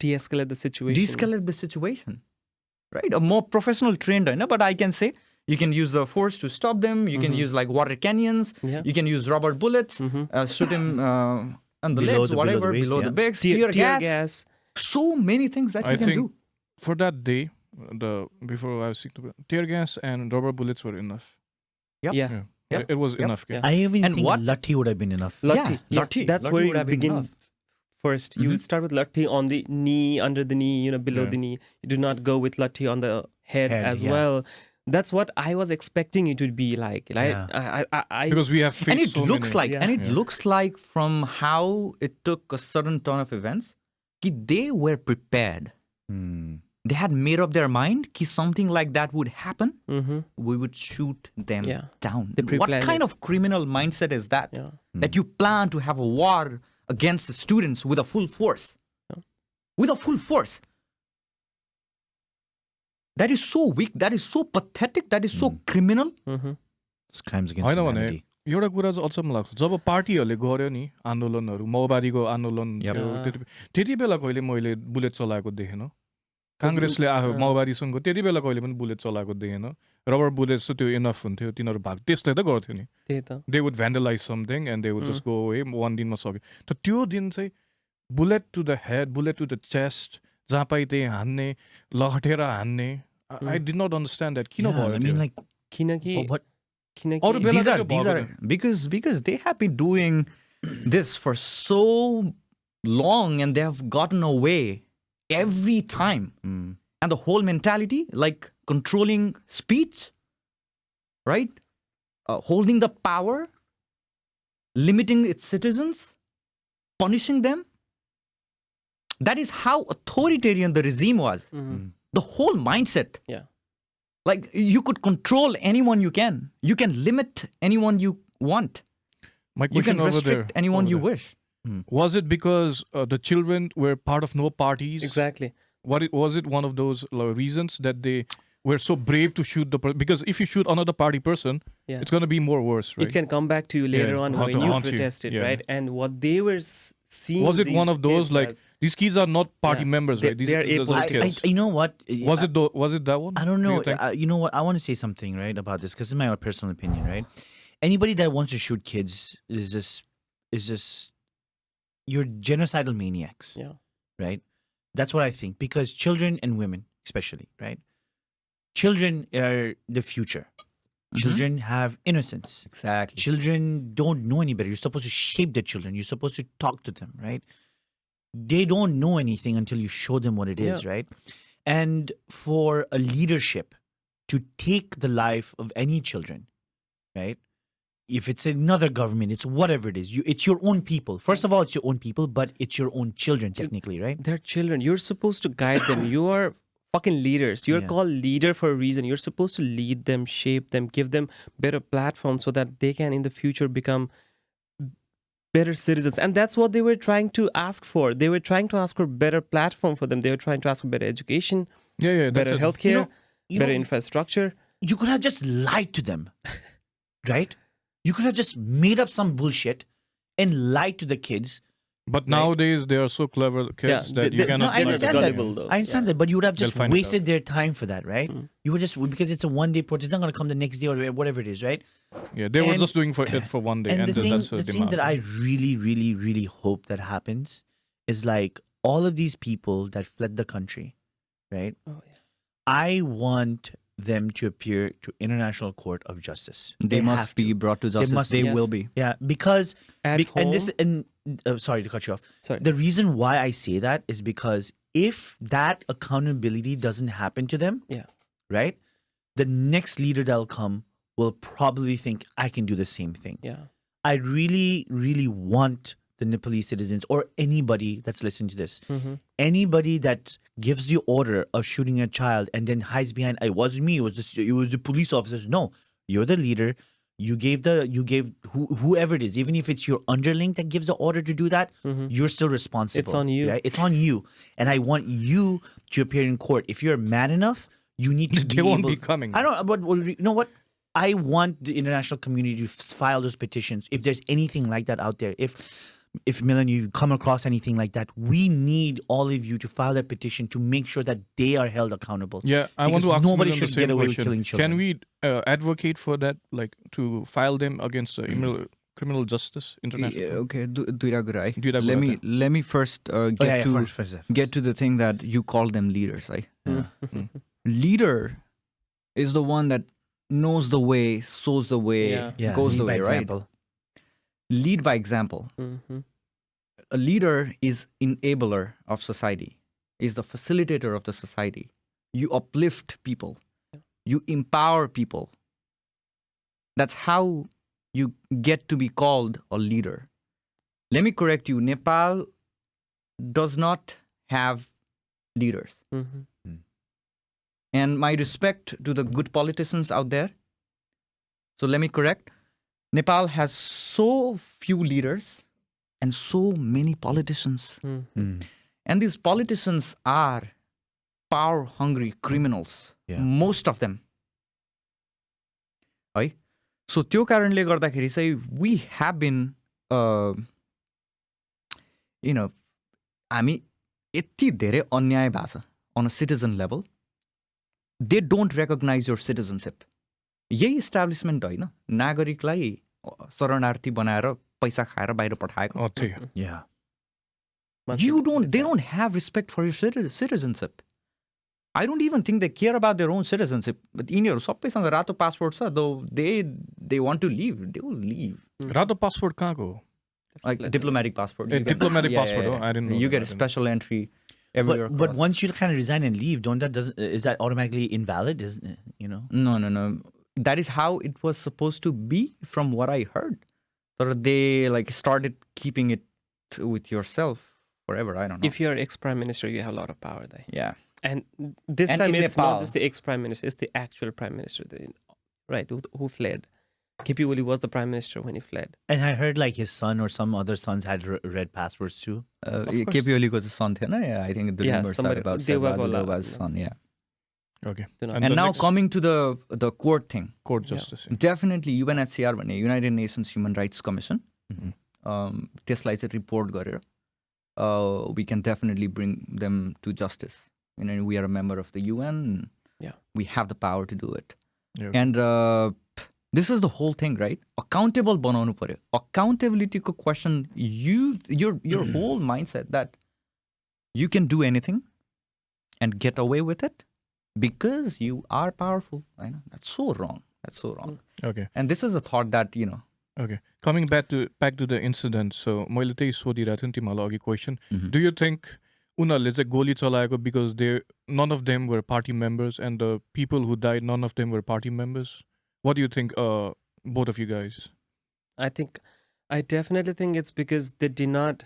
De-escalate the situation. de-escalate the situation, right? A more professional trained, I know, but I can say you can use the force to stop them. You can use like water canyons. Yeah. You can use rubber bullets, shoot him on the Below legs, the- whatever, below below the the waist, legs, Tear tear gas. gas. So many things that I you can think do. for that day, before I was sick, tear gas and rubber bullets were enough. Yep. Yeah. Yep. It was Yep. enough. Yeah. I even And think what- Lathi would have been enough. Lathi. Yeah, Lathi. That's Lathi where would you have been begin enough. first. You start with Lathi on the knee, under the knee, below Yeah. the knee. You do not go with Lathi on the head as yeah. well. That's what I was expecting it to be like. Right? Yeah. I Because we have faced And it so looks many. like, Yeah. and it Yeah. looks like from how it took a sudden turn of events, कि they were prepared. Hmm. They had made up their mind कि something like that would happen. Mhm. We would shoot them Yeah. down. They What pre-planned kind it. of criminal mindset is that? Yeah. That you plan to have a war against the students with a full force. Yeah. With a full force. That is so weak. That is so pathetic. That is so criminal. Mhm. It's crimes against होइन भने humanity. एउटा कुरा चाहिँ अचम्म लाग्छ जब पार्टीहरूले गर्यो नि आन्दोलनहरू माओवादीको आन्दोलन Yep. थियो, त्यति बेला कहिले मैले बुलेट चलाएको देखेन काङ्ग्रेसले आफू माओवादीसँग त्यति बेला कहिले पनि बुलेट चलाएको देखेन रबर बुलेट चाहिँ त्यो इनफ हुन्थ्यो तिनीहरू भाग त्यस्तै त गर्थ्यो नि त्यही त they would vandalise something and they would just go है 1 दिनमा सक्यो त त्यो दिन चाहिँ bullet to the head bullet to the chest जहाँ पाइ त्यही हान्ने लहटेर हान्ने I did not understand that किन Yeah, I भयो mean, त्यो? like, किनकि what? किनकि अरू बेला These त are, त्यो these भएको are थियो। because they have been doing this for so long and they have gotten away every time. Mm. And the whole mentality, like controlling speech, right? Holding the power, limiting its citizens, punishing them. That is how authoritarian the regime was. Mhm. The whole mindset. Yeah. Like you could control anyone you can. You can limit anyone you want. My You can question over there restrict anyone over you there. wish. Was it because the children were part of no parties? Exactly. Was it one of those reasons that they were so brave to shoot because if you shoot another party person, Yeah. it's going to be more worse, right? It can come back to you later Yeah, on haunt- when you haunt you. protested, Yeah. right? And what they were seeing. Was it one these of those kids like as- these kids are not party Yeah, members, they- right? These they are are just apolitical. kids. You know what? Was it that one? I don't Do know. you think? You know what? I want to say something, right, about this because it's my own personal opinion, right? Anybody that wants to shoot kids is just you're genocidal maniacs, Yeah. right? That's what I think because children and women, especially, right? children are the future. Children have innocence. Exactly. Children don't know any better. You're supposed to shape the children. You're supposed to talk to them, right? They don't know anything until you show them what it is, right? And for a leadership to take the life of any children, right? If it's another government, it's whatever it is. It's your own people. First of all, it's your own people, but it's your own children, technically, right? They're children. You're supposed to guide them. You are fucking leaders. You're called leader for a reason. You're supposed to lead them, shape them, give them better platforms so that they can in the future become better citizens. And that's what they were trying to ask for. They were trying to ask for better platform for them. They were trying to ask for better education, better healthcare, better infrastructure. You could have just lied to them, right? You could have just made up some bullshit and lied to the kids. But nowadays they are so clever kids that you cannot. I understand that. I understand that, but you would have just wasted their time for that, right? You would just, because it's a one-day protest, it's not going to come the next day or whatever it is, right? Yeah, they were just doing it for one day, and the thing, that's the thing that I really, really, really hope that happens is like all of these people that fled the country, right? Oh, yeah. I want them to appear to International Court of Justice. They must be brought to justice. They will be. Yeah, because At home? Sorry to cut you off. Sorry. The reason why I say that is because if that accountability doesn't happen to them, right, the next leader that'll come will probably think I can do the same thing. Yeah. I really, really want the Nepalese citizens or anybody that's listening to this, anybody that gives the order of shooting a child and then hides behind, it wasn't me, it was the police officers. No, you're the leader. You gave whoever it is, even if it's your underling that gives the order to do that, you're still responsible. It's on you. Right? It's on you. And I want you to appear in court. If you're man enough, you need to They won't be coming. I don't, but you know what? I want the international community to file those petitions. If there's anything like that out there, if Milan, you come across anything like that, we need all of you to file that petition to make sure that they are held accountable. Yeah, I want to ask nobody Milan the should same get away with question. killing children. Can we advocate for that, like to file them against criminal justice international? Okay, duira कुरा है. Duira कुरा Let me first get to the thing that you call them leaders, right? Leader is the one that knows the way, shows the way, goes the way, right? Example. Lead by example. A leader is enabler of society, is the facilitator of the society. You uplift people. You empower people. That's how you get to be called a leader. Let me correct you. Nepal does not have leaders. And my respect to the good politicians out there. So let me correct. Nepal has so few leaders and so many politicians. And these politicians are power-hungry criminals. Most of them. Right? So त्यो कारणले गर्दाखेरि चाहिँ we have been हामी यति धेरै अन्याय भएको छ on a citizen level. They don't recognize your citizenship. यही इस्टाब्लिसमेन्ट होइन नागरिकलाई शरणार्थी बनाएर पैसा खाएर बाहिर पठाएको. They don't have respect for your citizenship. I don't even think they care about their own citizenship. But यिनीहरू सबैसँग रातो पासपोर्ट छ, though they want to leave, they will leave. रातो पासपोर्ट कहाँको? Like diplomatic passport. Diplomatic passport. Yeah. I didn't know. You get a special entry everywhere. But once you kind of resign and leave, is that automatically invalid? Isn't it? You know? No. That is how it was supposed to be, from what I heard. So they like started keeping it with yourself forever. I don't know. If you're ex-prime minister, you have a lot of power there. Yeah. And this time it's Nepal, not just the ex-prime minister, it's the actual prime minister, right, who fled. KP Oli was the prime minister when he fled. And I heard like his son or some other sons had red passports too. KP Oli was a son, yeah, I think the rumors are about Dewa's son, yeah. Okay. And now coming to the court thing. Court justice. Definitely UNHCR भने United Nations Human Rights Commission. त्यसलाई चाहिँ report गरेर we can definitely bring them to justice. You know, we are a member of the UN. Yeah. We have the power to do it. Yeah. And this is the whole thing, right? Accountable बनाउनु पर्यो. Accountability को question, your whole mindset that you can do anything and get away with it because you are powerful. I know that's so wrong. That's so wrong. Okay. And this is a thought that Okay. Coming back to the incident. So मैले त्यही सोधिरहेको थिएँ तिमीलाई अघि question. Mhm. Do you think उनीहरूले चाहिँ गोली चलाएको because none of them were party members and the people who died, none of them were party members? What do you think, both of you guys? I definitely think it's because they did not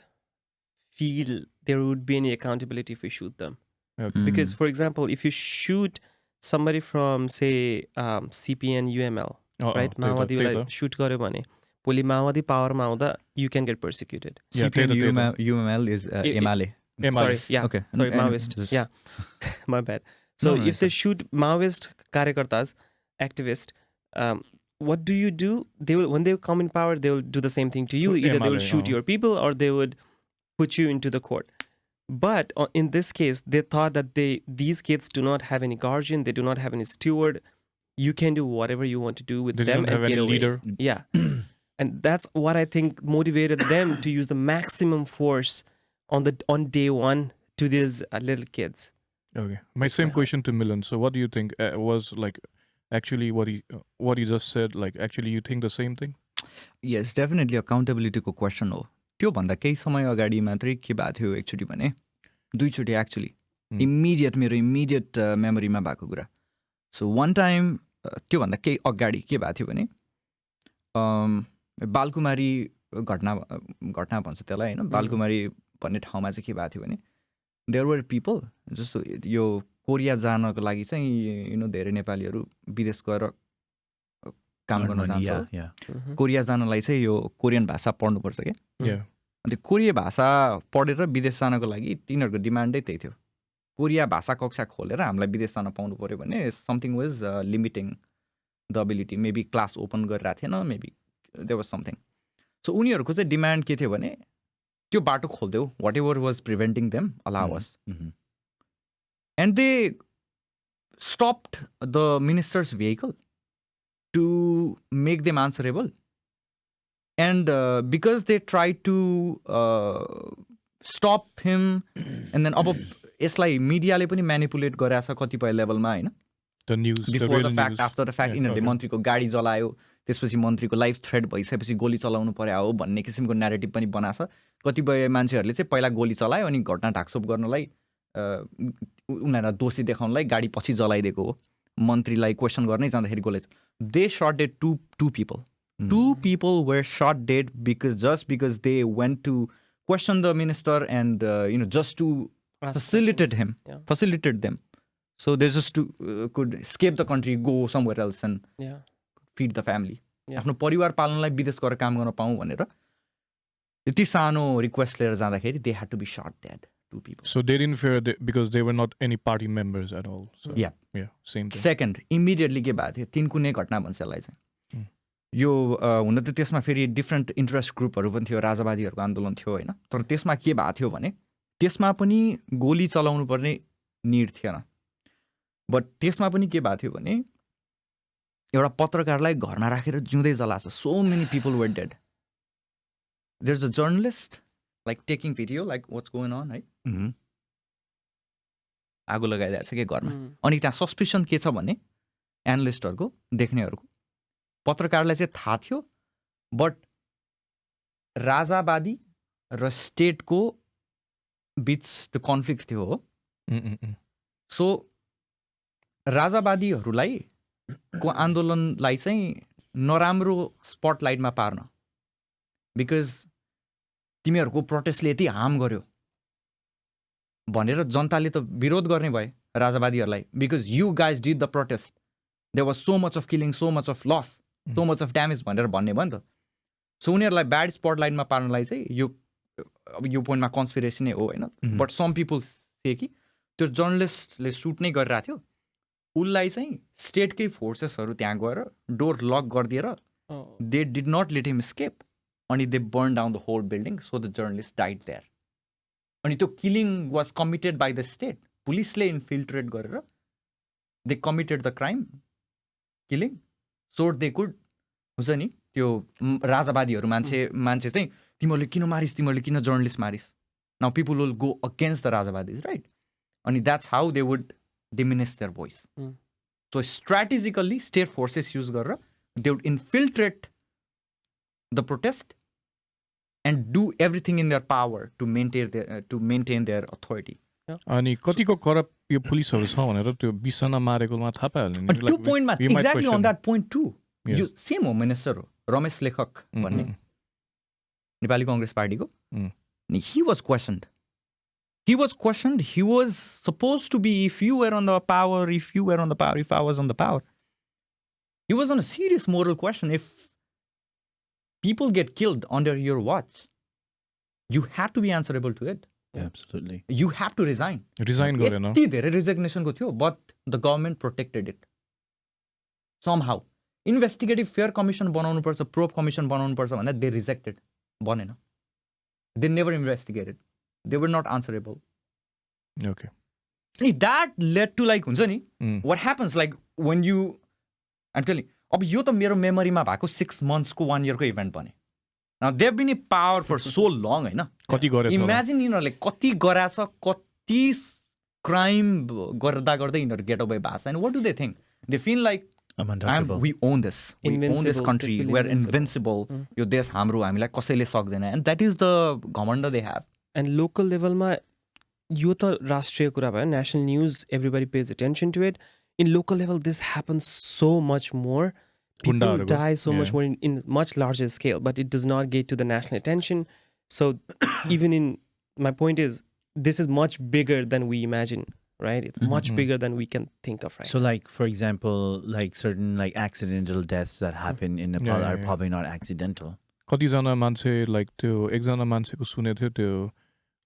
feel there would be any accountability if we shoot them. Okay. Because, for example, if you shoot somebody from, say, CPN, UML, right? माओवादीलाई shoot गर्यो भने भोलि माओवादी पावरमा आउँदा you can get persecuted. Yeah, CPN UML is MLA. Sorry, yeah. Okay. Sorry, And Maoist. just- Yeah, my bad. So No, if they shoot Maoist karyakartas, activists, what do? They will, when they come in power, they will do the same thing to you. Either they will MLA, shoot your people or they would put you into the court. But in this case, they thought that these kids do not have any guardian, they do not have any steward. You can do whatever you want to do with They them didn't have and any get away. leader. Yeah. And that's what I think motivated them to use the maximum force on day one to these little kids. Okay. My same question to Milan. So what do you think was like actually what he just said? Like actually you think the same thing? Yes, definitely accountability को question हो. त्योभन्दा केही समय अगाडि मात्रै के भएको थियो एकचोटि भने दुईचोटि एक्चुली इमिडिएट मेरो इमिडिएट मेमोरीमा भएको कुरा. सो वान टाइम त्योभन्दा केही अगाडि के भएको थियो भने बालकुमारी घटना भन्छ त्यसलाई होइन. बालकुमारी भन्ने ठाउँमा चाहिँ के भएको थियो भने देयर वर पिपल जस्तो यो कोरिया जानको लागि चाहिँ धेरै नेपालीहरू विदेश गएर काम गर्न जान्छ. कोरिया जानलाई चाहिँ यो कोरियन भाषा पढ्नुपर्छ क्या. Yeah. अन्त कोरिया भाषा पढेर विदेश जानको लागि तिनीहरूको डिमान्डै त्यही थियो. कोरिया भाषा कक्षा खोलेर हामीलाई विदेश जान पाउनु पऱ्यो भने something was limiting the ability. Maybe class open गरिरहेको थिएन, maybe there was something. So उनीहरूको चाहिँ डिमान्ड के थियो भने त्यो बाटो खोलिदेऊ, whatever was preventing them allow us. And they stopped the minister's vehicle to make them answerable. And because they tried to stop him, and then अब यसलाई मिडियाले पनि म्यानिपुलेट गरेछ कतिपय लेभलमा होइन. The news. Before the fact after the fact Yeah, यिनीहरूले okay. मन्त्रीको गाडी जलायो, त्यसपछि मन्त्रीको लाइफ थ्रेट भइसकेपछि गोली चलाउनु पर्यो हो भन्ने किसिमको न्यारेटिभ पनि बनाएको छ. कतिपय मान्छेहरूले चाहिँ पहिला गोली चलायो अनि घटना ढाकछोप गर्नलाई उनीहरूलाई दोषी देखाउनलाई गाडी पछि जलाइदिएको हो. मन्त्रीलाई क्वेसन गर्नै जाँदाखेरि गोली दे shot dead two people. Two people were shot dead because they went to question the minister and just to facilitate him, Yeah. facilitate them. So they just could escape the country, go somewhere else and Yeah. feed the family. Yeah. आफ्नो परिवार पाल्नलाई विदेश गएर काम गर्न पाऊँ भनेर यति सानो request लिएर जाँदाखेरि they had to be shot dead. Two people. So they didn't fear because they were not any party members at all. So Yeah. Same thing. Second immediately के भएको थियो तिनकुने घटना भन्छ यसलाई चाहिँ. यो हुन त त्यसमा फेरि डिफ्रेन्ट इन्ट्रेस्ट ग्रुपहरू पनि थियो, राजावादीहरूको आन्दोलन थियो होइन. तर त्यसमा के भएको थियो भने त्यसमा पनि गोली चलाउनु पर्ने निड थिएन. बट त्यसमा पनि के भएको थियो भने एउटा पत्रकारलाई घरमा राखेर जिउँदै जलाएको छ. So many people were dead. There is a journalist like taking video like what's going on है. आगो लगाइदिएको छ कि घरमा. अनि त्यहाँ सस्पिसन के छ भने एनालिस्टहरूको देख्नेहरूको पत्रकारलाई चाहिँ थाहा थियो बट राजावादी र स्टेटको बिच त्यो कन्फ्लिक्ट थियो हो. सो राजावादीहरूलाई को आन्दोलनलाई चाहिँ नराम्रो स्पटलाइटमा पार्न बिकज तिमीहरूको प्रोटेस्टले यति हार्म गर्यो भनेर जनताले त विरोध गर्ने भए राजावादीहरूलाई. Because you guys did the protest, there was so much of killing, so much of loss, so much of damage भनेर भन्ने भयो नि त. सो उनीहरूलाई ब्याड स्पटलाइटमा पार्नलाई चाहिँ यो पोइन्टमा कन्सपिरेसी नै हो होइन. बट सम पिपल से कि त्यो जर्नलिस्टले सुट नै गरिरहेको थियो, उसलाई चाहिँ स्टेटकै फोर्सेसहरू त्यहाँ गएर डोर लक गरिदिएर they did not let him escape. अनि they burn down the whole building. So the journalist died there. अनि त्यो killing was committed by the state. पुलिसले इन्फिल्ट्रेट गरेर they committed the crime killing so they could हुन्छ नि त्यो राजावादीहरू मान्छे चाहिँ तिमीहरूले किन मारिस्, तिमीहरूले किन जर्नलिस्ट मारिस्. Now people will go against the राजावादीज राइट. अनि that's how they would diminish their voice. Mm. So strategically, state forces use गरेर they would infiltrate the protest and do everything in their power to maintain their authority. अनि कतिको corrupt यो पुलिसहरु छ भनेर त्यो 20 जना मारेकोमा थाहा पाइहाल्यो नि Two point मा exactly on that point too. Yes. You same home minister हो रमेश लेखक भन्ने नेपाली कांग्रेस पार्टीको. He was questioned. He was supposed to be, if you were on the power, if I was on the power. He was on a serious moral question. If people get killed under your watch, you have to be answerable to it. Absolutely. You have to resign. Resign गरेन यति धेरै resignation को थियो, but the government protected it. Somehow. Investigative fair commission बनाउनु पर्छ, probe commission बनाउनु पर्छ भन्दा they rejected. बनेन. They never investigated. They were not answerable. Okay That led to like हुन्छ नि what happens like when you I'm telling अब यो त मेरो मेमोरीमा भएको 6 months को 1 year को इभेन्ट बने. Now they've been in power for so long हैन. कति गरेछ Imagine यिनीहरुले कति गराछ, कति crime गर्दा गर्दै यिनीहरु get away भएको छ. And what do they think? They feel like I'm untouchable. we own this. We own this Invincible. country. They feel We're invincible. invincible. यो देश हाम्रो, हामीलाई कसैले सक्दैन. And that is the घमण्ड they have. And local level ma यो त राष्ट्रिय कुरा भयो, national news, everybody pays attention to it. In local level, this happens so much more. People गुण्डाहरुको, die so much yeah. more in much larger scale, but it does not get to the national attention. So even in, my point is, this is much bigger than we imagine, right? It's much bigger than we can think of, right? So, like, for example, like certain like accidental deaths that happen in Nepal Yeah, are yeah. probably not accidental. कतिजना मान्छे like त्यो एकजना मान्छेको सुनेको थियो त्यो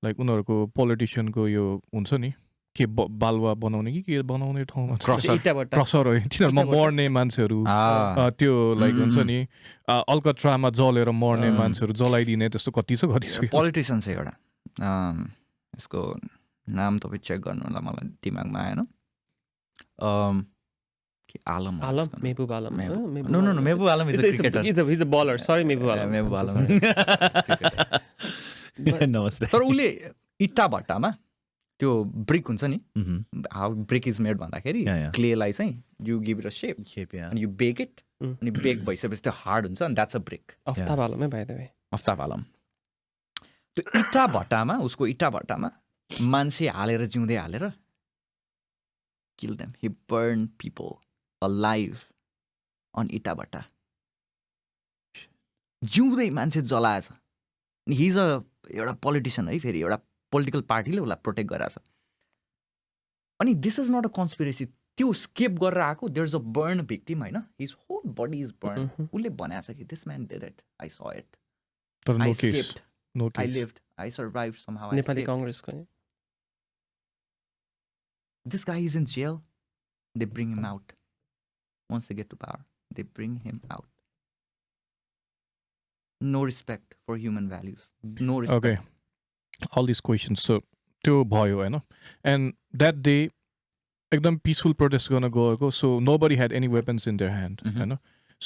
like उनीहरूको पोलिटिसियनको यो हुन्छ नि के बालुवा बनाउने कि के बनाउने ठाउँमा इटाबाट क्रसर हो तिनीहरूमा मर्ने मान्छेहरू त्यो लाइक हुन्छ नि अल्कट्रामा जलेर मर्ने मान्छेहरू जलाइदिने त्यस्तो कति छ पोलिटिसियन छ एउटा यसको नाम तपाईँ चेक गर्नु होला मलाई दिमागमा आएन Alam. Mehboob Alam. No, Mehboob Alam is a cricketer. He's a baller. Sorry, Mehboob Alam. Mehboob Alam. Namaste. तर उसले इट्टा भट्टामा त्यो ब्रिक हुन्छ नि हाउ ब्रिक इज मेड भन्दाखेरि क्लेलाई चाहिँ you give it a shape अनि यु बेक इट अनि बेक भइसकेपछि त्यो हार्ड हुन्छ अनि द्याट्स अ ब्रिक आफ्ताब आलम है बाइ द वे आफ्ताब आलम त्यो इट्टा भट्टामा उसको इट्टा भट्टामा मान्छे हालेर जिउँदै हालेर kill them. He burned people alive on इट्टा भट्टा जिउँदै मान्छे जलाएछ He's एउटा पोलिटिसियन है फेरि एउटा पोलिटिकल पार्टीले उसलाई प्रोटेक्ट गराछ अनि this is not a conspiracy त्यो स्केप गरेर आएको there is a burn victim होइन his whole body is burn उसले भनेको छ कि this man did it I saw it I escaped I lived I survived somehow Nepali कांग्रेसको this guy is in jail they bring him out once they get to power they bring him out No respect for human values. No respect. Okay. All these questions. So, त्यो भयो हैन and that day एकदम peaceful protest gonna go so nobody had any weapons in their hand Hahn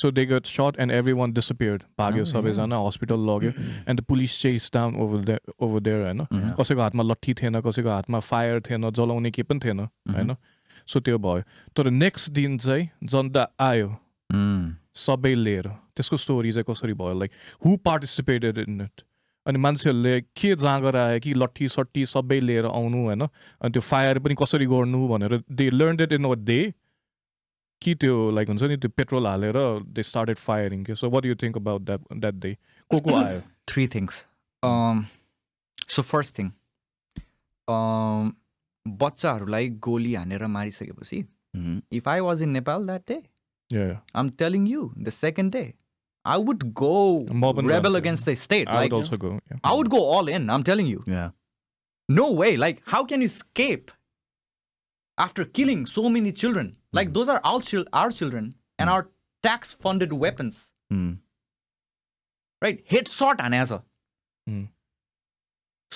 so they got shot and everyone disappeared भाग्यो सबैजना hospital लग्यो and the police chased down over there हैन कसैको हातमा लट्ठी थिएन कसैको हातमा fire थिएन जलाउने के पनि थिएन हैन so त्यो भयो तर नेक्स्ट दिन चाहिँ जनता आयो सबै लिएर त्यसको स्टोरी चाहिँ कसरी भयो like who participated in it अनि मान्छेहरूले के जाँगर आयो कि लट्ठी सट्ठी सबै लिएर आउनु होइन अनि त्यो फायर पनि कसरी गर्नु भनेर they learn it in a day कि त्यो लाइक हुन्छ नि त्यो पेट्रोल हालेर दे स्टार्टेड फायरिङ के so what you think about that day को आयो 3 things so first thing बच्चाहरूलाई गोली हानेर मारिसकेपछि if I was in Nepal that day I'm telling you the second day I would go rebel against the state. I would also go. Yeah. I would go all in. I'm telling you. Yeah. No way. Like, how can you escape after killing so many children? Like, those are our children and our tax-funded weapons. Right? Headshot anasa.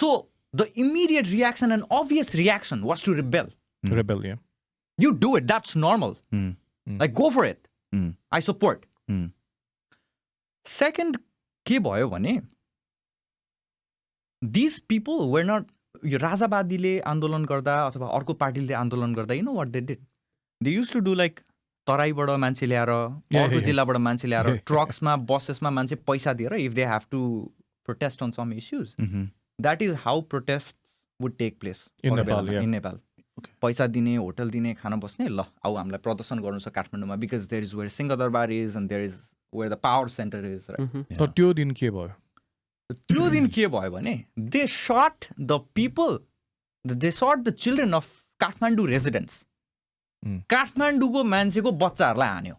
So the immediate reaction and obvious reaction was to rebel. Rebel, yeah. You do it. That's normal. Like, go for it. I support. Second, के भयो भने these people were not यो राजावादीले आन्दोलन गर्दा अथवा अर्को पार्टीले आन्दोलन गर्दा you know what they did they use to do like तराईबाट मान्छे ल्याएर अर्को जिल्लाबाट मान्छे ल्याएर ट्रक्समा बसेसमा मान्छे पैसा दिएर if they have to protest on some issues that is how protest would take place in Nepal पैसा दिने होटल दिने खाना बस्ने ल आऊ हामीलाई प्रदर्शन गर्नु छ काठमाडौँमा because there is where Singha Durbar is and there is where the power centre is right तर त्यो दिन के भयो त्यो दिन के भयो भने they shot the people they shot the children of Kathmandu residents काठमाडौँको मान्छेको बच्चाहरूलाई हान्यो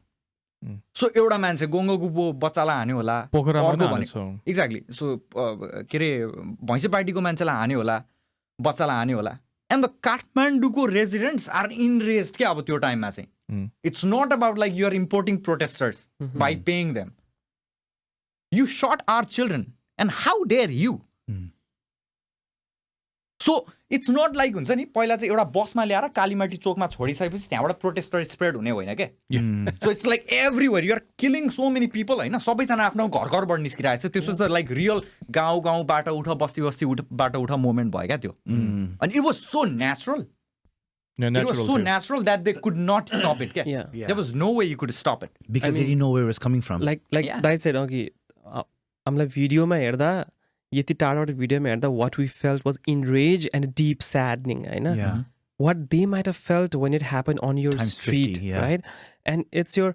सो एउटा मान्छे गोङ्गोको बच्चालाई हान्यो होला एक्ज्याक्टली सो के अरे भैँसे पार्टीको मान्छेलाई हान्यो होला बच्चालाई हान्यो होला एन्ड द काठमाडौँको रेसिडेन्ट्स आर इनरेज्ड क्या अब त्यो टाइममा चाहिँ it's not about like you're importing protesters by paying them you shot our children and how dare you so it's not like हुन्छ नि पहिला चाहिँ एउटा बसमा ल्याएर कालीमाटी चोकमा छोडिसकेपछि त्यहाँबाट प्रोटेस्टर स्प्रेड हुने होइन क्या so it's like everywhere you're killing so many people होइन सबैजना आफ्नो घर घरबाट निस्किरहेको छ त्यसो चाहिँ लाइक रियल गाउँबाट उठ बस्ती बस्तीबाट उठ मोमेन्ट भयो क्या त्यो अनि it was so natural It was so natural that they could not stop it. Yeah. There was no way you could stop it. Because they didn't know where it was coming from. Like I said, okay, हामीलाई भिडियोमा हेर्दा यति टाढाबाट भिडियोमा हेर्दा what we felt was enraged and deep saddening, होइन? What they might have felt when it happened on your street, 50, right? And it's your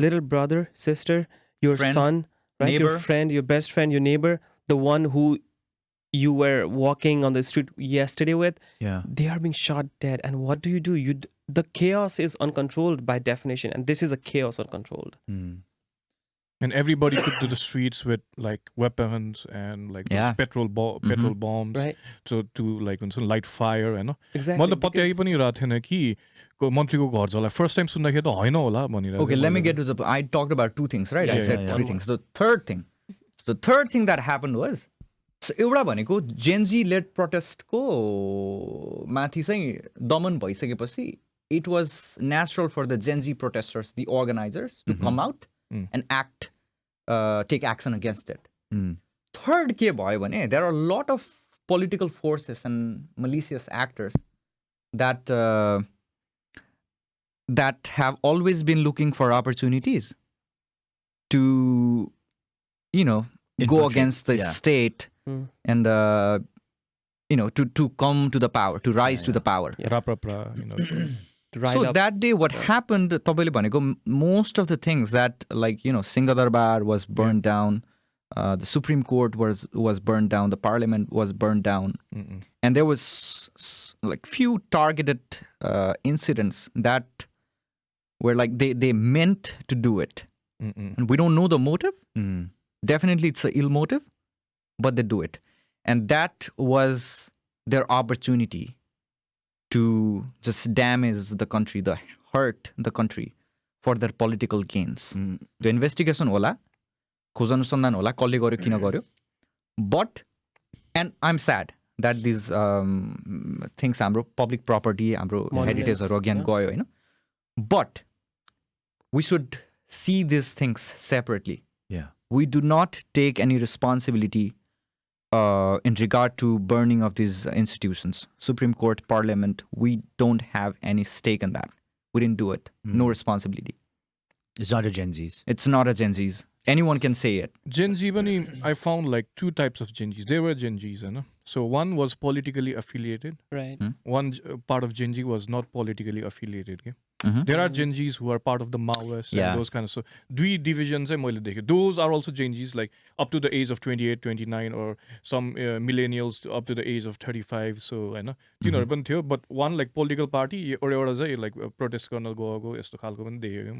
little brother, sister, your friend, son, right? Neighbor. Your friend, your best friend, your neighbor, the one who you were walking on the street yesterday with, they are being shot dead. And what do? The chaos is uncontrolled by definition, and this is a chaos uncontrolled. And everybody took to the streets with like weapons and like those petrol bombs, right? So to like light fire, you know. Exactly. मलाई पत्या पनि रहेको थिएन कि मन्त्रीको घर जला first time सुन्दाखेरि त होइन होला भनिरहेको. Okay, let me get to the. I talked about two things, right? I said three things. The third thing that happened was. So एउटा भनेको जेनजी लेड प्रोटेस्टको माथि चाहिँ दमन भइसकेपछि it was natural for the Gen Z protesters the organisers to come out and act take action against it third के भयो भने there are lot of political forces and malicious actors that have always been looking for opportunities to go against the state and to come to the power, to rise to the power. So that day what happened, tapaile bhaneko, most of the things that like Singhdarbar was burned down, the Supreme Court was burned down, the parliament was burned down, and there was like few targeted incidents that were like they meant to do it, and we don't know the motive. Definitely it's an ill motive, but they do it. And that was their opportunity to just damage the country, hurt the country for their political gains. The investigation hola, खोज अनुसन्धान होला, कसले गर्यो, किन गर्यो. But, and I'm sad that these things, हाम्रो public property, हाम्रो heritageहरू again गयो, होइन. But, we should see these things separately. We do not take any responsibility in regard to burning of these institutions. Supreme Court, Parliament, we don't have any stake in that. We didn't do it. No responsibility. It's not a Gen Z's. It's not a Gen Z's. Anyone can say it. Gen Z, I found like two types of Gen Z's. There were Gen Z's, so one was politically affiliated. Right. One part of Gen Z was not politically affiliated. Okay? There are Gen Zs who are part of the Maoists and those kind of stuff. Divisions, those are also Gen Zs, like up to the age of 28, 29, or some millennials up to the age of 35. So, but one like political party or like protest kernel go there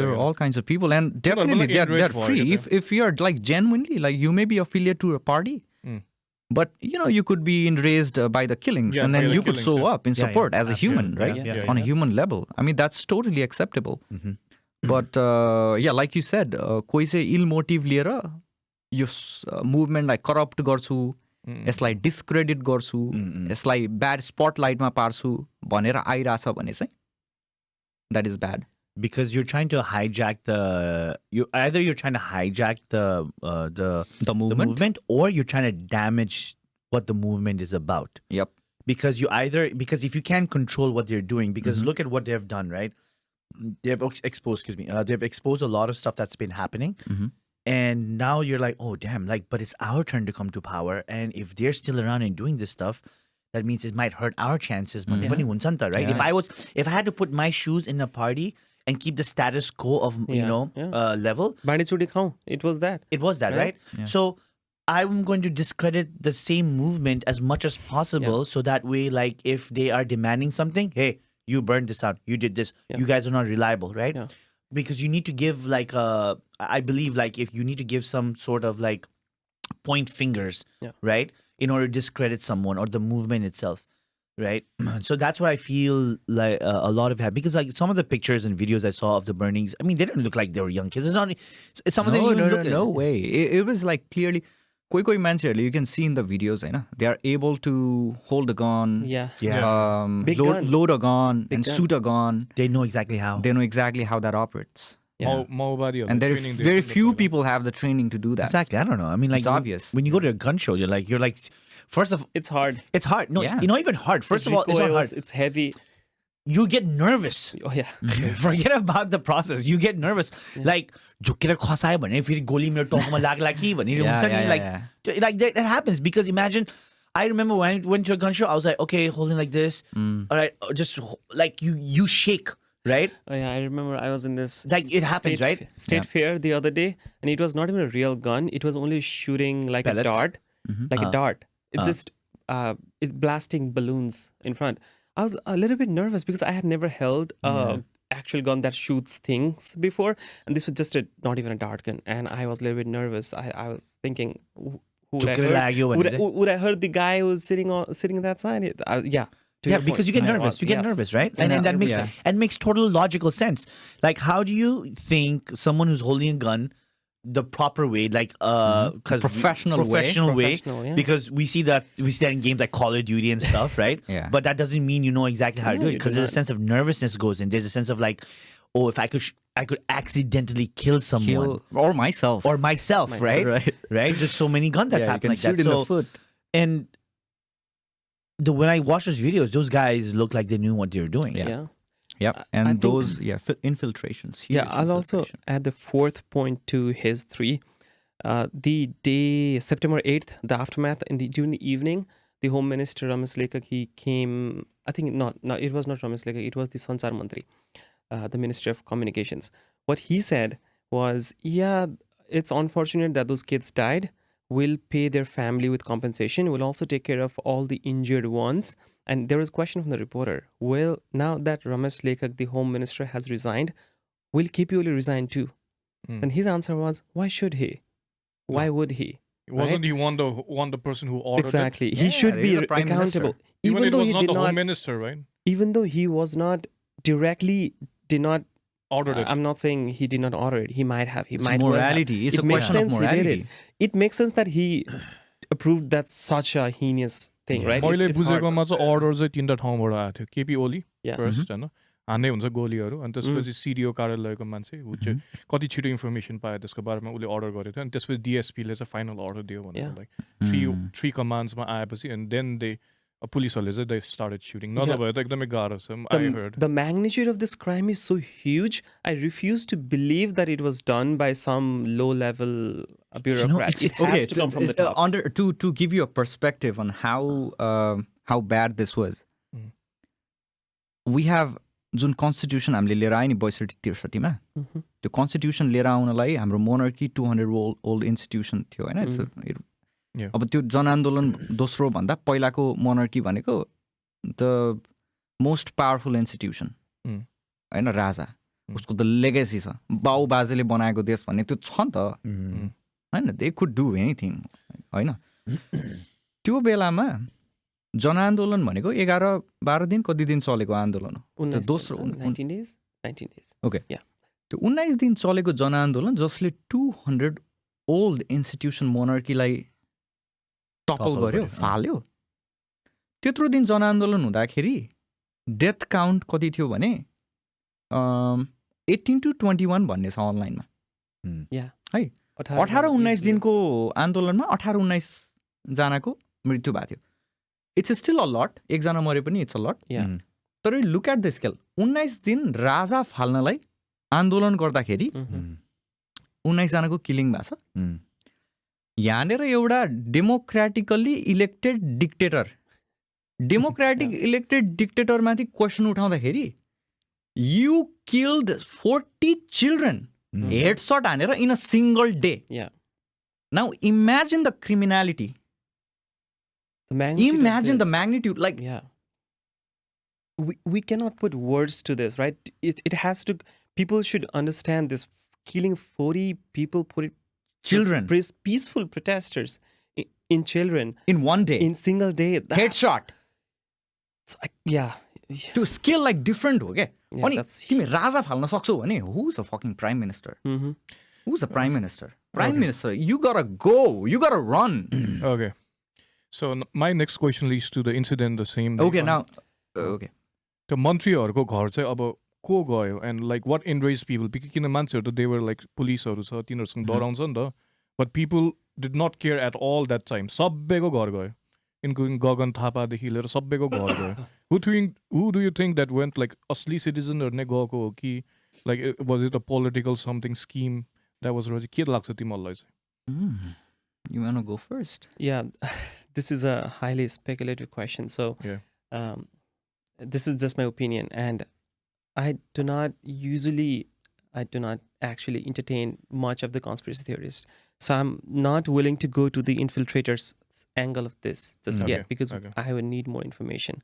were all kinds of people, and definitely they're free. If you're like genuinely, like you may be affiliated to a party. But, you could be enraged by the killings, and then you could show up in support as a human, right? On a human level. I mean, that's totally acceptable. But, like you said, कोही चाहिँ ill motive लिएर यो movement like corrupt गर्छु, यसलाई discredit गर्छु, यसलाई bad spotlight मा पार्छु भनेर आइराछ भने चाहिँ that is bad. Because you're trying to hijack you're trying to hijack the movement, or you're trying to damage what the movement is about. Yep. Because if you can't control what they're doing, because look at what they've done, right? They've exposed, they've exposed a lot of stuff that's been happening. And now you're like, oh, damn, like, but it's our turn to come to power. And if they're still around and doing this stuff, that means it might hurt our chances. Right? Yeah. If I had to put my shoes in a party and keep the status quo of, level. It was that. It was that, right? Yeah. So I'm going to discredit the same movement as much as possible. So that way, like, if they are demanding something, hey, you burned this out, you did this, you guys are not reliable, right? Yeah. Because you need to give, like, I believe, like, if you need to give some sort of, like, point fingers, right? In order to discredit someone or the movement itself, right? So that's what I feel like a lot of because, like, some of the pictures and videos I saw of the burnings, I mean, they didn't look like they were young kids. It's not. Some of them even look. No way. It was like clearly. Koi मान्छेहरूले you can see in the videos, they are able to hold a gun, Big gun. load a gun, Big and gun. shoot a gun. They know exactly how. They know exactly how that operates. And there very few people have the training to do that. Exactly. I don't know. I mean, like, It's obvious. When you go to a gun show, you're like, first of all, It's hard. it's hard. No, Yeah. not even hard. First of all, it's not recoils, hard. It's heavy. You get nervous. Oh yeah. Forget about the process. You get nervous. Like, झुकेर खसायो भने फेरि गोली मेरो टाउकोमा लाग्ला कि भनेर हुन्छ नि, like that happens. Because imagine, I remember when I went to a gun show, I was like, okay, holding like this, all right, just like you shake, right? Oh yeah, I remember I was in this Like, it happens, right? State fair the other day, and it was not even a real gun. It was only shooting like Pellets? a dart, like a dart. It's just blasting balloons in front. I was a little bit nervous because I had never held a actual gun that shoots things before, and this was just not even a dart gun, and I was a little bit nervous. I was thinking, would I hurt the guy who was sitting on that side? Yeah, because you get nervous. You get nervous, right? And that makes total logical sense. Like, how do you think someone who's holding a gun the proper way, like because Professional way, yeah. because we see that in games like Call of Duty and stuff, right? Yeah. But that doesn't mean you know exactly how to do it, you because do there's a sense of nervousness goes in. There's a sense of like, oh, if I could accidentally kill someone or myself, right? Right? There's so many guns that's happen like that. Shoot in the foot. And when I watch those videos, those guys look like they knew what they were doing. Yeah. Yep, and those infiltrations. I'll also add the fourth point to his three. The day September 8th, the aftermath, during the evening, the Home Minister Ramesh Lekak, he came. I think it was not Ramesh Lekak. It was the Sanchar Mantri, the Minister of Communications. What he said was, yeah, it's unfortunate that those kids died. We'll pay their family with compensation. We'll also take care of all the injured ones. And there was a question from the reporter. Well, now that Ramesh Lekak, the Home Minister, has resigned, will Kipioli resign too? And his answer was, why should he? Why would he? Wasn't he one the person who ordered Exactly. it? He should be accountable. Even though he was not the Home Minister, right? Even though he was not Ordered it. I'm not saying he did not order it. He might have. It's morality. It's a question of morality. It makes sense that he approved that such a heinous thing, right? मैले बुझेकोमा चाहिँ order चाहिँ तीनटा ठाउँबाट आएको थियो KP ओली first हैन हान्ने हुन्छ गोलीहरू अनि त्यसपछि सिडिओ कार्यालयको मान्छे ऊ चाहिँ कति छिटो इन्फर्मेसन पायो त्यसको बारेमा उसले अर्डर गरेको थियो अनि त्यसपछि डिएसपीले चाहिँ फाइनल अर्डर दियो भनेर लाइक थ्री कमान्ड्समा आएपछि एन्ड देन दे पुलिसहरूले चाहिँ they started shooting. नभए त एकदमै गाह्रो छ. I heard. The magnitude of this crime is so huge. I refuse to believe that it was done by some low-level bureaucrat. It has to come from the top. To give you a perspective on how bad this was, we have Jun constitution हामीले लिएर आयो नि 62-63 मा त्यो constitution लिएर आउनलाई हाम्रो मोनर्की 200 old institution थियो हैन. अब त्यो जनआन्दोलन दोस्रो भन्दा पहिलाको मोनर्की भनेको द मोस्ट पावरफुल इन्स्टिट्युसन हैन, राजा उसको त लेगेसी छ, बाउ बाजेले बनाएको देश भन्ने त्यो छ नि त हैन. दे कुड डु एनिथिङ हैन. त्यो बेलामा जनआन्दोलन भनेको 11-12 दिन कति दिन चलेको आन्दोलन हो. दोस्रो 19 days. ओके, त्यो 19 दिन चलेको जनआन्दोलन जसले 200 ओल्ड इन्स्टिट्युसन मोनर्कीलाई टपल गर्यो, फाल्यो. त्यत्रो दिन जनआन्दोलन हुँदाखेरि डेथ काउन्ट कति थियो भने 18 to 21 भन्ने छ अनलाइनमा है. 18-19 दिनको आन्दोलनमा 18-19 जनाको मृत्यु भएको थियो. इट्स स्टिल अ लट, एकजना मरे पनि इट्स अ लट. Yeah. तर लुक एट द स्केल, 19 दिन राजा फाल्नलाई आन्दोलन गर्दाखेरि Mhm. 19 जनाको किलिङ भएको छ. यहाँनिर एउटा democratically elected dictator, democratic elected डिक्टेटरमाथि क्वेसन उठाउँदाखेरि यु किल्ड 40 चिल्ड्रेन, हेडसट हानेर in a single day. Yeah. Now imagine the criminality, The magnitude of imagine the this. magnitude. Like, Yeah. We cannot put words to this, right? It has to. People should understand this. Killing 40 people, children peaceful protesters, in children in one day, in single day. headshot. Yeah. To skill like different हो क्या. Yeah, अनि that's- तिमी राजा फाल्न सक्छौ भने who's a fucking prime minister? Mhm. Who's a prime minister? Prime Okay. minister, you gotta go, you gotta run. Okay. So my next question leads to the incident the same day. Okay, now okay. त्यो मन्त्रीहरूको घर चाहिँ अब को गयो and like what इन्ड्रेज people किन मान्छेहरू त देवर like पुलिसहरू छ तिनीहरूसँग डराउँछ नि त but people did not care at all that time सबैको घर गयो इन्क्लुडिङ गगन थापादेखि लिएर सबैको घर गयो who do you think that Venant like असली सिटिजनहरू नै गएको हो कि like was it a political something scheme that was के लाग्छ तिमीहरूलाई चाहिँ You wanna go first? Yeah, this is a highly speculative question. So, Yeah. This is just my opinion, and I do not actually entertain much of the conspiracy theorists. So I'm not willing to go to the infiltrators angle of this just Okay, yet because okay. I would need more information.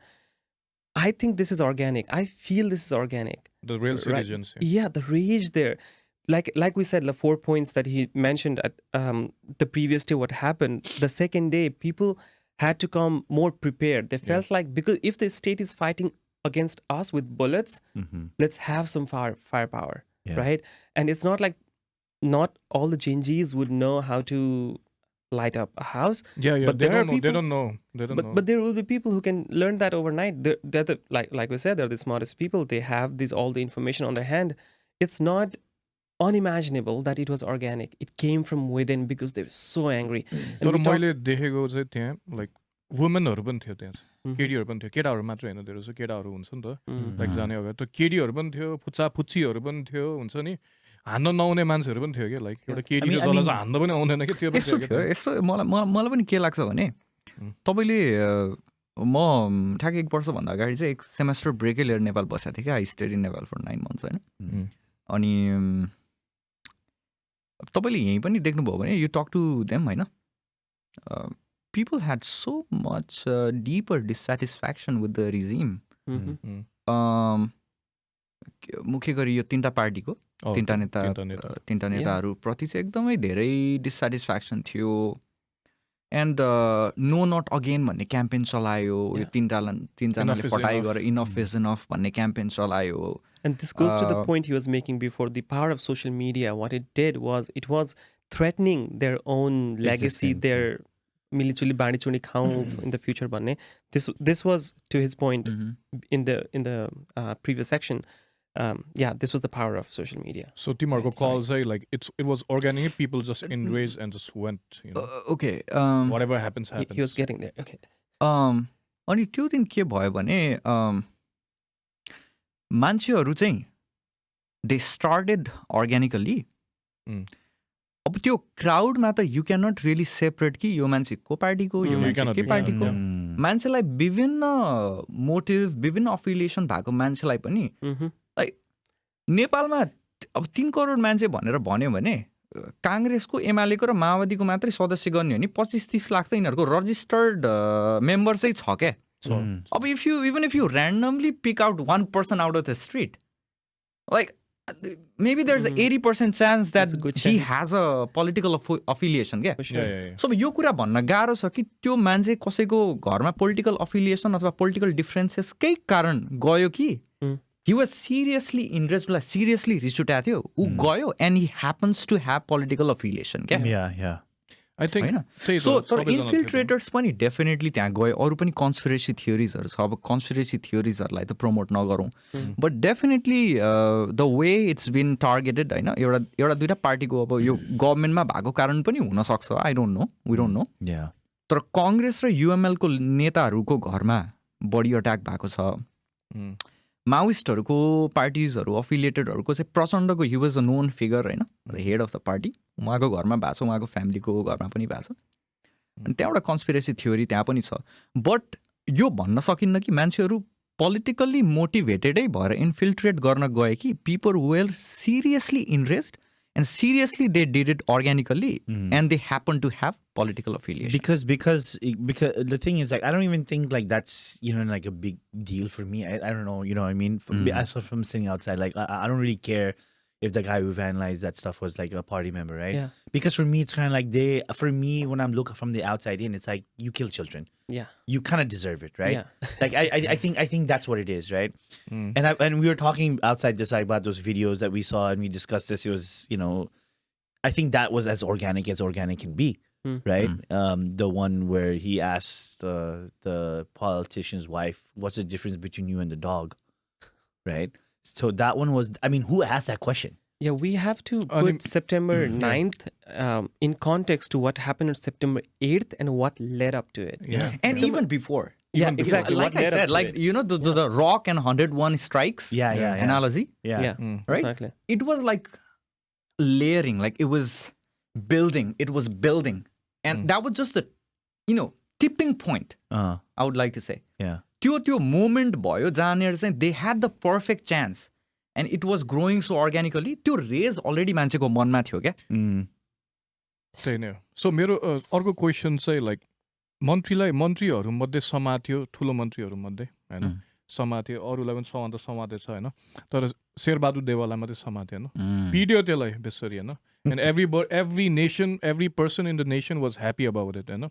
I think this is organic. I feel this is organic. The real Right. citizens. Yeah, the rage there. Like we said, the 4 points that he mentioned at the previous day, what happened, the second day, people had to come more prepared. They felt like, because if the state is fighting against us with bullets, let's have some firepower, right? And it's not like not all the Genjis would know how to light up a house. Yeah, But they there are don't know. They people- don't know. They don't know. But there will be people who can learn that overnight. They're the, like we said, they're the smartest people. They have all the information on their hand. It's not unimaginable that it was organic. It came from within because they were so angry. And तर we talked- मैले देखेको चाहिँ त्यहाँ like वुमेनहरू पनि थियो त्यहाँ Mhm. केटीहरू पनि थियो केटाहरू मात्र होइन धेरै चाहिँ केटाहरू हुन्छ नि त Mhm. लाइक जाने अगाडि त केटीहरू पनि थियो फुच्चा फुच्चीहरू पनि थियो हुन्छ नि हान्न नआउने मान्छेहरू पनि थियो क्या लाइक एउटा केटी I mean- जसलाई चाहिँ हान्न पनि आउँदैन कि त्यो पनि यस्तो थियो थियो क्या यस्तो मलाई पनि के लाग्छ भने तपाईँले म ठ्याक्कै 1 वर्षभन्दा अगाडि चाहिँ 1 सेमेस्टर ब्रेकै लिएर नेपाल बसेको थिएँ क्या. I stayed in Nepal for 9 months होइन. अनि तपाईँले यहीँ पनि देख्नुभयो भने यु टक टु देम होइन, people had so much deeper dissatisfaction with the regime. मुख्य गरी यो 3टा पार्टीको 3टा नेताहरूप्रति चाहिँ एकदमै धेरै डिससेटिस्फ्याक्सन थियो. एन्ड नो नट अगेन भन्ने क्याम्पेन चलायो. यो 3जनाले Enough is फटाइ enough. गरेर इनफ इज इनफ भन्ने क्याम्पेन चलायो. And this goes to the point he was making before. The power of social media, what it did was, it was threatening their own legacy, Existence, their milichuli bandi khau in the future banne. This was to his point in the previous section. This was the power of social media. सो तिमीहरूको Sorry. कल चाहिँ like it was organic people just enraged and just Venant you know okay whatever happens He was happens getting there. Okay. अनि त्यो दिन के भयो भने मान्छेहरू चाहिँ दे स्टार्टेड अर्ग्यानिकली. अब त्यो क्राउडमा त यु क्यान नट रियली सेपरेट कि यो मान्छे को पार्टीको, यो You मान्छे cannot के be- पार्टीको. yeah. मान्छेलाई विभिन्न मोटिभ, विभिन्न अफिलिएसन भएको मान्छेलाई पनि Mhm. लाइक नेपालमा अब 3 करोड मान्छे भनेर भन्यो भने काङ्ग्रेसको, एमालेको र माओवादीको मात्रै सदस्य गर्ने हो नि 25-30 लाख त यिनीहरूको रजिस्टर्ड मेम्बर चाहिँ छ क्या. अब even if you randomly pick out 1 person out of the street, like maybe there's a 80% chance that That's a good he chance. has a political affiliation क्या. For sure. सो यो कुरा भन्न गाह्रो छ कि त्यो मान्छे कसैको घरमा पोलिटिकल अफिलिएसन अथवा पोलिटिकल डिफ्रेन्सेसकै कारण गयो कि he was seriously enraged, like seriously रिस उठाएको थियो. ऊ गयो and he happens to have political affiliation क्या. Yeah. आई थिङ्क होइन. सो तर इन्फिल्ट्रेटर्स पनि डेफिनेटली त्यहाँ गयो. अरू पनि कन्सपिरेसी थियोरिजहरू छ. अब कन्सपिरेसी थियोरिजहरूलाई त प्रमोट नगरौँ, but definitely the way it's been targeted होइन, एउटा 2टा पार्टीको अब यो गभर्मेन्टमा भएको कारण पनि हुनसक्छ. I don't know, we don't know. Yeah. तर कांग्रेस र UML को नेताहरूको घरमा बढी अट्याक भएको छ माओइस्टहरूको पार्टिजहरू अफिलिएटेडहरूको चाहिँ प्रचण्डको he was a known figure होइन the head of the party उहाँको घरमा भएको छ उहाँको फ्यामिलीको घरमा पनि भएको छ अनि त्यहाँ एउटा कन्स्पिरेसी थ्योरी त्यहाँ पनि छ बट यो भन्न सकिन्न कि मान्छेहरू पोलिटिकल्ली मोटिभेटेडै भएर इन्फिल्ट्रेट गर्न गए कि people were seriously interest and seriously they did it organically and they happen to have political affiliation because the thing is like I don't even think like that's like a big deal for me. I don't know, I mean as from sitting outside, like I don't really care if the guy who vandalized that stuff was like a party member, right? Yeah. Because for me it's kind of like for me when I'm looking from the outside in, it's like you kill children. Yeah. You kind of deserve it, right? Yeah. Like I think that's what it is, right? And we were talking outside this about those videos that we saw and we discussed this. It was, I think that was as organic can be, right? The one where he asked the politician's wife, "What's the difference between you and the dog?" Right? So that one was, I mean, who asked that question? Yeah, we have to put September 9th in context to what happened on September 8th and what led up to it. Yeah. and even before Yeah, exactly. like what I led up said to like it. the rock and 101 strikes Yeah. analogy Yeah. Yeah, right exactly. it was like layering, like it was building and that was just the tipping point I would like to say. Yeah. त्यो moment भयो जहाँनिर चाहिँ they had the perfect chance and it was growing so organically त्यो raise already मान्छेको मनमा थियो क्या त्यही नै हो सो मेरो अर्को क्वेसन चाहिँ लाइक मन्त्रीहरूमध्ये समात्यो ठुलो मन्त्रीहरूमध्ये होइन समात्यो अरूलाई पनि समातेछ होइन तर शेरबहादुर देवाललाई मात्रै समातेन पिट्यो त्यसलाई बेसरी होइन and every nation every person in the nation was happy about it होइन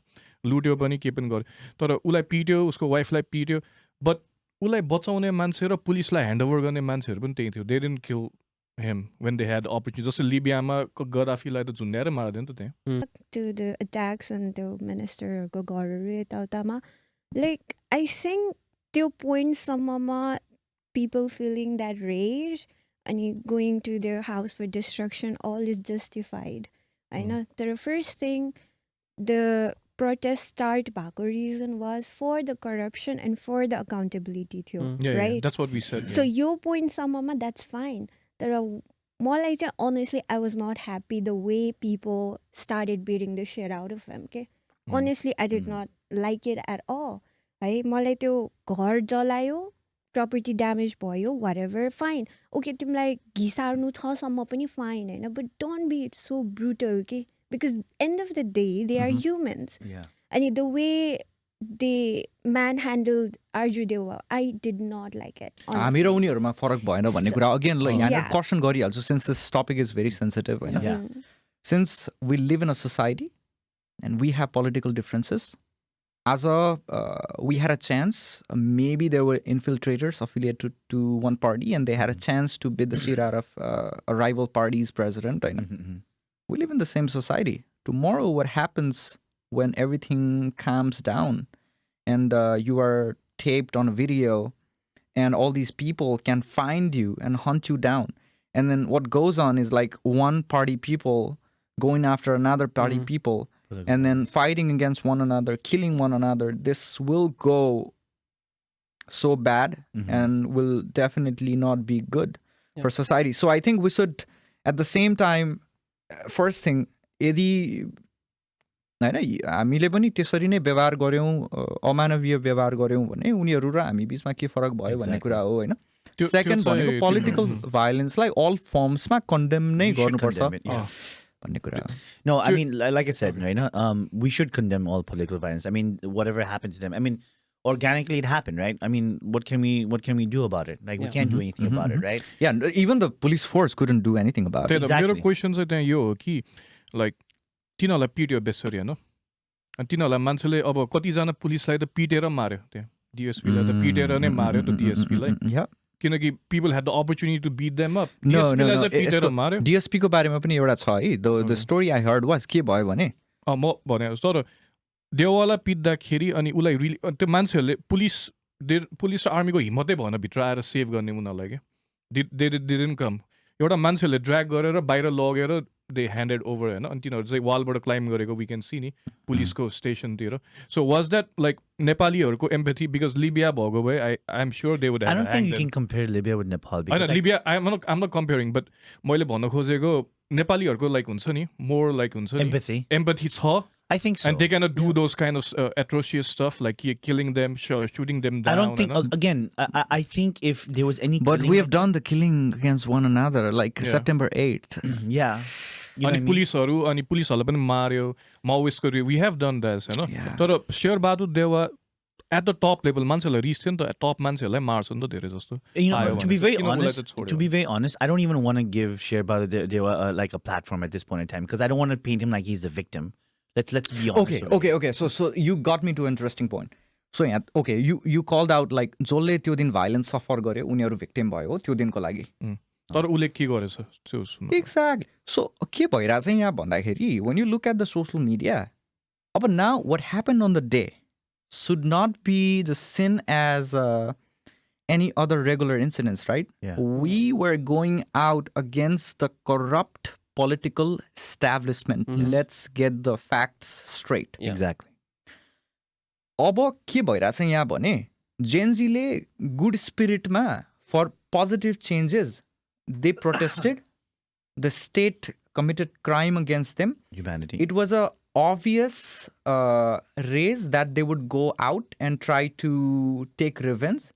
लुट्यो पनि के पनि गर्यो तर उसलाई पिट्यो उसको वाइफलाई पिट्यो बट उसलाई बचाउने मान्छे र पुलिसलाई ह्यान्डओभर गर्ने मान्छेहरू पनि त्यही थियो दे didn't kill him when they had the opportunity. जस्तै लिबियामा गद्दाफीलाई त झुन्ड्याएर मारिदियो नि त त्यहाँ to the attacks and the ministerको घरहरू यताउतामा like I think त्यो पोइन्टसम्ममा people feeling that rage and going to their house for destruction all is justified. होइन तर first thing the protest start भएको reason was for the corruption and for the accountability थियो right? that's what we said. So yo पोइन्टसम्ममा that's fine. तर मलाई चाहिँ honestly I was not happy the way people started beating the shit out of him. Okay? Honestly I did not like it at all. है मलाई त्यो घर जलायो property damage भयो whatever fine. Okay तिमीलाई घिसार्नु थसम्म पनि fine होइन but don't be so brutal okay? Because end of the day they are humans. Yeah. And the way they manhandled Arju Deva, I did not like it. हामी र उनीहरूमा फरक भएन भन्ने कुरा again like यहाँनिर question गरिहाल्छु since this topic is very sensitive होइन since we live in a society and we have political differences as we had a chance, maybe there were infiltrators affiliated to one party and they had a chance to beat the shit out of a rival party's president. We live in the same society. Tomorrow, what happens when everything calms down and you are taped on a video and all these people can find you and hunt you down? And then what goes on is like one party people going after another party people and then fighting against one another, killing one another. This will go so bad and will definitely not be good for society. So I think we should, at the same time, first thing, यदि होइन हामीले पनि त्यसरी नै व्यवहार गऱ्यौँ अमानवीय व्यवहार गऱ्यौँ भने उनीहरू र हामी बिचमा के फरक भयो भन्ने कुरा हो होइन सेकेन्ड भनेको पोलिटिकल भायोलेन्सलाई अल फर्म्समा कन्डेम नै गर्नुपर्छ. No, I mean, like I said, right? We should condemn all political violence. I mean, whatever happened to them. I mean, organically it happened, right? I mean, what can we do about it? Like, we can't do anything about it, right? Yeah, even the police force couldn't do anything about it. Exactly. मेरो question चाहिँ त्यहाँ यो हो कि like तिनीहरूलाई पिट्यो बेसरी होइन अनि तिनीहरूलाई मान्छेले अब कतिजना पुलिसलाई त पिटेर मार्यो त्यहाँ डिएसपीलाई त पिटेर नै मार्यो त डिएसपीलाई किनकि people had the opportunity to beat them up. No. DSP को बारेमा पनि एउटा छ है. The story I heard was के भयो भने म भने तर देवालाई पिट्दाखेरि अनि उसलाई त्यो मान्छेहरूले पुलिस र आर्मीको हिम्मतै भएन भित्र आएर सेभ गर्ने उनीहरूलाई क्या. They didn't come. एउटा मान्छेहरूले ड्र्याग गरेर बाहिर लगेर they handed over होइन अनि तिनीहरू चाहिँ वालबाट क्लाइम्ब गरेको वी क्यान सी नि पुलिसको स्टेसनतिर सो वाज द्याट लाइक नेपालीहरूको एम्पथी बिकज लिबिया भएको भए I am sure they would I don't think you can compare Libya with Nepal because होइन Libya I'm not comparing but मैले भन्न खोजेको नेपालीहरूको लाइक हुन्छ नि मोर लाइक हुन्छ नि empathy. एम्पथी छ I think so. and they cannot do those kind of atrocious stuff like killing them, shooting them down. I don't think again. I think if there was any, But killing we have done the killing against one another, like Yeah. September 8th. yeah. You know what I अनि mean? पुलिसहरू अनि पुलिसहरूलाई पनि मार्यो माओइस्टको we have done that होइन Yeah. तर शेर बहादुर देवा at the top level मान्छेहरूलाई रिस थियो नि त टप मान्छेहरूलाई मार्छ नि त धेरै जस्तो You know, आयो to be भने very चाहिँ किन उसलाई honest, त छोड्यो to be very honest, I don't even want to give Sherbad Dewa like a platform at this point in time because I don't want to paint him like he's the victim. Let's be honest. Okay. So you got me to an interesting point. So yeah, okay, you called out like जसले त्यो दिन violence suffer गर्यो उनीहरू victim भयो त्यो दिनको लागि. तर उसले के गरेछ त्यो सुन्नु Exactly. So के भइरहेछ यहाँ भन्दाखेरि when you look at the social media, अब now what happened on the day should not be the sin as any other regular incidents, right? Yeah. We were going out against the corrupt political establishment. Let's get the facts straight. Yeah. Exactly. अब के भइरहेछ यहाँ भने जेनजीले good स्पिरिटमा for positive changes they protested the state committed crime against them Humanity. It was a obvious race that they would go out and try to take revenge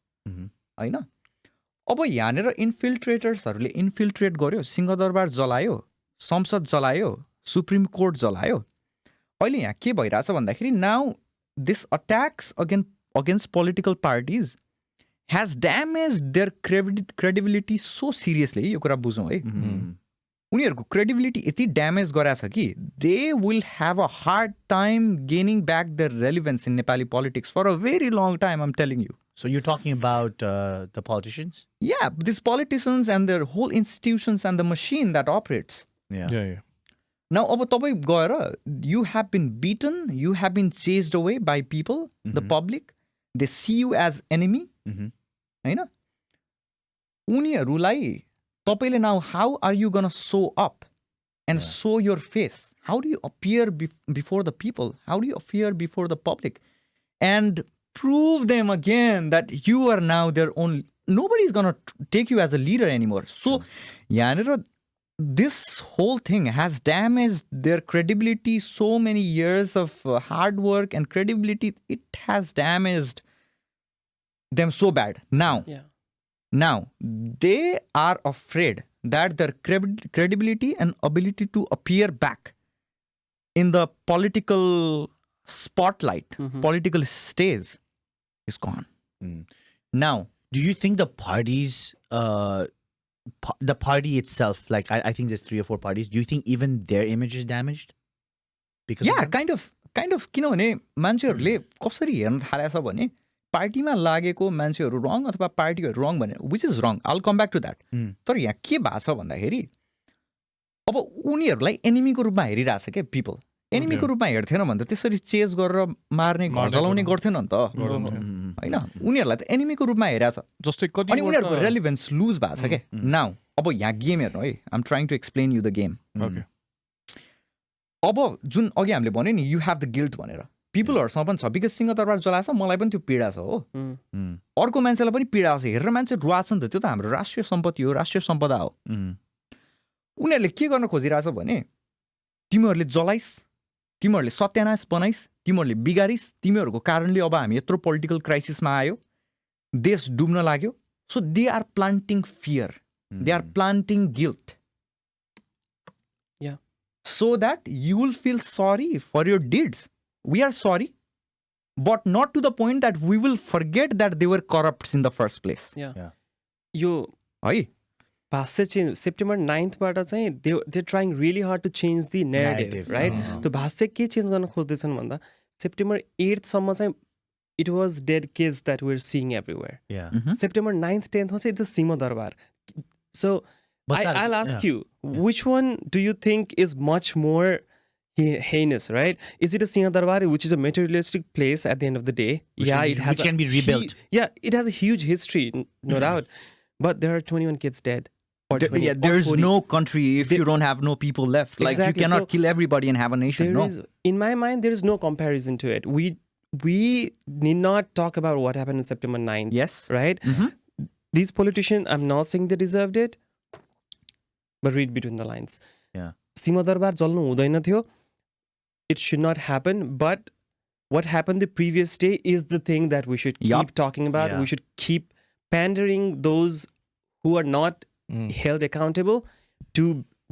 होइन अब यहाँनिर इन्फिल्ट्रेटर्सहरूले इन्फिल्ट्रेट गर्यो सिंहदरबार जलायो संसद जलायो सुप्रिम कोर्ट जलायो अहिले यहाँ के भइरहेछ भन्दाखेरि now this attacks against political parties has damage their credibility so seriously यो कुरा बुझौँ है उनीहरूको क्रेडिबिलिटी यति ड्यामेज गराछ कि they will have a hard time gaining back the relevance in Nepali politics for a very long time I'm telling you So you're talking about the politicians? Yeah, these politicians and their whole institutions and the machine that operates. Yeah. Yeah. Now, अब तपाईँ गएर you have been beaten, you have been chased away by people, the public. They see you as enemy. होइन उनीहरूलाई तपाईँले now how are you gonna show up and show your face? How do you appear before the people? How do you appear before the public? And prove them again that you are now their own. Nobody's gonna take you as a leader anymore. So, yanira, this whole thing has damaged their credibility. So many years of hard work and credibility, it has damaged them so bad. Now they are afraid that their credibility and ability to appear back in the political spotlight, political stage, is gone. Now, Do you think the parties, the party itself, like I think there's 3 or 4 parties, do you think even their image is damaged? Because yeah, of them? kind of किनभने मान्छेहरूले कसरी हेर्न थालेछ भने पार्टीमा लागेको मान्छेहरू रङ अथवा पार्टीहरू रङ भने which is wrong all come back to that तर यहाँ के भएको छ भन्दाखेरि अब उनीहरूलाई एनिमीको रूपमा हेरिरहेछ क्या पिपल एनिमीको रूपमा हेर्थेन भने त त्यसरी चेज गरेर मार्ने घर जलाउने गर्थेन नि त होइन उनीहरूलाई त एनिमीको रूपमा हेरेछ जस्तै कति अनि उनीहरूको रेलिभेन्स लुज भएको छ क्या नाउ अब यहाँ गेम हेर्नु है I'm trying to explain you the game अब जुन अघि हामीले भन्यो नि यु हेभ द गिल्ट भनेर पिपलहरूसँग पनि छ बिकज सिंहदरबार जलाएछ मलाई पनि त्यो पीडा छ हो अर्को मान्छेलाई पनि पीडा छ हेरेर मान्छे रुवाछ नि त त्यो त हाम्रो राष्ट्रिय सम्पत्ति हो राष्ट्रिय सम्पदा हो उनीहरूले के गर्न खोजिरहेछ भने तिमीहरूले जलाइस् तिमीहरूले सत्यानाश बनाइस् तिमीहरूले बिगारिस् तिमीहरूको कारणले अब हामी यत्रो पोलिटिकल क्राइसिसमा आयो देश डुब्न लाग्यो so they are planting fear they are planting guilt so that you will feel sorry for your deeds. We are sorry, but not to the point that we will forget that they were corrupt in the first place. यो है भाष्य change September 9बाट चाहिँ they trying really hard to change the narrative right त्यो भाष्य के change गर्न खोज्दैछन् भन्दा सेप्टेम्बर 8सम्म चाहिँ it was dead kids that were seeing everywhere September 9th 10thमा चाहिँ the Singha Durbar so I'll ask you, which one do you think is much more heinous, right? Is it a Sinhadarbar, which is a materialistic place at the end of the day? Which can be rebuilt. It has a huge history, no doubt. But there are 21 kids dead. or 20 or there's 40. no country if you don't have no people left. Like Exactly. you cannot So kill everybody and have a nation. There No. is, in my mind, there is no comparison to it. We need not talk about what happened in September 9th, Yes. right? Mhm. These politicians, I'm not saying they deserved it, but read between the lines. Yeah. सीमा दरबार जल्नु हुँदैन थियो. It should not happen, but what happened the previous day is the thing that we should keep Yup. talking about. Yeah. We should keep pandering those who are not held accountable to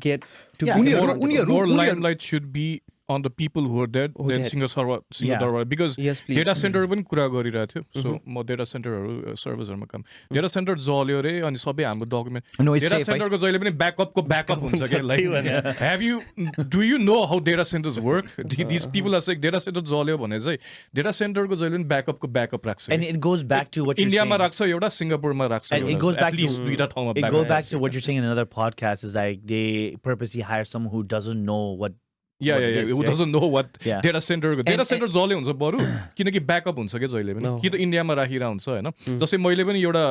get to Yeah, be Unia- accountable. Unia- More Unia- limelight should be on the people who are dead Who than dead. Singa Yeah. Darbar, because Yes, please. Data centre पनि कुरा गरिरहेको थियो. सो म data सेन्टरहरू सर्भिसहरूमा काम data centre जल्यो रे अनि सबै हाम्रो document No, it's data safe. सेन्टरको जहिले पनि ब्याकअपको ब्याकअप हुन्छ क्या त्यही भने। Like have you do you know how data centres work this people are sick data centre जल्यो भने चाहिँ डेटा सेन्टरको जहिले पनि ब्याकअपको ब्याकअप राख्छ And it goes back to what you're इन्डियामा saying. राख्छ एउटा सिङ्गापुरमा राख्छ And it goes back to दुईटा ठाउँमा it backup goes back राख्छ। to what you're saying in another podcast. Is like they purposely hire someone who doesn't know what. Yeah, what yeah, it yeah. is, Who right? doesn't know what Yeah. Data सेन्टरको data centre जले हुन्छ बरु किनकि backup हुन्छ क्या जहिले पनि No. कि त इन्डियामा राखिरहेको हुन्छ होइन जस्तै मैले पनि एउटा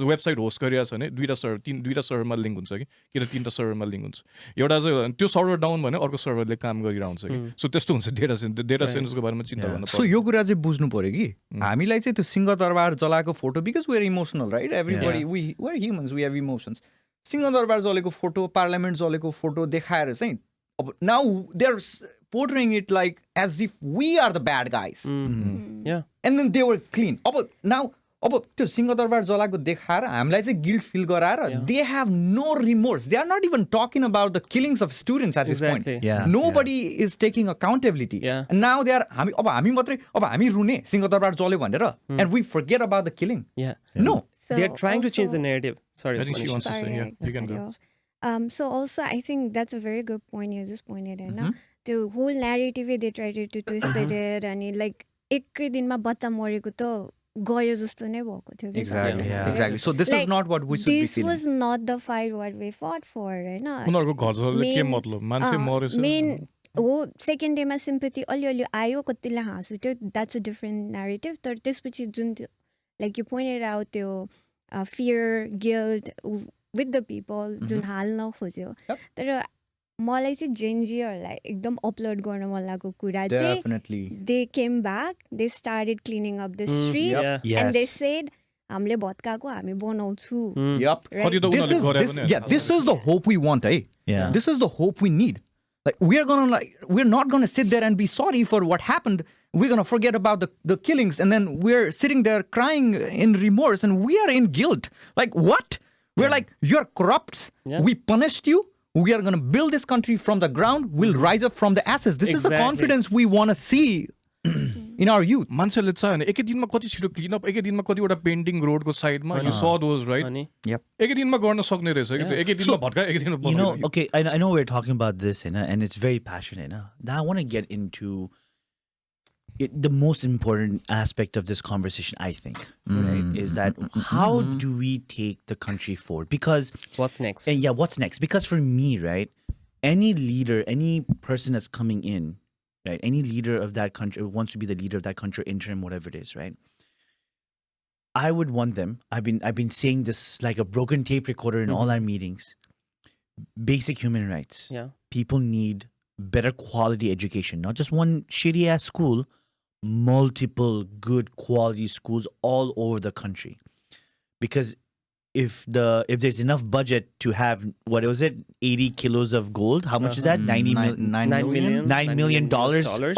वेबसाइट होस्ट गरिरहेको छ भने दुईटा सर्भरमा लिङ्क हुन्छ कि त तिनवटा सर्भरमा लिङ्क हुन्छ एउटा चाहिँ त्यो सर्भर डाउन भने अर्को सर्भरले काम गरिरहेको हुन्छ कि सो त्यस्तो हुन्छ डेटा सेन्टरको बारेमा चिन्ता गर्नु So यो कुरा चाहिँ बुझ्नु पर्यो कि हामीलाई चाहिँ त्यो सिंहदरबार जलाएको photo because we are emotional right everybody we are humans we have emotions Singha Durbar जलेको फोटो पार्लियामेन्ट जलेको फोटो देखाएर चाहिँ अब now they are portraying it like as if we are the bad guys Yeah. and then they were clean अब now अब त्यो सिंहदरबार जलाएको देखाएर हामीलाई चाहिँ गिल्ट फिल गराएर they have no remorse they are not even talking about the killings of students at this point Exactly. Yeah. nobody is taking accountability Yeah. and now they are हामी मात्रै अब हामी रुने सिंहदरबार जल्यो भनेर and we forget about the killing Yeah. no So They're trying to change the also- narrative. Sorry. I think she Manish. wants to say, Sorry, yeah, I you can cut go. you off. So also, I think that's a very good point you just pointed out. No? The whole narrative they tried to twist it and it like एकै दिनमा बच्चा मरेको त गयो जस्तो नै भएको थियो कि exactly सबैजना। Yeah. exactly so this Like, is not what we should be This feeling was not the fight what we fought for, होइन? उनीहरूको घर जसले के Main- मतलब मान्छे मरेछ मेन हो सेकेन्ड डेमा सिम्पथी अलिअलि आयो कतिले हाँस्यो त्यो द्याट्स अ डिफ्रेन्ट नेरेटिभ तर त्यसपछि जुन त्यो लाइक यु पोइन्टेड आउट त्यो fear guilt with the people जुन हाल्न खोज्यो तर मलाई चाहिँ जेनजीहरूलाई एकदम अपलोड गर्न मन लागेको कुरा चाहिँ definitely they came back they started cleaning up the street Yeah. And they Yes. Said हामीले भत्काएको हामी बनाउँछु yep right? कति त this उनीहरूले is गरे this, पनि yeah this is the hope we want eh Yeah. this is the hope we need like we're not gonna sit there and be sorry for what happened we're gonna forget about the killings and then we're sitting there crying in remorse and we are in guilt like what we're like you're corrupt Yeah. we punished you we are gonna build this country from the ground we'll rise up from the ashes this is the Exactly. confidence we want to see in our youth मान्छेले चाहिँ होइन एकै दिनमा कति छिटो clean up एकै दिनमा कतिवटा पेन्डिङ रोडको साइडमा यु स दोज राइट अनि एकै दिनमा गर्न सक्ने रहेछ कि त्यो एकै दिनमा भत्का एकै दिनमा You know, बनाउने। okay, I know we're talking about this, and it's very passionate. Now I want to get into the most important aspect of this conversation, I think, right, is that how do we take the country forward? Because, what's next? and yeah, what's next? Because for me, right, any leader, any person that's coming in, right, any leader of that country who wants to be the leader of that country, interim, whatever it is, right, I would want them. I've been saying this like a broken tape recorder in all our meetings. Basic human rights. Yeah. People need better quality education, not just one shitty ass school, multiple good quality schools all over the country. Because if there's enough budget to have what was it, 80 kilos of gold, how much is that? 90 million. $9 million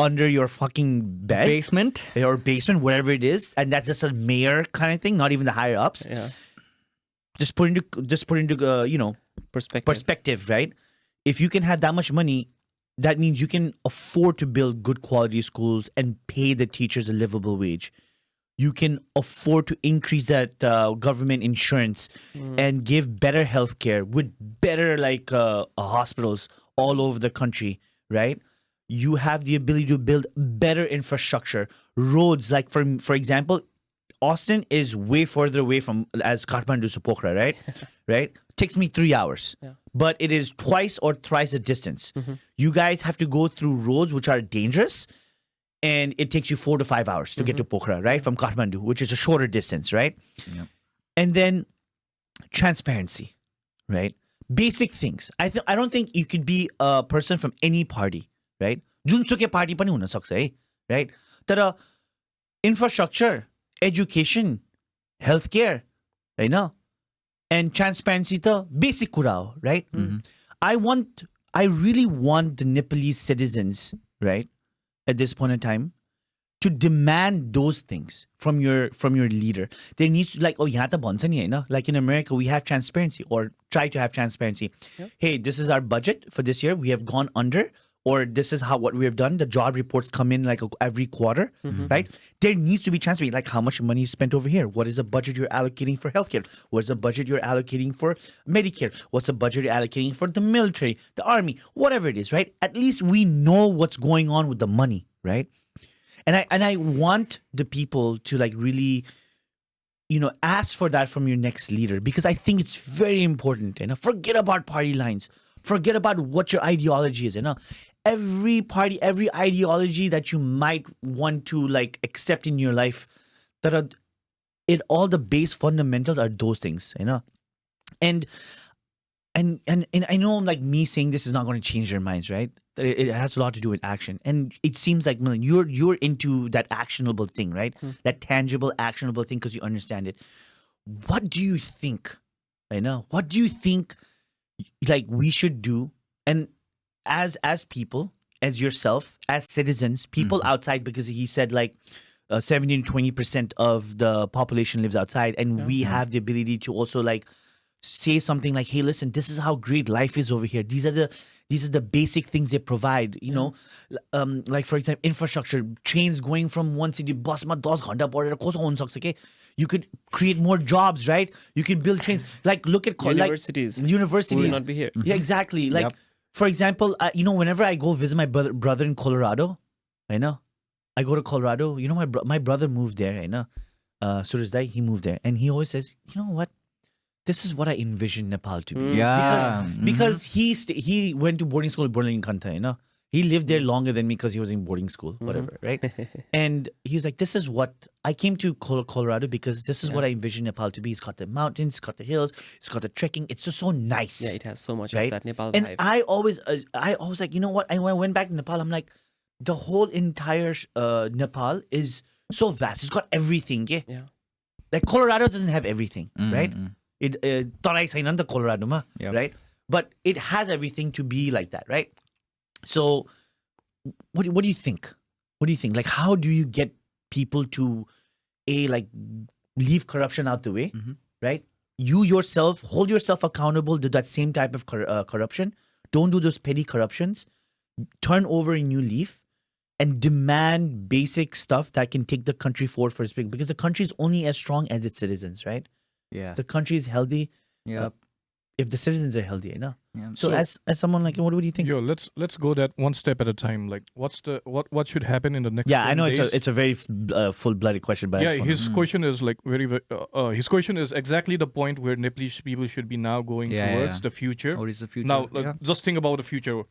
under your fucking bed basement or basement, wherever it is, and that's just a mayor kind of thing, not even the higher ups. Yeah. Just put into perspective, right? If you can have that much money, that means you can afford to build good quality schools and pay the teachers a livable wage. You can afford to increase that government insurance and give better healthcare with better hospitals all over the country, right? You have the ability to build better infrastructure, roads. Like for example, Austin is way further away from as Kathmandu to Pokhara, right? Right? Takes me 3 hours, but it is twice or thrice the distance. You guys have to go through roads which are dangerous, and it takes you 4 to 5 hours to get to Pokhara, right? From Kathmandu, which is a shorter distance, right? And then transparency, right? Basic things. I don't think you could be a person from any party, right? Junsuke party pani huna sakcha hai, right? Tara infrastructure, education, healthcare, right now, and transparency the basic kura ho, right? I really want the Nepalese citizens, right, at this point in time, to demand those things from your leader. There needs to, like, oh, yaha ta bhancha ni haina, like in America we have transparency, or try to have transparency. Yep. Hey, this is our budget for this year, we have gone under, or this is what we have done. The job reports come in like every quarter, right? There needs to be transparency, like how much money is spent over here. What is the budget you're allocating for healthcare? What's the budget you're allocating for Medicare? What's the budget you're allocating for the military, the army, whatever it is, right? At least we know what's going on with the money, right? And I want the people to like really, ask for that from your next leader, because I think it's very important. Forget about party lines. Forget about what your ideology is. Every party, every ideology that you might want to like accept in your life, all the base fundamentals are those things. And I know, like, me saying this is not going to change their minds, right? It has a lot to do with action, and it seems like, Milan, you're into that actionable thing, right? That tangible, actionable thing, because you understand it. What do you think? What do you think, like, we should do? And as people, as yourself, as citizens, people outside, because he said like 17 to 20% of the population lives outside, and we have the ability to also like say something like, hey, listen, this is how great life is over here. These are the basic things they provide, like, for example, infrastructure, trains going from one city, bus ma 10 ghanta padera koso hun sakcha ke. You could create more jobs, right? You could build trains. Like, look at Universities. Universities will not be here. Yeah, exactly. Like, for example, whenever I go visit my brother in Colorado, I go to Colorado. My brother moved there. Suraj Dai, he moved there, and he always says, you know what? This is what I envision Nepal to be. Because he went to boarding school in Burling Kanta, He lived there longer than me because he was in boarding school, whatever, right? And he was like, this is what I came to Colorado, because this is what I envision Nepal to be. It's got the mountains, it's got the hills, it's got the trekking. It's just so nice. Yeah, it has so much right? of that Nepal and vibe. I always like, you know what? When I went back to Nepal, I'm like, the whole entire Nepal is so vast. It's got everything. Yeah. Like, Colorado doesn't have everything, right? It tarai छैन नि त Colorado-ma, right? But it has everything to be like that, right? So what do you think? What do you think? Like, how do you get people to like leave corruption out the way, right? You yourself hold yourself accountable to that same type of corruption. Don't do those petty corruptions. Turn over a new leaf and demand basic stuff that can take the country forward for its big, because the country is only as strong as its citizens, right? Yeah. The country is healthy. If the citizens are healthy, So as someone like, what do you think? Yo, let's go that one step at a time. Like, what should happen in the next? Yeah, I know days? it's a very full-blooded question, but his question is like his question is exactly the point where Nepalese people should be now going towards the future. What is the future? Now, just think about the future,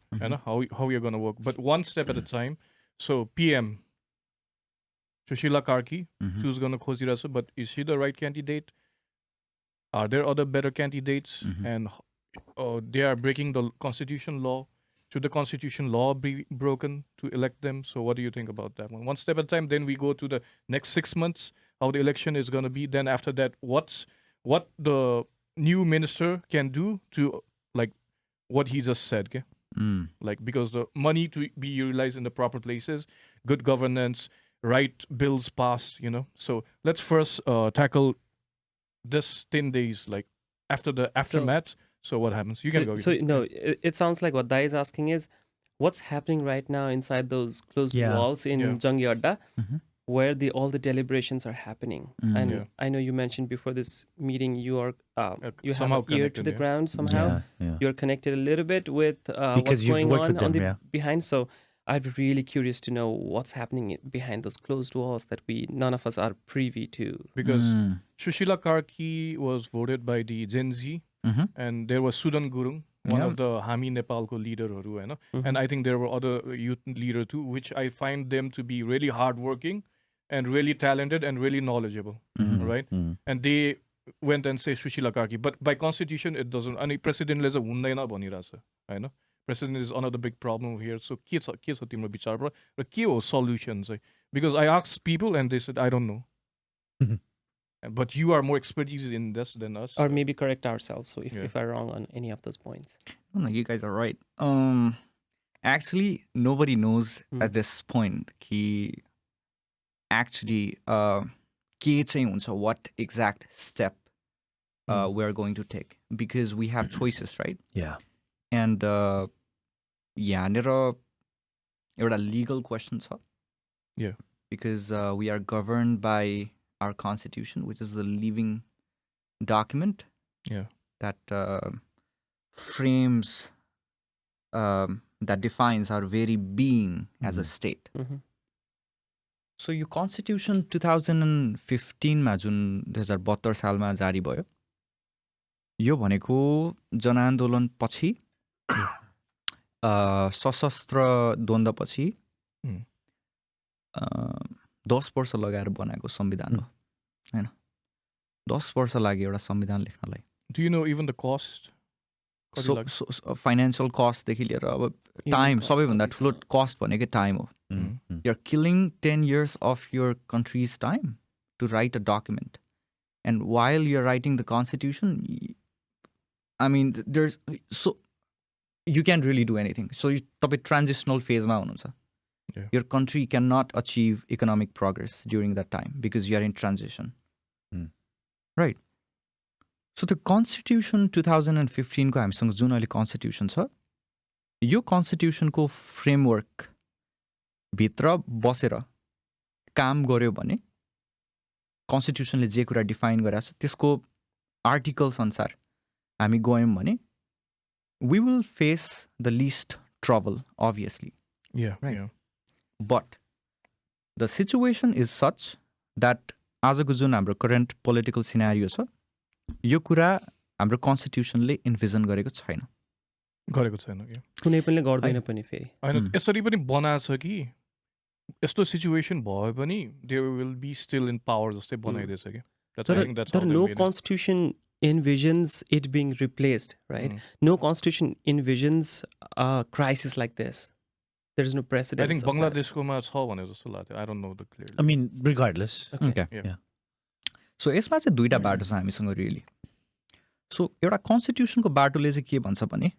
how you're gonna work, but one step at a time. So PM Sushila Karki, who's gonna khojirasa, but is she the right candidate? Are there other better candidates? And they are breaking the constitution law. Should the constitution law be broken to elect them? So what do you think about that one? One step at a time. Then we go to the next 6 months, how the election is going to be. Then after that, what the new minister can do to, like, what he just said. Okay? Like, because the money to be utilized in the proper places, good governance, right bills passed, So let's first tackle this 10 days, like after the aftermath. So what happens? You can go. So no, it sounds like what Dai is asking is, what's happening right now inside those closed walls in Jangi Adda, where all the deliberations are happening. And I know you mentioned before this meeting, you are you have an ear to the ground somehow. You're connected a little bit with what's going on the behind. So I'd be really curious to know what's happening behind those closed walls that none of us are privy to. Because Sushila Karki was voted by the Gen Z, and there was Sudan Gurung, one of the Hami Nepalko leader, and I think there were other youth leaders too, which I find them to be really hardworking and really talented and really knowledgeable, right? And they went and say Sushila Karki, but by constitution it doesn't. Any president ले चाहिँ हुँदैन भनिरहेछ हैन. President is another big problem here. So के छ तिम्रो विचारमा र के हो solution चाहिँ? Because I asked people and they said I don't know. But you are more expertise in this than us. Or maybe correct ourselves. So Yeah. if I'm wrong on any of those points. No, you guys are right. Actually, nobody knows at this point कि actually के चाहिँ हुन्छ, what exact step we are going to take, because we have choices, right? Yeah. And यहाँनिर एउटा legal question छ. Yeah. Because we are governed by our constitution, which is the living document Yeah. that frames, that defines our very being as a state. Mhm. So yo constitution 2015 मा जुन 2072 सालमा जारी भयो, यो भनेको जनआन्दोलन पछि सशस्त्र द्वन्द्व पछि 10 वर्ष लगाएर बनाएको संविधान हो हैन. 10 वर्ष लाग्यो एउटा संविधान लेख्नलाई. Do you know even the cost? कति लाग्यो? So financial cost देखि लिएर अब टाइम, cost सबैभन्दा कति छ? ठुलो cost भनेकै टाइम हो. You're killing 10 years of your country's time to write a document. And while you're writing the constitution, I mean, you can't really do anything. So you तपाईं transitional phase मा हुनुहुन्छ. Yeah. Your country cannot achieve economic progress during that time because you are in transition. Right. So the constitution 2015 को हामीसँग जुन अहिले constitution छ, यो constitution को framework भित्र बसेर काम गर्यो भने constitutionले जे कुरा define गरेछ त्यसको articles अनुसार हामी गयौं भने we will face the least trouble, obviously. Yeah. Right. Yeah. But the situation is such that आजको जुन हाम्रो current political scenario छ, यो कुरा हाम्रो constitutionले envision गरेको छैन. गरेको छैन. Yeah. कुनै पनि गर्दैन पनि फेरि. हैन यसरी पनि बनाछ कि यस्तो सिचुएसन भयो पनि they will be still in power जस्तै बनाइदिएछ के. That's I think that's how There they no made it. constitution envisions it being replaced, right? No constitution envisions a crisis like this. There is no I precedent. think बङ्गलादेशकोमा छ भने जस्तो लाग्यो. I don't know the clearly. I mean, regardless. Okay. Yeah. So यसमा चाहिँ दुईटा बाटो छ हामीसँग really. So एउटा constitutionको बाटोले चाहिँ के भन्छ भने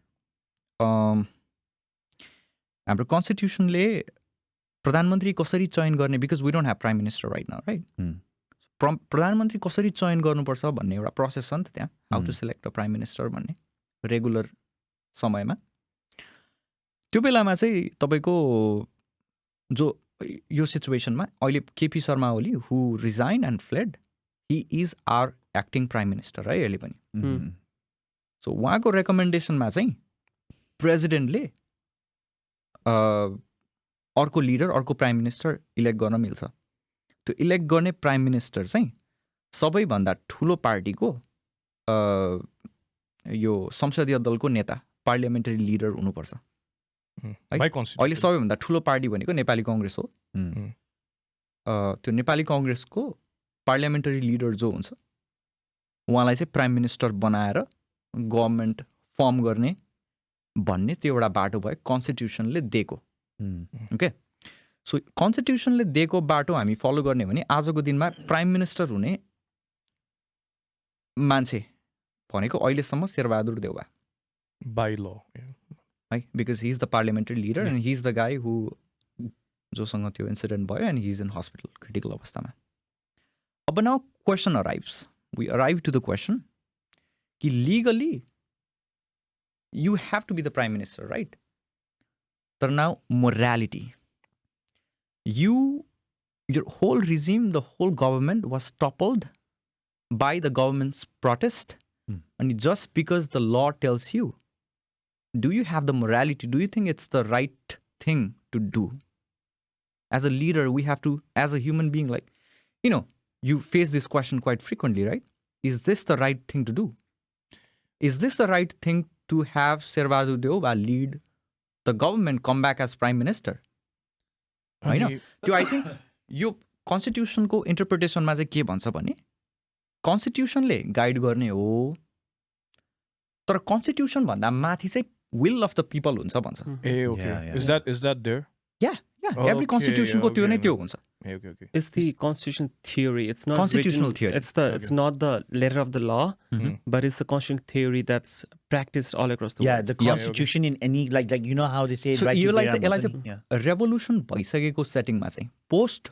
हाम्रो constitutionले प्रधानमन्त्री कसरी चयन गर्ने, because we don't have prime minister right now, right? प्रधानमन्त्री कसरी चयन गर्नुपर्छ भन्ने एउटा प्रोसेस छ नि त त्यहाँ. How to select a prime minister भन्ने रेगुलर समयमा. त्यो बेलामा चाहिँ तपाईको जो यो सिचुएसनमा अहिले KP Sharma Oli who resigned and fled, he is our acting prime minister है अहिले पनि. So उहाँको रेकमेन्डेसनमा चाहिँ प्रेसिडेन्टले अर्को लिडर, अर्को प्राइम मिनिस्टर इलेक्ट गर्न मिल्छ. त्यो इलेक्ट गर्ने प्राइम मिनिस्टर चाहिँ सबैभन्दा ठुलो पार्टीको यो संसदीय दलको नेता, पार्लियामेन्टरी लिडर हुनुपर्छ. By constitution. अहिले सबैभन्दा ठुलो पार्टी भनेको नेपाली कांग्रेस हो. त्यो नेपाली कांग्रेसको पार्लियामेन्टरी लिडर जो हुन्छ उहाँलाई चाहिँ प्राइम मिनिस्टर बनाएर गभर्नमेन्ट फर्म गर्ने भन्ने त्यो एउटा बाटो भयो कन्स्टिट्युसनले दिएको. ओके. सो कन्स्टिट्युसनले दिएको बाटो हामी फलो गर्ने भने आजको दिनमा प्राइम मिनिस्टर हुने मान्छे भनेको अहिलेसम्म Sher Bahadur Deuba. By law. Yeah. है, because he is the parliamentary leader and he is the guy who जोसँग त्यो इन्सिडेन्ट भयो end he is in hospital critical अवस्थामा. अब now question arrives, we arrive to the question कि legally you have to be the prime minister, right? तर now morality, your whole regime, the whole government was toppled by the government's protest, and just because the law tells you, do you have the morality? Do you think it's the right thing to do? As a leader, we have to, as a human being, like, you face this question quite frequently, right? Is this the right thing to do? Is this the right thing to have Sherbahadur Deoba lead the government, come back as prime minister? I know. I think yo constitution को interpretation मा चाहिँ के भन्छ भने कन्स्टिट्युसनले guide गर्ने हो तर constitution भन्दा माथि चाहिँ विल अफ द पिपल हुन्छ भन्छ ए ओके इज द्याट देयर या एभ्री Okay, कन्स्टिट्युसनको त्यो नै त्यो हुन्छ okay okay It's the constitution theory. It's not Constitutional written, theory. It's not the letter of the law, but it's the constitutional theory that's practiced all across the Yeah, world. the constitution in any like you know how they say So right to यसलाई bear चाहिँ arms यसलाई and- चाहिँ revolution भइसकेको सेटिङमा चाहिँ post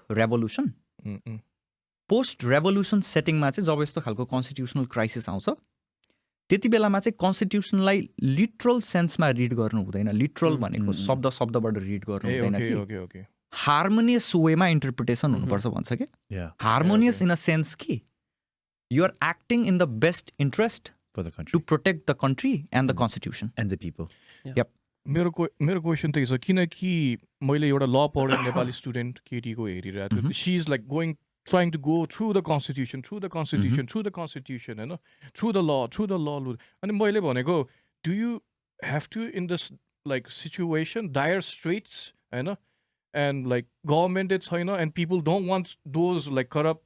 revolution सेटिङमा चाहिँ जब यस्तो खालको कन्स्टिट्युसनल क्राइसिस आउँछ त्यति बेलामा चाहिँ कन्स्टिट्युसनलाई लिटरल सेन्समा रिड गर्नु हुँदैन लिटरल भनेको शब्द शब्दबाट रिड गर्नु हुँदैन ओके कि ओके ओके हार्मोनियस वेमा इन्टरप्रिटेसन हुनुपर्छ भन्छ कि Yeah, harmonious in a sense कि you are acting in the best interest for the to country protect the country and the constitution and the people. मेरो question त्यही छ किनकि मैले एउटा ल पढेँ नेपाली स्टुडेन्ट केटीको हेरिरहेको थियो she is like going trying to go through the constitution through the constitution होइन through the law अनि मैले भनेको do you have to in this like situation dire straits होइन and like government छैन and people don't want those like corrupt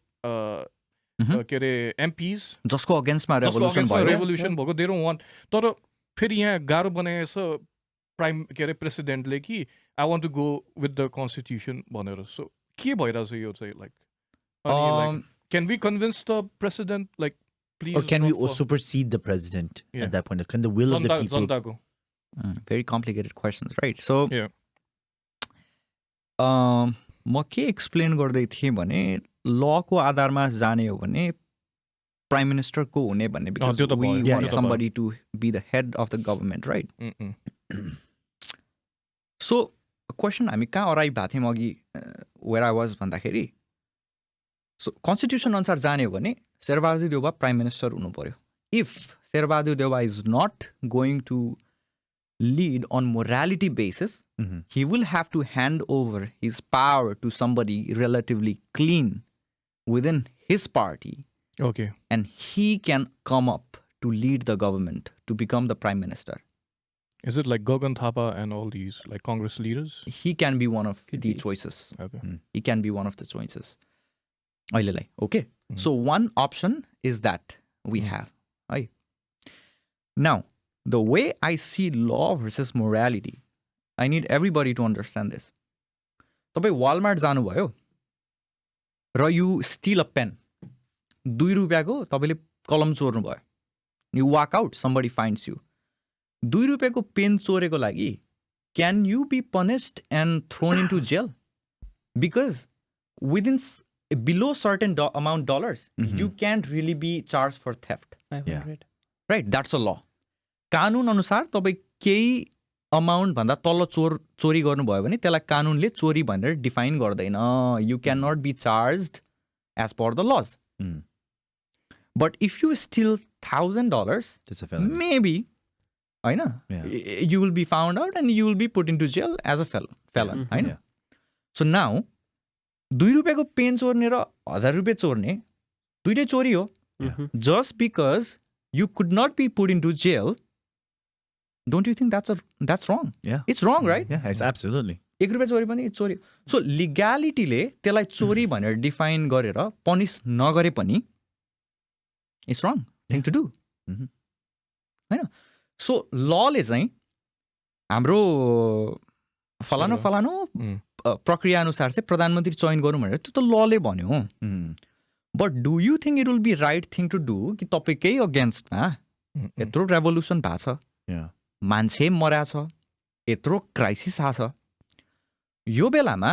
के अरे MPs जसको अगेन्स्टमा revolution भयो रेभोल्युसन भएको they don't want तर फेरि यहाँ गाह्रो बनाएछ प्राइम के अरे प्रेसिडेन्टले कि I want to go with the constitution भनेर सो के भइरहेछ यो चाहिँ like can we convince the president like please Or can we not for- supersede the president Yeah. at that point? Can the will of the people? जनताको very complicated questions right so Yeah. म के explain गर्दै थिएँ भने लको आधारमा जाने हो भने प्राइम मिनिस्टरको हुने भन्ने त्यो त because we भयो, want yeah. somebody to be the head of the government right Mm-mm. so question हामी कहाँ अराइभ भएको थियौँ अघि वेयर आई वाज भन्दाखेरि सो कन्स्टिट्युसन अनुसार जाने हो भने शेरबहादुर देउवा प्राइम मिनिस्टर हुनु पर्यो if Sher Bahadur Deuba is not going to lead on morality basis, he will have to hand over his power to somebody relatively clean within his party, Okay. and he can come up to lead the government to become the prime minister. Is it like Gagan Thapa and all these like Congress leaders? He can be one of Could the be. choices. Okay. He can be one of the choices. Okay. So one option is that we have. Right? Now, the way I see law versus morality, I need everybody to understand this. तपाईँ Walmart जानुभयो र you still a pen 2 रुपियाँको तपाईँले कलम चोर्नु भयो you walk out somebody finds you 2 रुपियाँको pen चोरेको लागि can you be punished and thrown into jail because within below certain amount dollars, you can't really be charged for theft. 500. Right? That's a law. कानुन अनुसार तपाईँ केही amount भन्दा तल चोरी गर्नुभयो भने त्यसलाई कानुनले चोरी भनेर डिफाइन गर्दैन. You cannot be charged as per the laws. But if you steal $1,000, That's a felony. maybe, होइन, Yeah. you will be found out and you will be put into jail as a felon. होइन? Yeah. So now, 2 रुपियाँको pen चोर्ने र 1000 रुपियाँ चोर्ने दुइटै चोरी हो. Just because you could not be put into jail, don't you think that's wrong? Yeah. It's wrong, right? Yeah, it's absolutely. 1 रुपियाँ चोरी पनि चोरी. So legalityले त्यसलाई चोरी भनेर डिफाइन गरेर पनिस नगरे पनि it's wrong thing to do. होइन? So lawले चाहिँ हाम्रो फलानो प्रक्रिया अनुसार चाहिँ प्रधानमन्त्री चयन गरौँ भनेर त्यो त लले भन्यो. But do you think it will be right thing to do कि तपाईँकै अगेन्स्टमा यत्रो रेभोल्युसन भएको छ, Yeah. मान्छे मर्या छ, यत्रो क्राइसिस आएको छ, यो बेलामा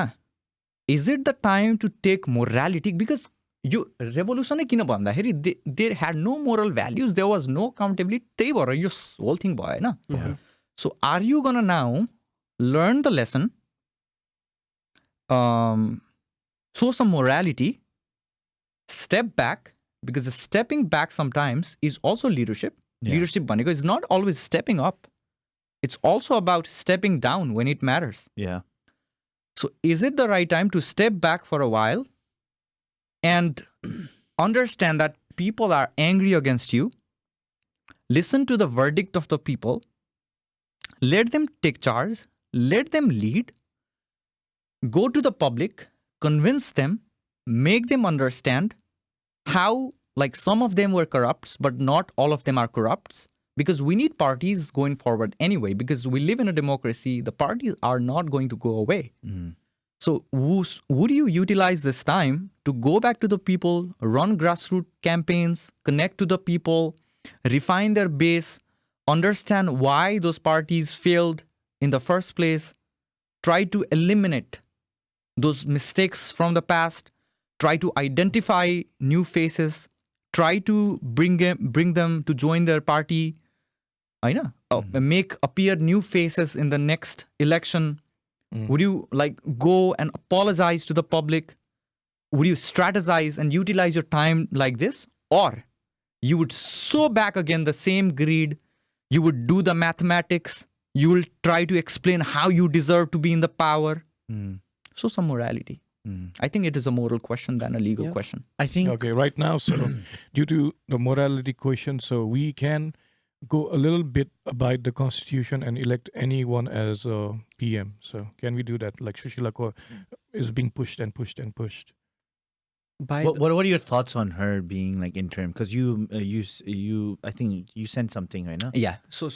is it the time to take morality? Because यो रेभोल्युसनै किन भन्दाखेरि there had no moral values, there was no accountability, त्यही भएर यो होल थिङ भयो होइन. So are you gonna now learn the lesson, show some morality, step back, because the stepping back sometimes is also leadership. Yeah. Leadership भनेको is not always stepping up. It's also about stepping down when it matters. Yeah. So is it the right time to step back for a while and understand that people are angry against you? Listen to the verdict of the people. Let them take charge. Let them lead. Go to the public. Convince them. Make them understand how like some of them were corrupts, but not all of them are corrupts. Because we need parties going forward anyway, because we live in a democracy, the parties are not going to go away. So would you utilize this time to go back to the people, run grassroots campaigns, connect to the people, refine their base, understand why those parties failed in the first place, try to eliminate those mistakes from the past, try to identify new faces, try to bring them to join their party, make appear new faces in the next election? Would you like go and apologize to the public? Would you strategize and utilize your time like this? Or you would sow back again the same greed, you would do the mathematics, you will try to explain how you deserve to be in the power. So some morality. I think it is a moral question than a legal question. I think Okay, right now, so due to the morality question, so we can go a little bit about the constitution and elect anyone as a PM. So can we do that? Like Sushila is being pushed and pushed and pushed. what are your thoughts on her being like interim? Because you I think you sent something right now. Yeah. So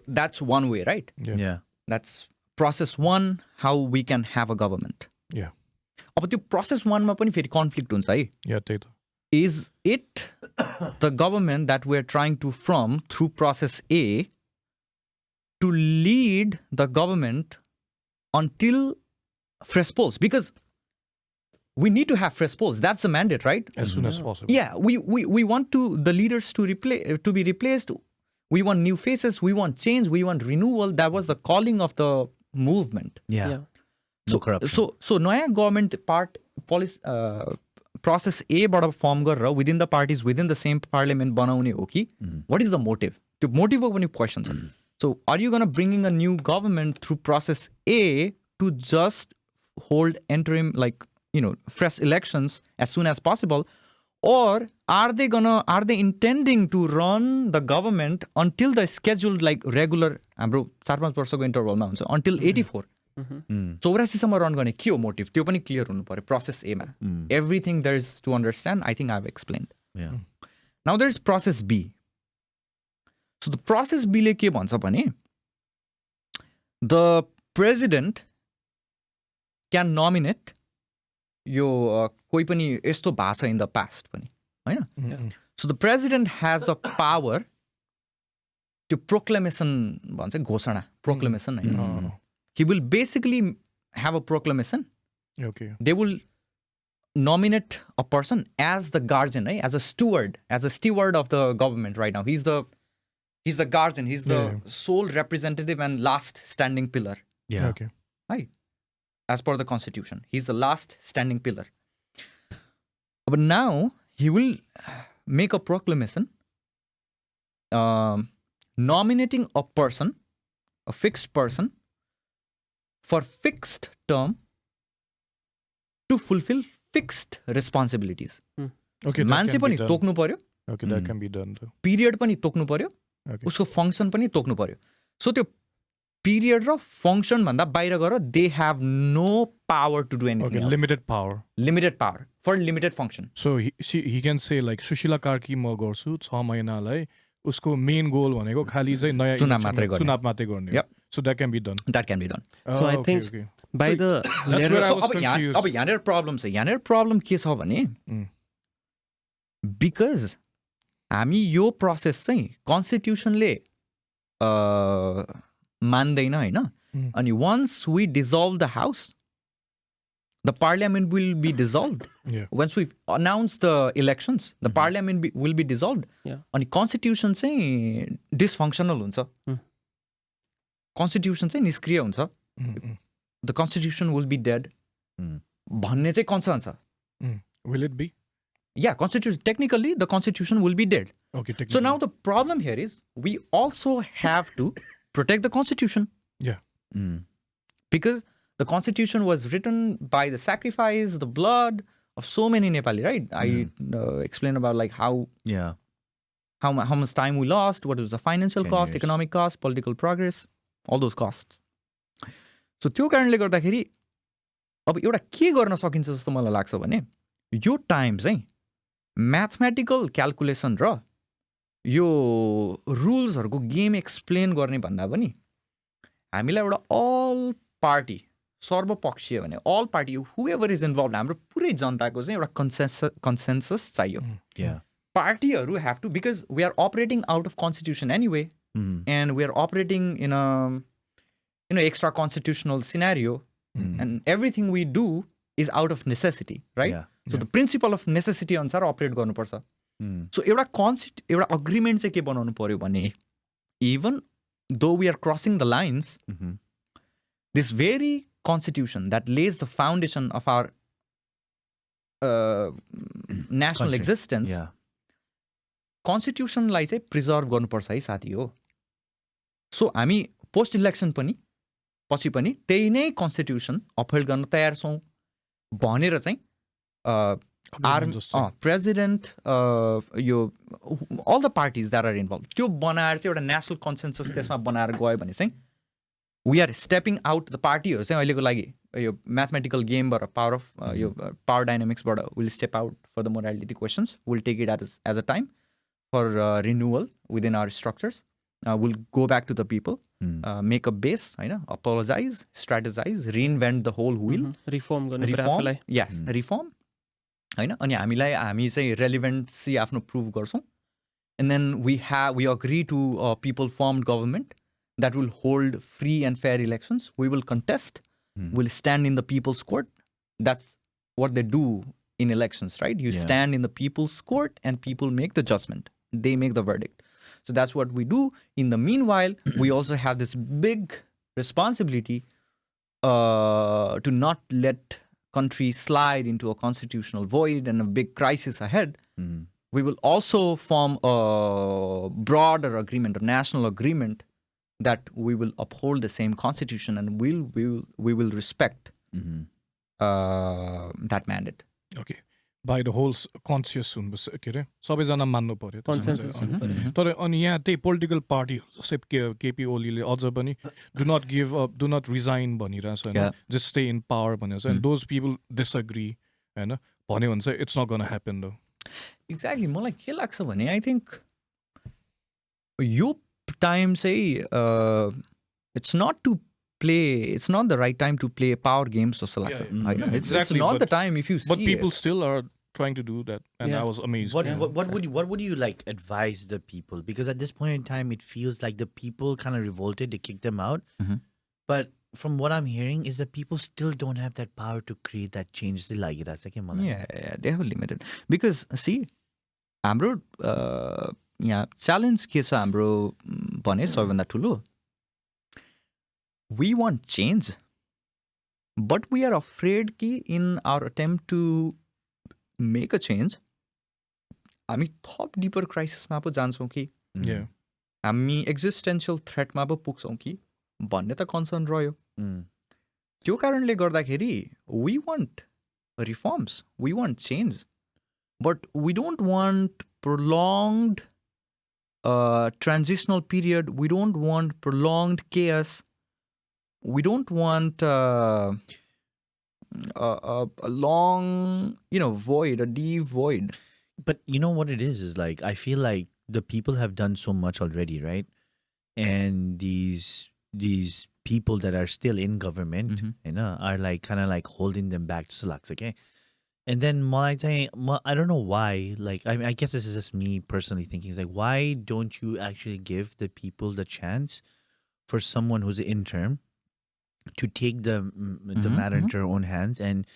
that's one way, right? Yeah. That's process one, how we can have a government. Yeah. अब त्यो process one मा पनि फेरि conflict हुन्छ है. Yeah, त्यही त. Is it the government that we're trying to form through process A to lead the government until fresh polls? Because we need to have fresh polls. That's the mandate, right? As soon as possible. Yeah, we want the leaders to be replaced. We want new faces. We want change. We want renewal. That was the calling of the movement. Yeah. So corruption. So नयाँ government process A बाट form गरेर within the parties, within the same parliament बनाउने हो कि what is the motive? त्यो motive को पनि question छ. So are you going to bringing a new government through process A to just hold interim, like, fresh elections as soon as possible? Or are they intending to run the government until the scheduled like regular हाम्रो 4-5 वर्षको इन्टरभलमा हुन्छ until 84? 84 सम्म run गर्ने के हो motive? त्यो पनि clear हुनु पर्यो process A मा. Everything there is to understand, I think I have explained. Yeah. Now there is process B. So the process B ले के भन्छ भने the president can nominate यो कोही पनि यस्तो भएको छ in the past पनि, हैन? So the president has the power to proclamation भन्छ घोषणा, proclamation Hahn? He will basically have a proclamation. Okay. They will nominate a person as the guardian, right? As a steward of the government right now. He's the guardian. He's the sole representative and last standing pillar. Yeah. Okay. Right. As per the constitution, he's the last standing pillar. But now he will make a proclamation nominating a person, a fixed person, for fixed term to fulfill fixed responsibilities. Okay. मान्छे पनि तोक्नु पर्यो. Okay, that can be done though. Period पनि तोक्नु पर्यो. Okay. उसको function पनि तोक्नु पर्यो. So त्यो period र function भन्दा बाहिर गएर they have no power to do anything else. Limited power. Limited power for limited function. So he can say like Sushila Karki म गर्छु 6 महिनालाई उसको main goal भनेको खाली चाहिँ नयाँ चुनाव मात्रै गर्ने. Yep. So that can be done. That can be done. So I think by the That's where I was अब confused. यहाँनिर problem छ. यहाँनिर problem के छ भने because हामी यो process चाहिँ constitutionले मान्दैन हैन? अनि once we dissolve the house, the parliament will be dissolved. Yeah. Once we announce the elections, the parliament will be dissolved. Yeah. अनि constitution चाहिँ dysfunctional हुन्छ. Constitution चाहिँ निष्क्रिय हुन्छ. The constitution will be dead. भन्ने चाहिँ concern छ. Will it be? Yeah, technically the constitution will be dead. Okay. So now the problem here is we also have to protect the constitution. Yeah. Because the constitution was written by the sacrifice, the blood of so many Nepali, right? I explained about like how much time we lost, what was the financial 10 cost, years. economic cost, political progress, all those costs. So त्यो कारणले गर्दाखेरि अब एउटा के गर्न सकिन्छ जस्तो मलाई लाग्छ भने यो टाइम चाहिँ म्याथमेटिकल क्यालकुलेसन र यो रुल्सहरूको गेम एक्सप्लेन गर्ने भन्दा पनि हामीलाई एउटा अल पार्टी सर्वपक्षीय भने all party whoever is involve हाम्रो पुरै जनताको चाहिँ एउटा कन्सेन्सस चाहियो Yeah. पार्टीहरू have to because we are operating out of constitution anyway and we are operating in a extra constitutional scenario and everything we do is out of necessity right Yeah. So the principle of necessity अनुसार अपरेट गर्नुपर्छ सो एउटा agreement चाहिँ के बनाउनु पर्यो भने even though we are crossing the lines this very constitution that lays the foundation of our national Country. existence, Yeah. constitution लाई चाहिँ preserve गर्नुपर्छ है साथी हो सो हामी पोस्ट इलेक्सन पनि पछि पनि त्यही नै कन्स्टिट्युसन अपहोल्ड गर्न तयार छौँ भनेर चाहिँ प्रेसिडेन्ट यो all the parties that are involve त्यो बनाएर चाहिँ एउटा नेसनल कन्सेन्सस त्यसमा बनाएर गयो भने चाहिँ we are stepping out the पार्टीहरू चाहिँ अहिलेको लागि यो म्याथमेटिकल गेमबाट पावर अफ यो पावर डाइनामिक्सबाट will step out for the morality questions will take it as a time for renewal within our structures will go back to the people make a base होइन apologise strategise reinvent the whole wheel reform गर्ने कुरा आफूलाई reform होइन अनि हामी चाहिँ रेलिभेन्सी आफ्नो prove गर्छौँ and then we agree to people form government that will hold free and fair elections. We will contest. We'll stand in the people's court. That's what they do in elections, right? You stand in the people's court and people make the judgment. They make the verdict. So that's what we do. In the meanwhile, we also have this big responsibility to not let country slide into a constitutional void and a big crisis ahead. We will also form a broader agreement, a national agreement that we will uphold the same constitution and we will respect that mandate. Okay. By the whole conscious हुनुपर्छ के अरे सबैजना मान्नु पर्यो consensus हुनु पर्यो तर अनि यहाँ त्यही पोलिटिकल पार्टीहरू जस्तै केपी ओलीले अझ पनि do not give up do not resign भनिरहेछ होइन जस्ट स्टे इन पावर भनेर चाहिँ दोज पिपल डिसएग्री होइन भन्यो भने चाहिँ इट्स नट गोना ह्यापन दो एक्ज्याक्टली मलाई के लाग्छ भने आई थिङ्क यो टाइम चाहिँ it's not the right time to play power games जस्तो लाग्छ होइन it's not the time if you see but people still are trying to do that and I was amazed. What would you like advise the people? Because at this point in time it feels like the people kind of revolted, they kicked them out. But from what I'm hearing is that people still don't have that power to create that change. Yeah, they have limited because see हाम्रो यहाँ challenge के छ हाम्रो भने सबैभन्दा ठुलो we want change but we are afraid कि in our attempt to make a change हामी थप डिपर क्राइसिसमा पो जान्छौँ कि हामी एक्जिस्टेन्सियल थ्रेटमा पो पुग्छौँ कि भन्ने त कन्सर्न रह्यो त्यो कारणले गर्दाखेरि we want reforms, we want change but we don't want prolonged transitional period, we don't want prolonged chaos, we don't want a long void, a deep void. But you know what it is like I feel like the people have done so much already, right? And these people that are still in government are like kind of like holding them back to select, okay? And then I don't know why, like, I guess this is just me personally thinking, it's like, why don't you actually give the people the chance for someone who's an interim to take the matter into their own hands and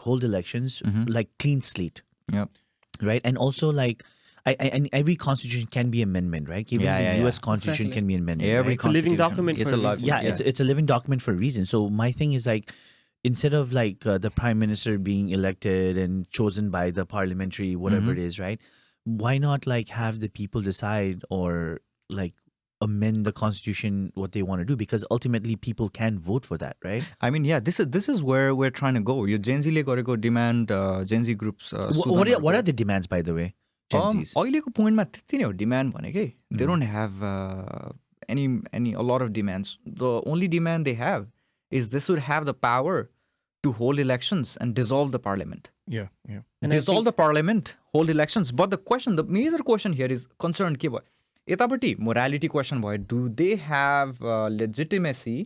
hold elections like clean slate? Yep. Right? And also like, and every constitution can be amendment, right? Even the US constitution can be amended. Every It's a living document for a reason. Yeah, it's a living document for a reason. So my thing is like, instead of like the prime minister being elected and chosen by the parliamentary whatever it is, right? Why not like have the people decide or like amend the constitution what they want to do? Because ultimately people can vote for that, right? I mean, yeah, this is where we're trying to go. Your Gen Z le gareko demand, Gen Z groups. What are the demands, by the way? Gen Zs. अहिलेको पोइन्टमा त्यति नै हो demand भनेकै they don't have any a lot of demands. The only demand they have is this would have the power to hold elections and dissolve the parliament. Yeah. And I dissolve the parliament, hold elections. But the major question here is concern ke bhayo etapati morality question bhayo, do they have legitimacy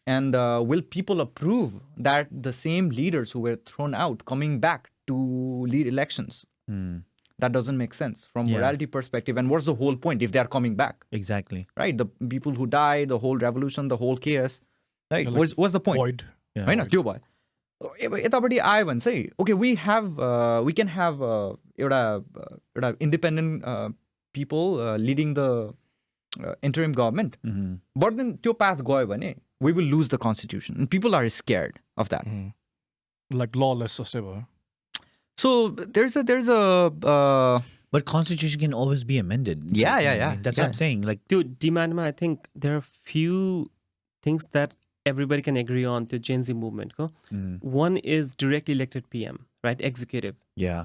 and will people approve that the same leaders who were thrown out coming back to lead elections? That doesn't make sense from Yeah. morality perspective. And what's the whole point if they are coming back? Exactly. Right, the people who died, the whole revolution, the whole chaos, right? Yeah, like What's the point? Void. Yeah. होइन त्यो भयो यतापट्टि आयो भने चाहिँ okay we can have एउटा independent people leading the interim government but then त्यो path गयो भने we will lose the constitution people are scared of that Like lawless जस्तै भयो. सो there's a But constitution can always be amended. Yeah, You know yeah, what I yeah, mean? That's yeah. what I'm saying. Like, to demand, I think there are few things that everybody can agree on to Gen Z movement. Go. One is directly elected PM, right? Executive. yeah,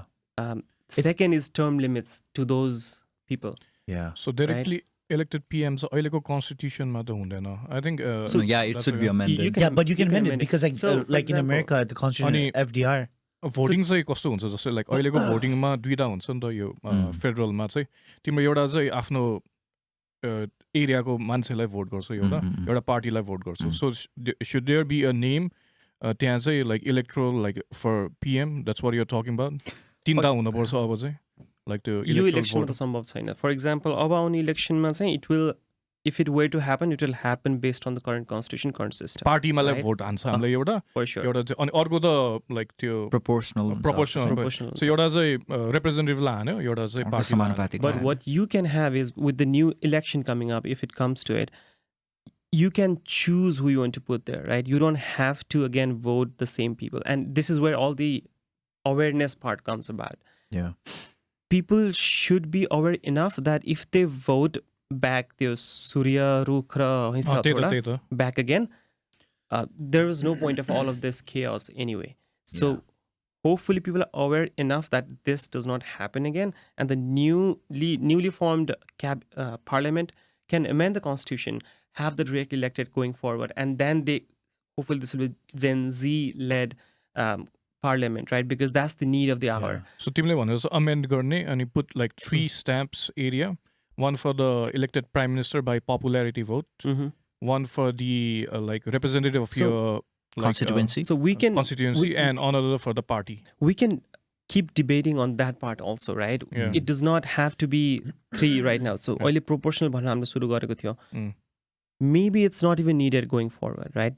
Second is term limits to those people. yeah. So directly elected PMs अहिलेको constitutionमा त हुँदैन. I think so yeah, it that's should a- be amended. You can Yeah, but you can amend it because, like, So, for like in example, America, the constitution, Ani- FDR. Voting चाहिँ कस्तो हुन्छ जस्तै like अहिलेको भोटिङमा दुईवटा हुन्छ नि त यो फेडरलमा चाहिँ तिम्रो एउटा चाहिँ आफ्नो एरियाको मान्छेलाई भोट गर्छौ एउटा पार्टीलाई भोट गर्छौ so should there be a name त्यहाँ चाहिँ like electoral like for PM that's what you are talking about तिनवटा हुनुपर्छ अब चाहिँ लाइक त्यो यो इलेक्ट्रोल इलेक्सनमा त सम्भव छैन फर इक्जाम्पल अब आउने इलेक्सनमा चाहिँ it will if it were to happen it will happen based on the current constitution current system पार्टीमालाई right? भोट हान्छ हामीलाई एउटा फर स्योर एउटा चाहिँ अनि अर्को त लाइक त्यो proportional proportional सो एउटा चाहिँ रिप्रेजेन्टेटिभलाई हान्यो एउटा चाहिँ पार्टीमा समानुपातिक But what you can have is with the new election coming up, if it comes to it, you can choose who you want to put there, right? You don't have to again vote the same people. And this is where all the awareness part comes about. Yeah. People should be aware enough that if they vote back the Surya Rukhra त्यही त back again, there is no point of all of this chaos anyway. So hopefully people are aware enough that this does not happen again, and the newly formed parliament can amend the constitution, have the direct elected going forward, and then hopefully this will be Gen Z led parliament, right? Because that's the need of the hour. सो तिमीले भनेर चाहिँ amend गर्ने अनि put like 3 stamps area one for the elected prime minister by popularity vote, one for the like representative of So- your like, constituency. So we can constituency, and another for the party. we can keep debating on that part also, right? Yeah. It does not have to be 3 right now. So अहिले proportional भनेर हामीले सुरु गरेको थियो. Maybe it's not even needed going forward, right?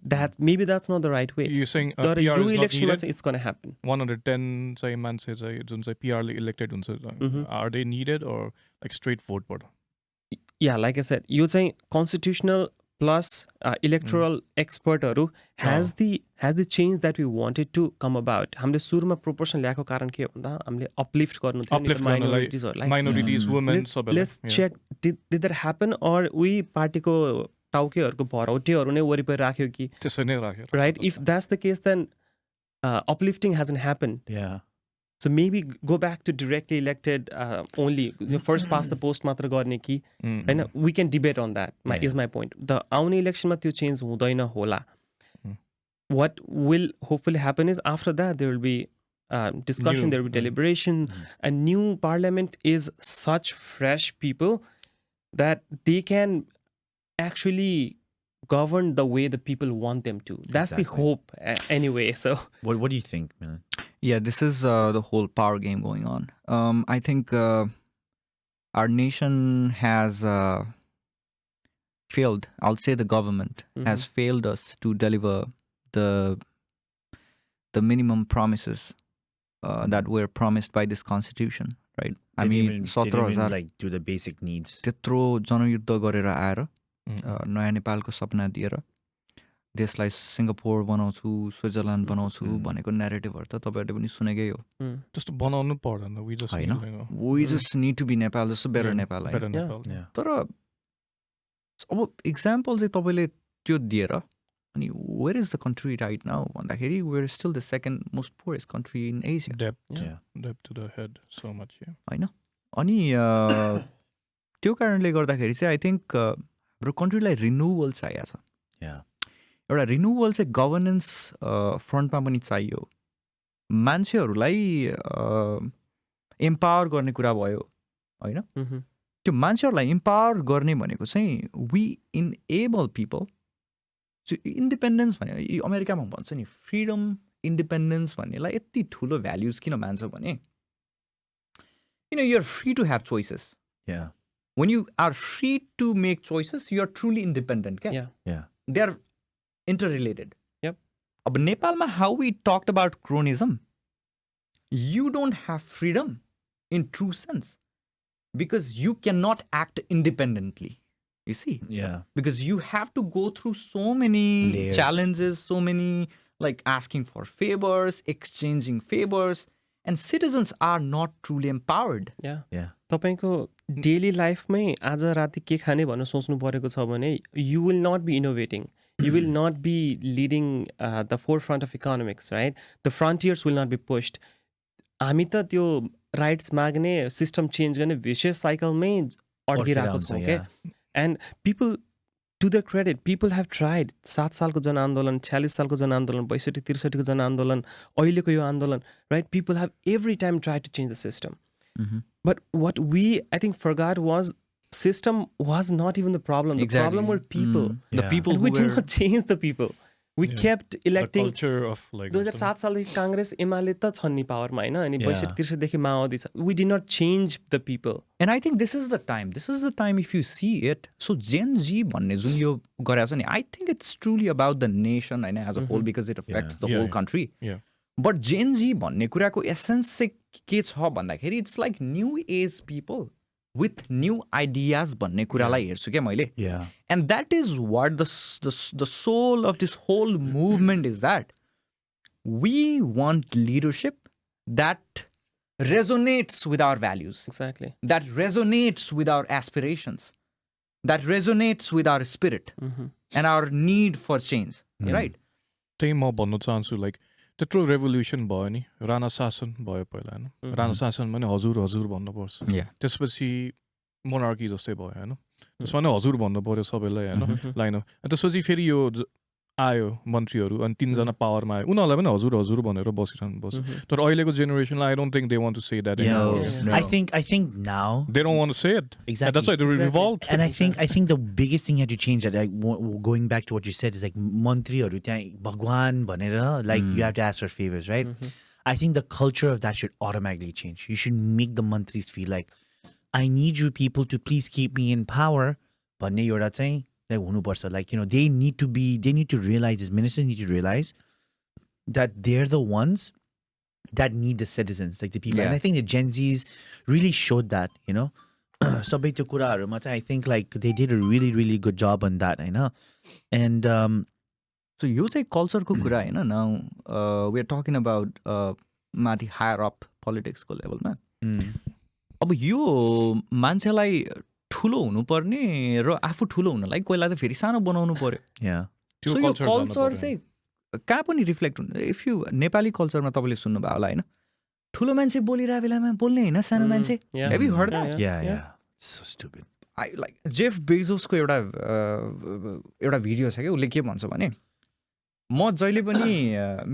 Maybe that's not the right way. You're saying तर PR yo is not इलेक्सनमा needed. चाहिँ it's going to happen. 110 चाहिँ मान्छे चाहिँ जुन चाहिँ PR ले elected हुन्छ, are they needed or like straight vote बाट? Yeah, like I said, यो चाहिँ constitutional plus electoral expert has the change that we wanted to come about. हामीले सुरुमा proportion ल्याएको कारण के हो भन्दा हामीले uplift गर्नु थियो नि Uplift गर्नलाई minorities minorities, women सबैलाई. let's check did that happen or we पार्टीको टाउकेहरूको भरौटेहरू नै वरिपरि राख्यो कि, त्यसै नै राखेर. right? If that's the case, then uplifting hasn't happened. Yeah. So maybe go back to directly elected only. First past the post मात्र गर्ने कि, हैन? We can debate on that. Is my point. The आउने इलेक्सनमा त्यो change हुँदैन होला. What will hopefully happen is after that there will be discussion, there will be deliberation. A new parliament is such fresh people that they can actually govern the way the people want them to. That's the hope anyway. So What do you think, man? Yeah, this is the whole power game going on. I think our nation has failed. I'll say the government has failed us to deliver the minimum promises that were promised by this constitution, right? I They mean, didn't even 17,000 like do the basic needs. त्यत्रो जनयुद्ध गरेर आएर नयाँ नेपालको सपना दिएर देशलाई सिङ्गापुर बनाउँछु स्विजरल्यान्ड बनाउँछु भनेको न्यारेटिभहरू त तपाईँहरूले पनि सुनेकै हो त्यस्तो बनाउनु पर्दैन. We just होइन need, you know, we just need to be Nepal जस्तो बेटर नेपाल better होइन Nepal. Yeah. तर अब इक्जाम्पल चाहिँ तपाईँले त्यो दिएर अनि where is the country right now भन्दाखेरि we're still the second most poorest country in Asia Debt, Yeah. debt to the head so much. Yeah. होइन अनि त्यो कारणले गर्दाखेरि चाहिँ आई थिङ्क हाम्रो कन्ट्रीलाई रिन्युवल चाहिएको छ. Yeah. एउटा रिन्युवल चाहिँ गभर्नेन्स फ्रन्टमा पनि चाहियो, मान्छेहरूलाई एम्पावर गर्ने कुरा भयो होइन त्यो मान्छेहरूलाई इम्पावर गर्ने भनेको चाहिँ वी इनेबल पिपल इन्डिपेन्डेन्स भने अमेरिकामा भन्छ नि फ्रिडम इन्डिपेन्डेन्स भन्नेलाई यति ठुलो भ्याल्युज किन मान्छ भने you're free to have choices when you are free to make choices you are truly independent they are interrelated अब नेपालमा how we talked about cronism you don't have freedom in true sense because you cannot act independently you see because you have to go through so many layers. Challenges so many like asking for favors exchanging favors and citizens are not truly empowered तपाईको daily लाइफमै आज राति के खाने भनेर सोच्नु परेको छ भने you will not be innovating you will not be leading the forefront of economics right the frontiers will not be pushed हामी त त्यो राइट्स माग्ने सिस्टम चेन्ज गर्ने भिसियस साइकलमै अड्किरहेको छौँ क्या and people to the credit people have tried 7 सालको जनआन्दोलन 46 सालको जनआन्दोलन 62-63 को जनआन्दोलन अहिलेको यो आन्दोलन right people have every time try to change the system but what we I think forgot was system was not even the problem the problem were people the people and we did not change the people we kept electing the culture of like 2007 सालदेखि कांग्रेस एमाले त छन् नि पावरमा हैन अनि 62-63 देखि माओवादी छ we did not change the people and I think this is the time if you see it so Gen Z भन्ने जुन यो गरेछ नि I think it's truly about the nation and as a whole because it affects the whole country but Gen Z भन्ने कुराको essence चाहिँ के छ भन्दाखेरि it's like new age people with new ideas भन्ने कुरालाई हेर्छु क्या मैले and that is what the soul of this whole movement is that we want leadership that resonates with our values exactly that resonates with our aspirations that resonates with our spirit and our need for change right त्यही म भन्न चाहन्छु like त्यत्रो revolution भयो नि राणा शासन भयो पहिला होइन राणा शासनमा नि हजुर हजुर भन्नुपर्छ त्यसपछि मोनार्की जस्तै भयो होइन त्यसमा नि हजुर भन्नु पर्यो सबैलाई होइन लाइन त्यसपछि फेरि यो आयो मन्त्रीहरू अनि 3 जना पावरमा आयो उनीहरूलाई पनि हजुर हजुर भनेर बसिरहनु पर्छ तर अहिलेको जेनेरेसनलाई I don't think they want to say that I think now they don't want to say it exactly that's why they revolt and I think the biggest thing you have to change that like going back to what you said is like मन्त्रीहरू त्यहाँ भगवान भनेर like you have to ask for favors right I think the culture of that should automatically change you should make the mantris feel like I need you people to please keep me in power भन्ने एउटा चाहिँ like they need to realize these ministers need to realize that they're the ones that need the citizens like the people and I think the Gen Zs really showed that sabai त्यो कुराहरुमा चाहिँ I think like they did a really good job on that and so यो चाहिँ culture को कुरा हैन now we are talking about माथि higher up politics को level मा अब यो मान्छेलाई ठुलो हुनुपर्ने र आफू ठुलो हुनलाई कोहीलाई त फेरि सानो बनाउनु पर्यो त्यो यो कल्चर चाहिँ कहाँ पनि रिफ्लेक्ट हुन्छ इफ यु नेपाली कल्चरमा तपाईँले सुन्नुभयो होला होइन ठुलो मान्छे बोलिरहेको बेलामा बोल्ने होइन सानो मान्छे have you heard that so stupid I like Jeff बेजोसको एउटा भिडियो छ क्या उसले के भन्छ भने म जहिले पनि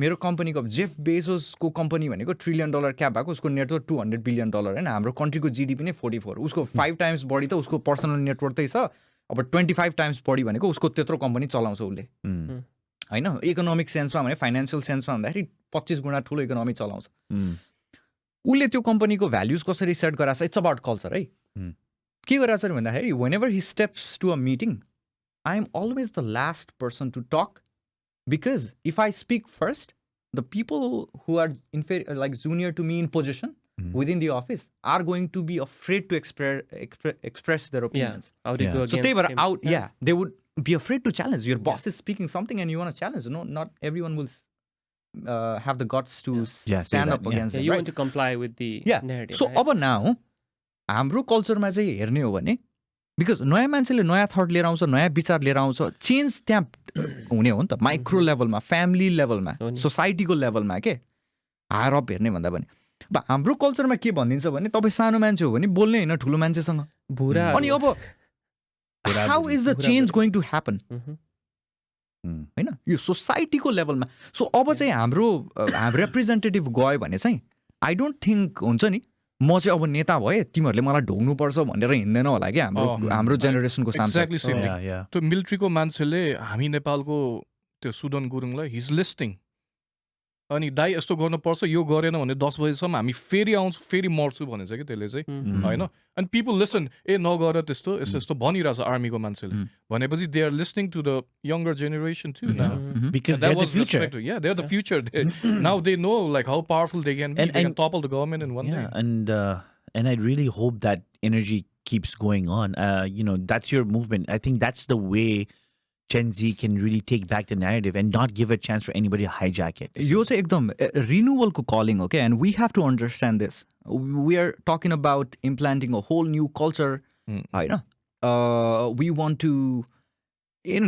मेरो कम्पनीको जेफ बेजोसको कम्पनी भनेको $1 ट्रिलियन क्याप भएको उसको नेटवर्क $200 बिलियन होइन हाम्रो कन्ट्रीको जिडिपी नै 44 उसको 5 टाइम्स बढी त उसको पर्सनल नेटवर्क त्यही छ अब 25 टाइम्स बढी भनेको उसको त्यत्रो कम्पनी चलाउँछ उसले होइन इकोनोमिक सेन्समा भने फाइनेन्सियल सेन्समा भन्दाखेरि 25 गुणा ठुलो इकोनोमी चलाउँछ उसले त्यो कम्पनीको भ्याल्युज कसरी सेट गराएको छ इट्स अबाउट कल्चर है के गराएको छ भन्दाखेरि whenever he steps to a meeting I am always the last person to talk because if I speak first the people who are like junior to me in position within the office are going to be afraid to express their opinions so they were out they would be afraid to challenge your boss is speaking something and you want to challenge not everyone will have the guts to stand up against them you want to comply with the narrative so अब now हाम्रो कल्चरमा चाहिँ हेर्ने हो भने because नयाँ मान्छेले नयाँ थट लिएर आउँछ नयाँ विचार लिएर आउँछ चेन्ज त्यहाँ हुने हो नि त माइक्रो लेभलमा फ्यामिली लेभलमा सोसाइटीको लेभलमा के हायर अप हेर्ने भन्दा पनि अब हाम्रो कल्चरमा के भनिदिन्छ भने तपाईँ सानो मान्छे हो भने बोल्ने होइन ठुलो मान्छेसँग अनि अब how is the change going to happen होइन यो सोसाइटीको लेभलमा सो अब चाहिँ हाम्रो रिप्रेजेन्टेटिभ गयो भने चाहिँ आई डोन्ट थिङ्क हुन्छ नि म चाहिँ अब नेता भएँ तिमीहरूले मलाई ढोग्नुपर्छ भनेर हिँड्दैन होला क्या हाम्रो जेनेरेसनको सांसद एक्ज्याक्टली सेम त्यो मिलिट्रीको मान्छेले हामी नेपालको त्यो सुदन गुरुङलाई हिज लिस्टिङ अनि दाइ यस्तो गर्नुपर्छ यो गरेन भने 10 बजीसम्म हामी फेरि आउँछु फेरि मर्छु भनेछ कि त्यसले चाहिँ होइन अनि पिपल लिसन ए नगर त्यस्तो यस्तो यस्तो भनिरहेछ आर्मीको मान्छेले भनेपछि they are listening to the younger generation to now Because they're the future. Yeah, they're the future. Now they know like how powerful they can be. They can topple the government in one day. And I really hope that energy keeps going on. You know, that's your movement. I think that's the way Gen Z can really take back the narrative and not give a chance for anybody to hijack it. यो चाहिँ एकदम रिन्युवलको calling हो क्या and we have to understand this we are talking about implanting a whole new culture होइन we want to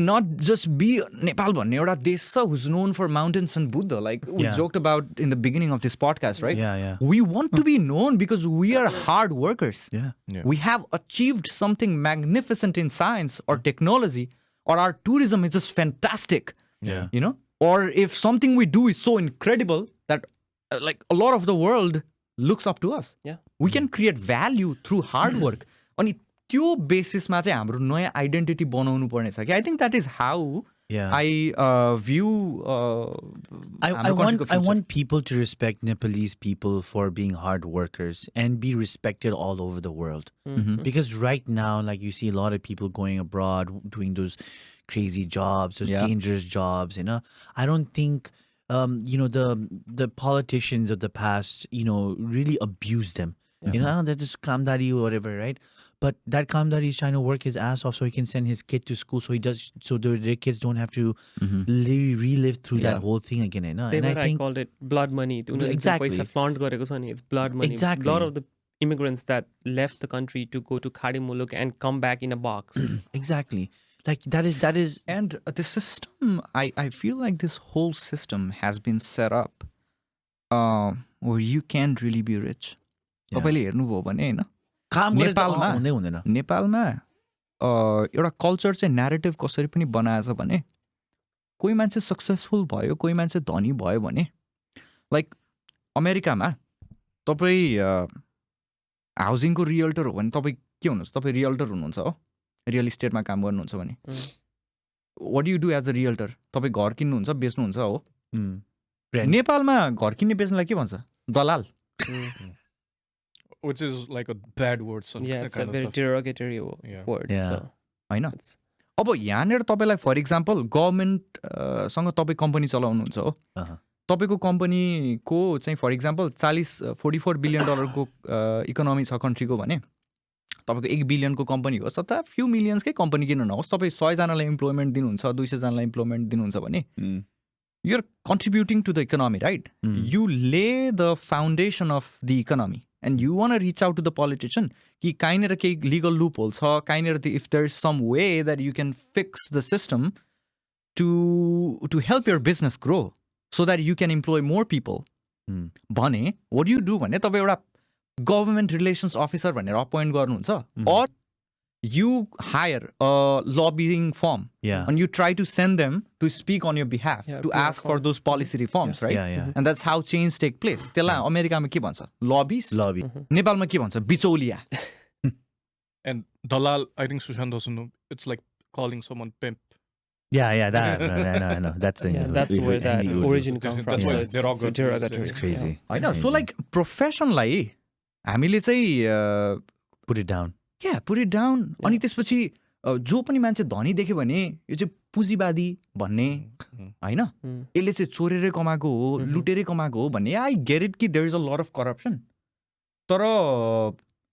not just be Nepal भन्ने एउटा देश छ who's known for mountains and Buddha like we joked about in the beginning of this podcast right Yeah. we want to be known because we are hard workers. Yeah. We have achieved something magnificent in science or technology, or our tourism is just fantastic. Yeah. You know, or if something we do is so incredible that like a lot of the world looks up to us. Yeah. We can create value through hard work. अनि त्यो बेसिसमा चाहिँ हाम्रो नयाँ identity बनाउनु पर्ने छ कि I think that is how Yeah. I view I want people to respect Nepalese people for being hard workers and be respected all over the world. Because right now, like you see a lot of people going abroad doing those crazy jobs, those dangerous jobs. You know, I don't think you know the politicians of the past, you know, really abuse them. You know, they're just kamdari or whatever, right? But that kamdari is trying to work his ass off so he can send his kid to school, so their kids don't have to relive through that whole thing again. You know? They And were, I think I called it blood money. Exactly. पैसा flaunt गरेको छ नि, it's blood money. Exactly. A lot of the immigrants that left the country to go to Khadi Muluk and come back in a box. exactly. Like that is And the system, I feel like this whole system has been set up where you can't really be rich. तपाईँले हेर्नुभयो भने होइन काम गरेर त नेपालमा हुँदै हुँदैन नेपालमा एउटा कल्चर चाहिँ न्यारेटिभ कसरी पनि बनाएछ भने कोही मान्छे सक्सेसफुल भयो कोही मान्छे धनी भयो भने लाइक अमेरिकामा तपाईँ हाउसिङको रियल्टर हो भने तपाईँ के हुनुहुन्छ तपाईँ रियल्टर हुनुहुन्छ हो रियल इस्टेटमा काम गर्नुहुन्छ भने what you do as a realtor तपाईँ घर किन्नुहुन्छ बेच्नुहुन्छ हो नेपालमा घर किन्ने बेच्नलाई के भन्छ दलाल Which is like a bad word. So Yeah, it's a very derogatory word. Yeah. So होइन अब यहाँनिर तपाईँलाई फर इक्जाम्पल गभर्मेन्टसँग तपाईँ कम्पनी चलाउनुहुन्छ हो तपाईँको कम्पनीको चाहिँ फर इक्जाम्पल 44 बिलियन डलरको इकोनोमी छ कन्ट्रीको भने तपाईँको 1 बिलियनको कम्पनी होस् अथवा फ्यु मिलियन्सकै कम्पनी किन नहोस् तपाईँ 100जनालाई इम्प्लोइमेन्ट दिनुहुन्छ 200जनालाई इम्प्लोइमेन्ट दिनुहुन्छ भने you're contributing to the economy, right? You lay the foundation of the economy and you want to reach out to the politician ki kainera ke legal loopholes ha kainera if there's some way that you can fix the system to help your business grow so that you can employ more people. Bhane what do you do भने तपाई एउटा government relations officer भनेर appoint गर्नुहुन्छ or you hire a lobbying firm and you try to send them to speak on your behalf to ask for those policy reforms, right? And that's how change take place. त्यसलाई अमेरिकामा के भन्छ lobby नेपालमा के भन्छ बिचौलिया And dalal, I think Sushant doesn't know. It's like calling someone pimp. Yeah, that I know. That's that's where that origin comes from. That's why So it's derogatory. It's crazy. I know. So like professionलाई हामीले चाहिँ Put it down. put it down. अनि त्यसपछि जो पनि मान्छे धनी देख्यो भने यो चाहिँ पुँजीवादी भन्ने होइन यसले चाहिँ चोरेरै कमाएको हो लुटेरै कमाएको हो भन्ने आई गेट इट कि there is a lot of corruption तर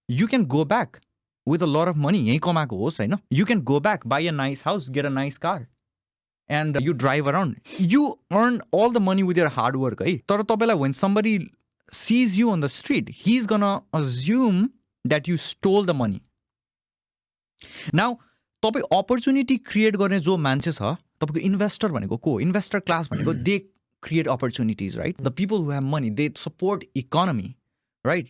यु can go back with a lot of money यहीँ कमाएको होस् होइन you can go back buy a nice house get a nice car and you drive around you earn all the money with your hard work है तर तपाईँलाई when somebody sees you on the street he is gonna assume that you stole the money now तपाईँ opportunity create गर्ने जो मान्छे छ तपाईँको investor भनेको को इन्भेस्टर क्लास भनेको they create opportunities right the people who have money they support economy right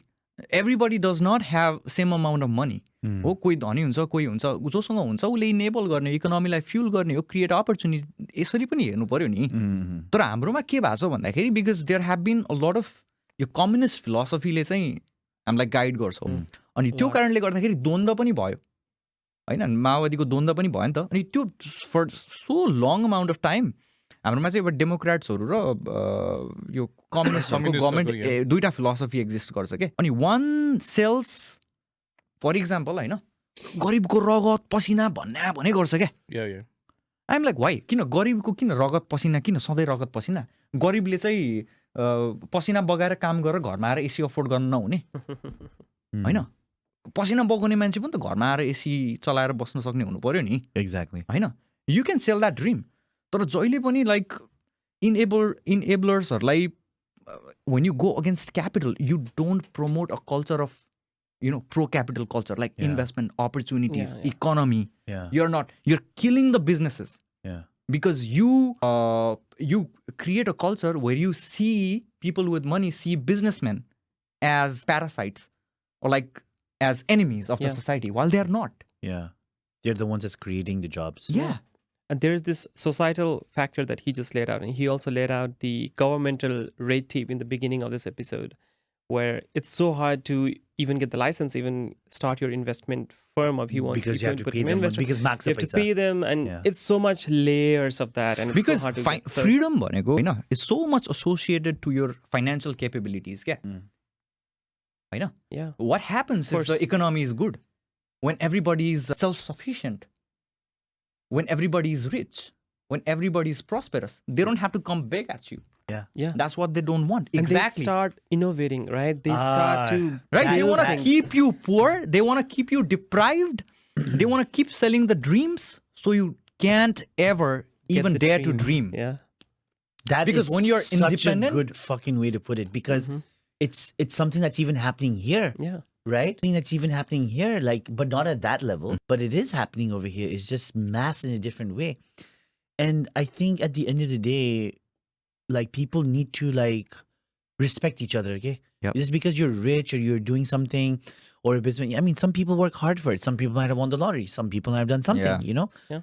Everybody does not have same amount of money. हो कोही धनी हुन्छ कोही हुन्छ जोसँग हुन्छ उसले इनेबल गर्ने इकोनोमीलाई फ्युल गर्ने हो क्रिएट अपर्च्युनिटी यसरी पनि हेर्नु पर्यो नि तर हाम्रोमा के भएको छ भन्दाखेरि because there have been a lot of yo communist फिलोसफीले चाहिँ हामीलाई गाइड गर्छ अनि त्यो कारणले गर्दाखेरि द्वन्द्व पनि भयो होइन माओवादीको द्वन्द्व पनि भयो नि त अनि त्यो for so long amount of time हाम्रोमा चाहिँ अब डेमोक्रेट्सहरू र यो कम्युनिस्टहरूको गभर्मेन्ट दुईवटा फिलोसफी एक्जिस्ट गर्छ क्या अनि वान सेल्स फर इक्जाम्पल होइन गरिबको रगत पसिना भन्ने गर्छ क्या आइएम लाइक वाइ किन गरिबको किन रगत पसिना किन सधैँ रगत पसिना गरिबले चाहिँ पसिना बगाएर काम गरेर घरमा आएर एसी अफोर्ड गर्न नहुने होइन पसिना बगाउने मान्छे पनि त घरमा आएर एसी चलाएर बस्न सक्ने हुनु पर्यो नि एक्ज्याक्टली होइन you can sell that dream तर जहिले पनि like इनेबलर्सहरूलाई when you go against capital, you don't promote a culture of, pro-capital culture, like investment opportunities, economy. Yeah. You're killing the businesses. Yeah. Because you create a culture where you see people with money see businessmen as parasites or like as enemies of the society, while they are not. Yeah. They're the ones that's creating the jobs. Yeah. And there's this societal factor that he just laid out. And he also laid out the governmental red tape in the beginning of this episode, where it's so hard to even get the license, even start your investment firm if you want because you have to put pay some them. investment. Because max you have to pay them, and it's so much layers of that, and it's because so hard to get. So freedom bhaneko हैन is so much associated to your financial capabilities क्या हैन Yeah. what happens if the economy is good when everybody is self-sufficient, when everybody is rich, when everybody is prosperous? They don't have to come beg at you. Yeah. That's what they don't want. And Exactly. they start innovating, right? They start to Right? They want to keep you poor. They want to keep you deprived. They want to keep selling the dreams so you can't ever get even the dare to dream. Yeah. That Because is when you're such independent- a good fucking way to put it, because it's something that's even happening here. Yeah. Right? Something that's even happening here, like, but not at that level. But it is happening over here. It's just mass in a different way. And I think at the end of the day, like, people need to like respect each other. Okay, Yep. just because you're rich or you're doing something or a business. I mean, some people work hard for it. Some people might have won the lottery. Some people might have done something. Yeah. You know. Yeah.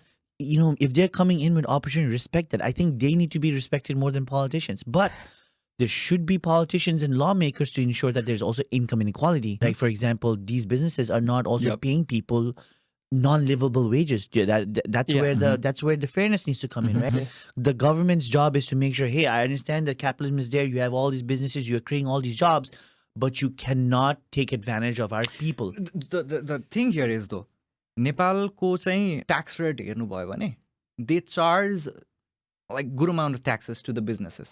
You know, if they're coming in with opportunity, respect that. I think they need to be respected more than politicians. But there should be politicians and lawmakers to ensure that there's also income inequality. Like, for example, these businesses are not also paying people non-livable wages. That's where the fairness needs to come in, right? The government's job is to make sure, hey, I understand that capitalism is there. You have all these businesses. You're creating all these jobs, but you cannot take advantage of our people. The thing here is though, नेपालको चाहिँ tax rate हेर्नु भयो भने they charge like good amount of taxes to the businesses.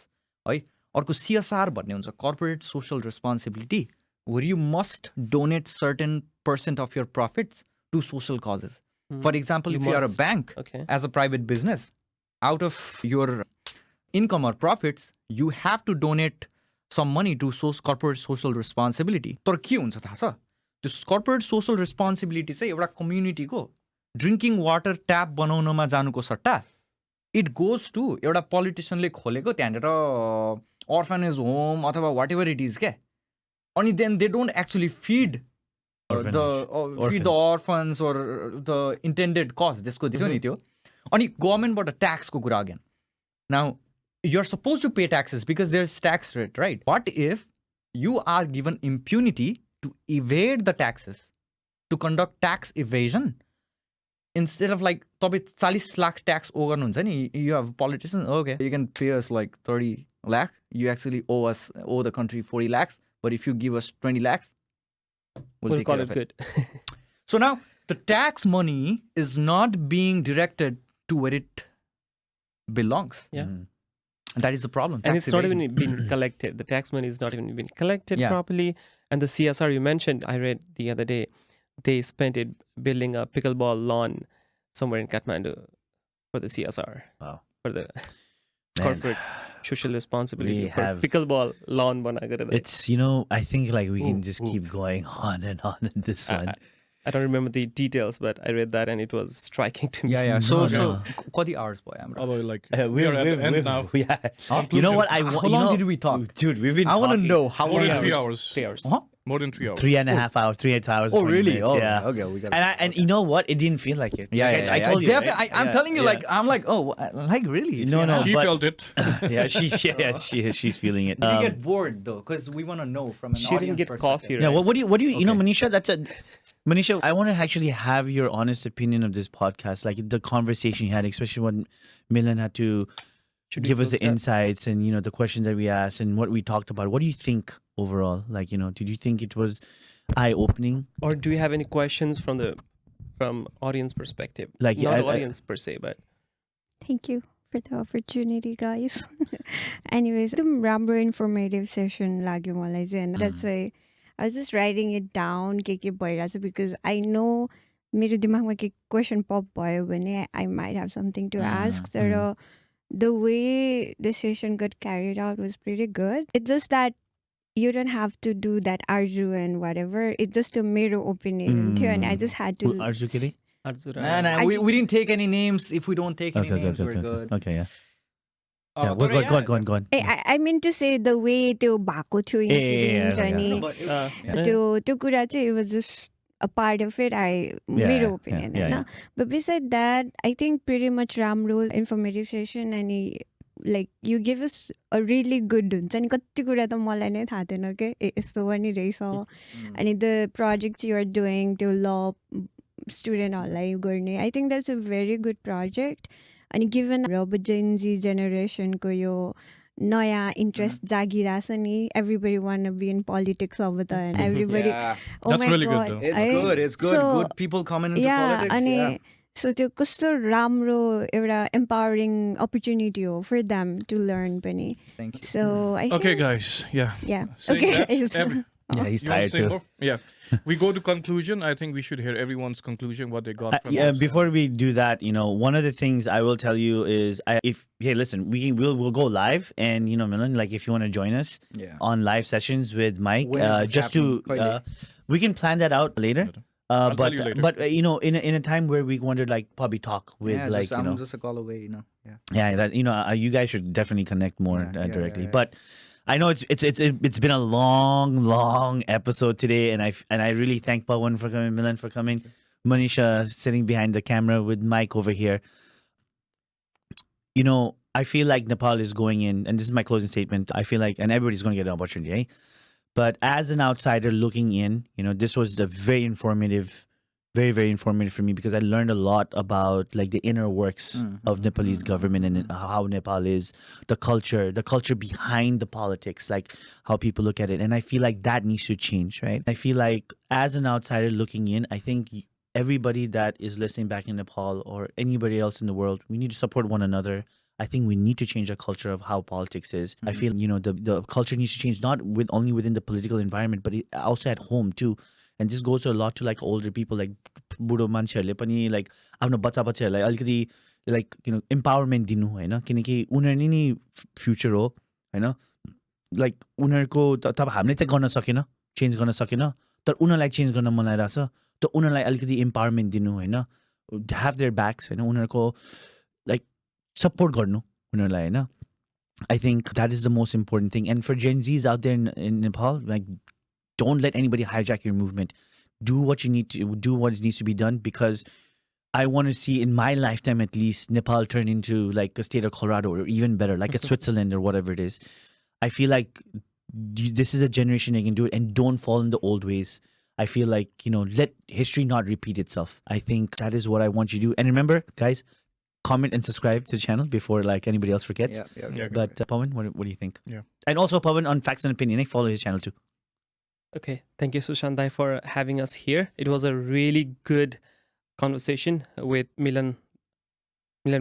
है अर्को CSR भन्ने हुन्छ corporate social responsibility, where you must donate certain % of your profits to social causes. For example, if you are a bank as a private business, out of your income or profits, you have to donate some money to corporate social responsibility. तर के हुन्छ थाहा छ? त्यो corporate social responsibility चाहिँ एउटा कम्युनिटीको drinking water tap बनाउनमा जानुको सट्टा इट गोज टु एउटा पोलिटिसियनले खोलेको त्यहाँनिर अर्फनेज होम अथवा वाट एभर इट इज क्या अनि देन दे डोन्ट एक्चुली फिड द अर्फन्स ओर द इन्टेन्डेड कज त्यसको थियो नि त्यो अनि गभर्मेन्टबाट ट्याक्सको कुरा again now you're supposed to pay taxes because there's tax rate, right? What if you are given impunity to evade the taxes, to conduct tax evasion? Instead of like, 40 lakh tax owe garनुहुन्छ नि, you have politicians, okay, you can pay us like 30 lakh, you actually owe the country 40 lakhs, but if you give us 20 lakhs, we'll take call care it of good. So now, the tax money is not being directed to where it belongs. Yeah. That is the problem. And Tax it's not evasion. even been collected. The tax money is not even been collected properly. And the CSR you mentioned, I read the other day, they spent it building a pickleball lawn somewhere in Kathmandu for the CSR. Wow. For the corporate social responsibility. For have- pickleball lawn. It's, I think like we can just keep going on and on in this one. I don't remember the details, but I read that and it was striking to me. Yeah. So कति hours भयो हाम्रो? Although, like, We're at the end now. Yeah. You know what I want? How long did we talk? Dude, we've been I want to talking. know how More long. than 3 hours. 3 hours. Huh? More than 3 hours. 3.5 hours, 3 hours. Oh, 20 really? minutes, Oh, yeah. okay. We got. And you know what? It didn't feel like it. Yeah, Like, yeah, I yeah. told you. Definitely. Right? I'm Yeah, telling you, yeah. like, I'm like, oh, like really? No, no. She but- felt it. yeah, she's feeling it. Did you get bored though? Because we want to know from an She didn't audience get perspective. coffee, Yeah, right? what do you you know, Okay. Manisha? Manisha, I want to actually have your honest opinion of this podcast, like the conversation you had, especially when Milan had to Should we give us close the that? insights and the questions that we asked and what we talked about. What do you think overall? Like, did you think it was eye-opening? Or do you have any questions from audience perspective? Like, Not I- audience per se, but Thank you for the opportunity, guys. Anyways, एकदम राम्रो informative session लाग्यो मलाई चाहिँ हैन. That's why I was just writing it down के भइरहेछ because I know मेरो दिमागमा के question pop भयो भने I might have something to ask. So the way the session got carried out was pretty good. It's just that you don't have to do that arju and whatever. It's just a मेरो opinion थियो and I just had to Arju Kiri? Arzura. Nah, we didn't take any names. If we don't take any names, we're okay. good. Okay, yeah. Oh, Yeah, go on. I meant to say the way त्यो भएको थियो incident yeah. अनि No, but it- त्यो कुरा चाहिँ it was just a part of it. मेरो opinion yeah. but beside that I think pretty much राम्रो informative session and like you give us a really good हुन्छ नि कति कुरा त मलाई नै थाहा थिएन के यस्तो पनि रहेछ अनि the project you are doing त्यो law studentहरूलाई गर्ने I think that's a very good project अनि given अब Gen Z generation को यो नयाँ interest जागिरहेछ नि everybody wanna be in politics अब त and everybody Yeah, oh That's my really good God, though. it's है? good. It's good. So, Good people coming into yeah, politics. अनि Yeah. so त्यो कस्तो राम्रो एउटा empowering opportunity हो for them to learn पनि. Thank you. So I Okay, think, guys. Yeah. yeah. Saying Okay, that, guys. Yeah, he's You want tired to say too. more? Yeah. We go to conclusion. I think we should hear everyone's conclusion, what they got from Yeah, us. before we do that, one of the things I will tell you is, listen, we'll go live, and Milan, like if you want to join us Yeah. on live sessions with Mike, When is this just to happening? we can plan that out later. I'll But tell you later. but in a time where we want to like probably talk with Yeah, like just, I'm just a call away. Yeah. yeah, that you guys should definitely connect more Yeah, directly. yeah. But I know it's been a long episode today, and I really thank Pawan for coming, Milan for coming, Manisha sitting behind the camera with Mike over here. I feel like Nepal is going in, and this is my closing statement. I feel like, and everybody's going to get an opportunity, eh? But as an outsider looking in, this was a very informative, very informative for me, because I learned a lot about like the inner works of Nepalese government and how Nepal is, the culture behind the politics, like how people look at it. And I feel like that needs to change, right? I feel like as an outsider looking in, I think everybody that is listening back in Nepal or anybody else in the world, we need to support one another. I think we need to change the culture of how politics is. I feel, the culture needs to change, not only within the political environment, but also at home too. And this goes a lot to like older people, like बुढो मान्छेहरूले पनि like आफ्नो बच्चाहरूलाई अलिकति like empowerment दिनु हैन, किनकि उनीहरु नै future हो हैन. like उनीहरुको तब हामीले चाहिँ गर्न सकेन, चेन्ज गर्न सकेन, तर उनीहरुलाई चेन्ज गर्न मन लागिरहेछ. त उनीहरुलाई अलिकति empowerment दिनु हैन, have their backs हैन, उनीहरुको like support गर्नु उनीहरुलाई हैन. I think that is the most important thing. And for Gen Zs out there in Nepal, like, don't let anybody hijack your movement. Do what you need to do, what needs to be done, because I want to see in my lifetime at least Nepal turn into like a state of Colorado or even better, like a Switzerland or whatever it is. I feel like this is a generation that can do it, and don't fall in the old ways. I feel like, let history not repeat itself. I think that is what I want you to do. And remember, guys, comment and subscribe to the channel before like anybody else forgets. Yeah, But Pawan, what do you think? Yeah. And also Pawan on Facts and Opinion, follow his channel too. Okay, thank you, Sushandai, for having us here. It was a really good conversation with Milan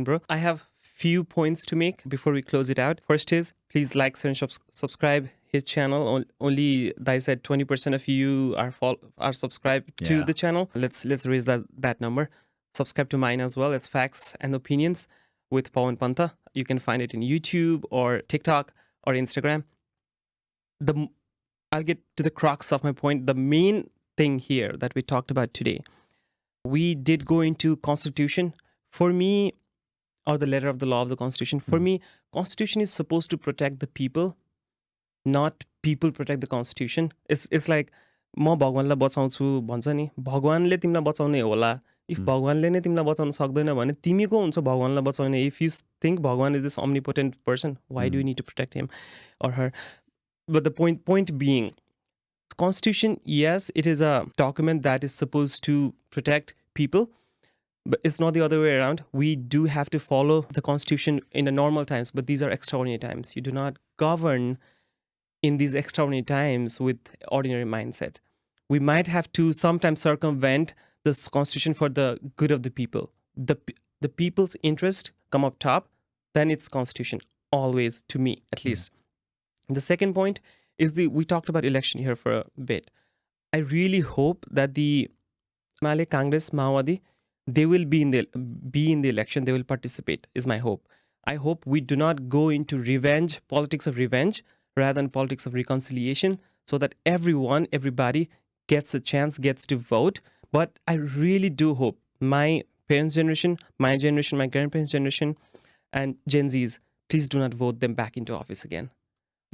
bro. I have few points to make before we close it out. First is, please like and subscribe his channel. Only, I said 20% of you are subscribed to Yeah. the channel. Let's raise that number. Subscribe to mine as well. It's Facts and Opinions with Pawan Panta. You can find it in YouTube or TikTok or Instagram. I'll get to the crux of my point. The main thing here that we talked about today, we did go into Constitution. For me, or the letter of the law of the Constitution. For me, Constitution is supposed to protect the people, not people protect the Constitution. It's like म भगवानलाई बचाउँछु भन्छ नि भगवानले तिमीलाई बचाउने होला if भगवानले नै तिमीलाई बचाउन सक्दैन भने तिमी को हुन्छ भगवानलाई बचाउने इफ यु थिङ्क भगवान is this omnipotent person why do you need to protect him or her but the point being constitution yes it is a document that is supposed to protect people but it's not the other way around we do have to follow the constitution in the normal times but these are extraordinary times you do not govern in these extraordinary times with ordinary mindset we might have to sometimes circumvent this constitution for the good of the people the people's interest come up top then it's constitution always to me at least the second point is we talked about election here for a bit I really hope that the Mali Congress Maoiwadi they will be in the election they will participate is my hope I hope we do not go into revenge politics of revenge rather than politics of reconciliation so that everybody gets a chance gets to vote but I really do hope my parents generation my grandparents generation and Gen Zs please do not vote them back into office again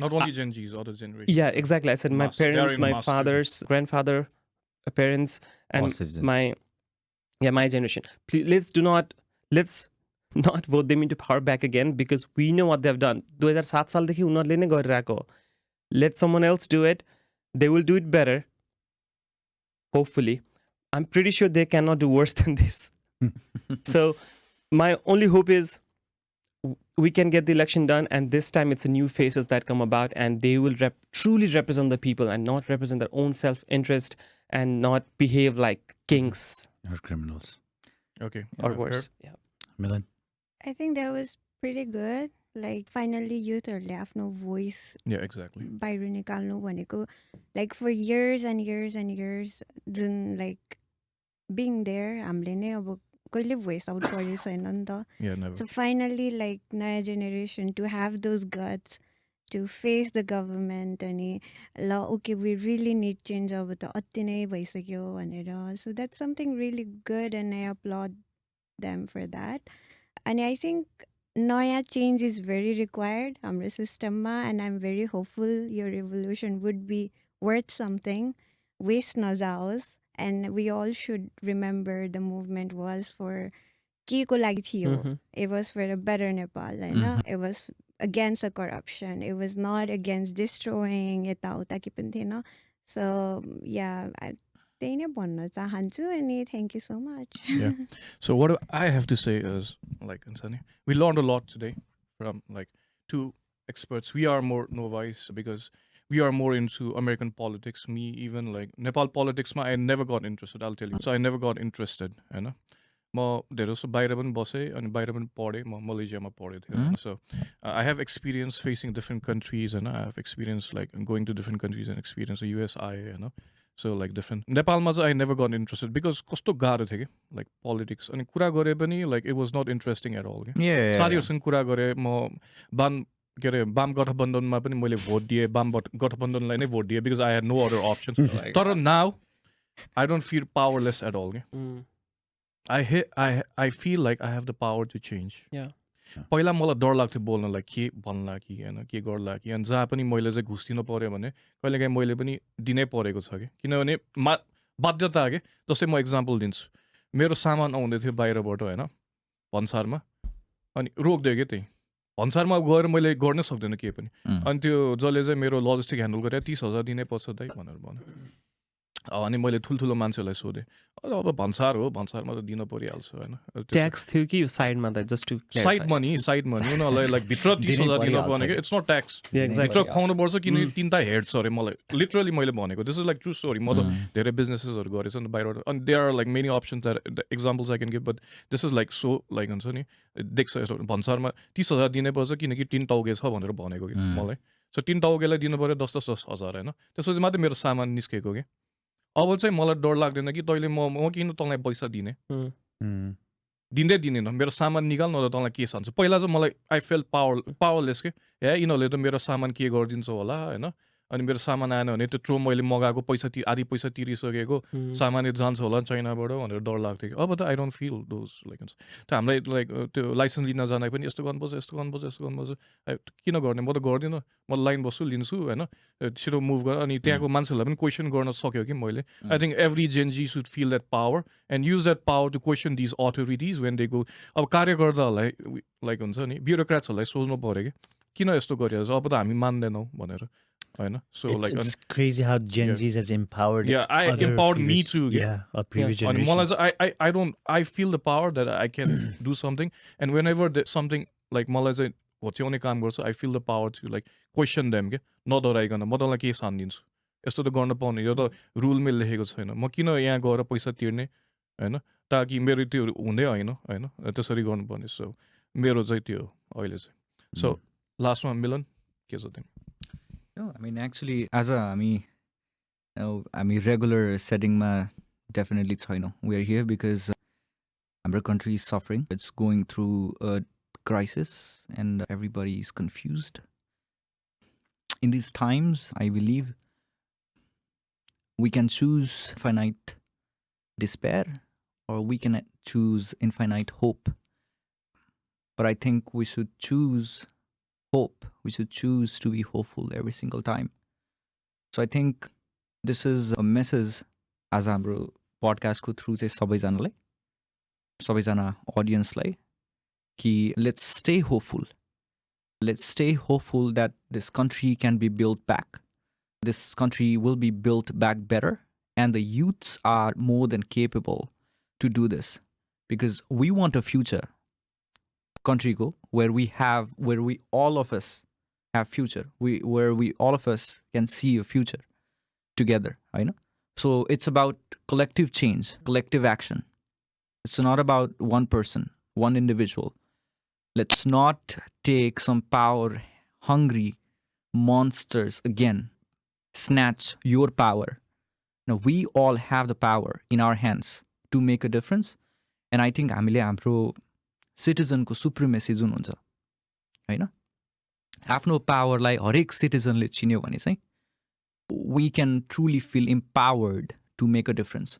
Not only Gen Zs, other generations. yeah exactly I said my Must. They are parents in my must. father's grandfather parents All and citizens. my generation please let's not vote them into power back again because we know what they've done 2007 सालदेखि उनीहरूले नै गरिरहेको let someone else do it they will do it better hopefully I'm pretty sure they cannot do worse than this so my only hope is we can get the election done and this time it's a new faces that come about and they will truly represent the people and not represent their own self-interest and not behave like kings Or criminals. Okay. or worse yeah Milan. I think that was pretty good. Like finally youthहरूले आफ्नो voice Yeah, exactly. बाहिर निकाल्नु भनेको like for years and years and years Jun like being there हामीले नै अब कहिले voice out गरेको छैन नि त Yeah, never. So finally like नयाँ generation to have those guts to face the government अनि ल okay we really need change अब त अति नै भइसक्यो भनेर so that's something really good and I applaud them for that and I think नयाँ change is very required हाम्रो systemमा and I'm very hopeful your revolution would be worth something waste नजाओस् and we all should remember the movement was for के को लागि थियो it was for a better Nepal होइन it was against the corruption it was not against destroying यताउता के पनि थिएन so yeah त्यही नै भन्न चाहन्छु अनि thank you so much Yeah. So what I have to say is, like, Ansani, we learned a lot today from like two experts. We are more novice because we are more into American politics. Me, even like Nepal politics, I never got interested. I'll tell you. So I never got interested. You know, म धेरै जस्तो बाहिर पनि बसेँ अनि बाहिर पनि पढेँ म मलेसियामा पढेँ थिएँ so I have experience facing different countries होइन I have experience like going to different countries and experience US आएँ होइन सो लाइक डिफ्रेन्ट नेपालमा चाहिँ I never got interested because कस्तो गाह्रो थियो कि लाइक पोलिटिक्स अनि कुरा गरेँ पनि like it was not interesting at all कि साथीहरूसँग कुरा गरेँ म के अरे वाम गठबन्धनमा पनि मैले भोट दिएँ वाम गठबन्धनलाई नै भोट दिएँ because I had no other options तर now I don't feel powerless at all कि I feel like I have the power to change. Yeah. पहिला मलाई डर लाग्थ्यो बोल्नलाई के भन्ला कि होइन के गर्ला कि अनि जहाँ पनि मैले चाहिँ घुस दिनु पऱ्यो भने कहिलेकाहीँ मैले पनि दिनै परेको छ कि किनभने बाध्यता कि जस्तै म इक्जाम्पल दिन्छु मेरो सामान आउँदै थियो बाहिरबाट होइन भन्सारमा अनि रोकिदियो कि त्यही भन्सारमा गएर मैले गर्नै सक्दैन केही पनि अनि त्यो जसले चाहिँ मेरो लजिस्टिक ह्यान्डल गरेर 30,000 दिनै पर्छ दाइ भनेर भन्यो अनि मैले ठुल्ठुलो मान्छेहरूलाई सोधेँ अब भन्सार हो भन्सारमा त दिन परिहाल्छ होइन ट्याक्स थियो कि साइडमा त जस्ट टु साइड मनी उनीहरूलाई लाइक भित्र 30,000 दिनु भनेको इट्स नट ट्याक्स भित्र खुवाउनु पर्छ किनकि तिनवटा हेड्स अरे मलाई लिटरली मैले भनेको this is like true story म त धेरै बिजनेसेसहरू गरेछ नि बाहिरबाट अनि they are like many options examples I can give but this is like so like हुन्छ नि देख्छ भन्सारमा 30,000 दिनै पर्छ किनकि 3 टाउके छ भनेर भनेको कि मलाई सो 3 टाउकेलाई दिनु पऱ्यो 10,000 होइन त्यसपछि मात्रै मेरो सामान निस्केको कि अब चाहिँ मलाई डर लाग्दैन कि तैँले म किन तँलाई पैसा दिने दिँदै दिँदैन मेरो सामान निकाल न त तँलाई के सान्छ पहिला चाहिँ मलाई आई फेल पावरलेस के यिनीहरूले त मेरो सामान के गरिदिन्छ होला होइन अनि मेरो सामान आएन भने त्यत्रो मैले मगाएको पैसा आधी पैसा तिरिसकेको सामान जान्छ होला चाइनाबाट भनेर डर लाग्थ्यो कि अब त आई डोन्ट फिल दोज लाइक हुन्छ त हामीलाई लाइक त्यो लाइसेन्स लिन जाँदा पनि यस्तो गर्नुपर्छ यस्तो गर्नुपर्छ यस्तो गर्नुपर्छ किन गर्ने म त गर्दिनँ म लाइन बस्छु लिन्छु होइन छिटो मुभ गर अनि त्यहाँको मान्छेहरूलाई पनि क्वेसन गर्न सक्यो कि मैले I think every Gen Z should feel that power and use that power to question these authorities when they go अब कार्यकर्ताहरूलाई लाइक हुन्छ नि ब्युरोक्राट्सहरूलाई सोच्नु पऱ्यो कि किन यस्तो गरिरहेको छ अब त हामी मान्दैनौ भनेर होइन so like It's crazy how Gen Yeah. Z has empowered. I other empowered me previous- too. Yeah, of previous Yes. अनि मलाई generations. चाहिँ I feel the power that I can do something and whenever something like मलाई चाहिँ होच्याउने काम गर्छ I feel the power to like question them के नडराइकन म तँलाई केही सानिदिन्छु यस्तो त गर्न पाउने यो त रुलमै लेखेको छैन म किन यहाँ गएर पैसा तिर्ने होइन ताकि मेरो त्यो हुँदै होइन त्यसरी गर्नुपर्ने सो मेरो चाहिँ त्यो हो अहिले चाहिँ सो लास्टमा मिलन के छ तिमी No, I mean, actually, as a, I mean, regular setting, definitely, we are here because our country is suffering. It's going through a crisis and everybody is confused. In these times, I believe we can choose finite despair or we can choose infinite hope. But I think we should choose hope. We should choose to be hopeful every single time. So I think this is a message as हाम्रो podcast through सबैजना audience कि let's stay hopeful. Let's stay hopeful that this country can be built back. This country will be built back better and the youths are more than capable to do this because we want a future country where we all of us have future where we all of us can see a future together. I know. So it's about collective change, collective action. It's not about one person, one individual. Let's not take some power hungry monsters again snatch your power. Now we all have the power in our hands to make a difference and I think हामीले हाम्रो सिटिजनको supremacy जुन हुन्छ हैन आफ्नो पावरलाई हरेक सिटिजनले चिन्यो भने चाहिँ we can truly feel empowered to make a difference.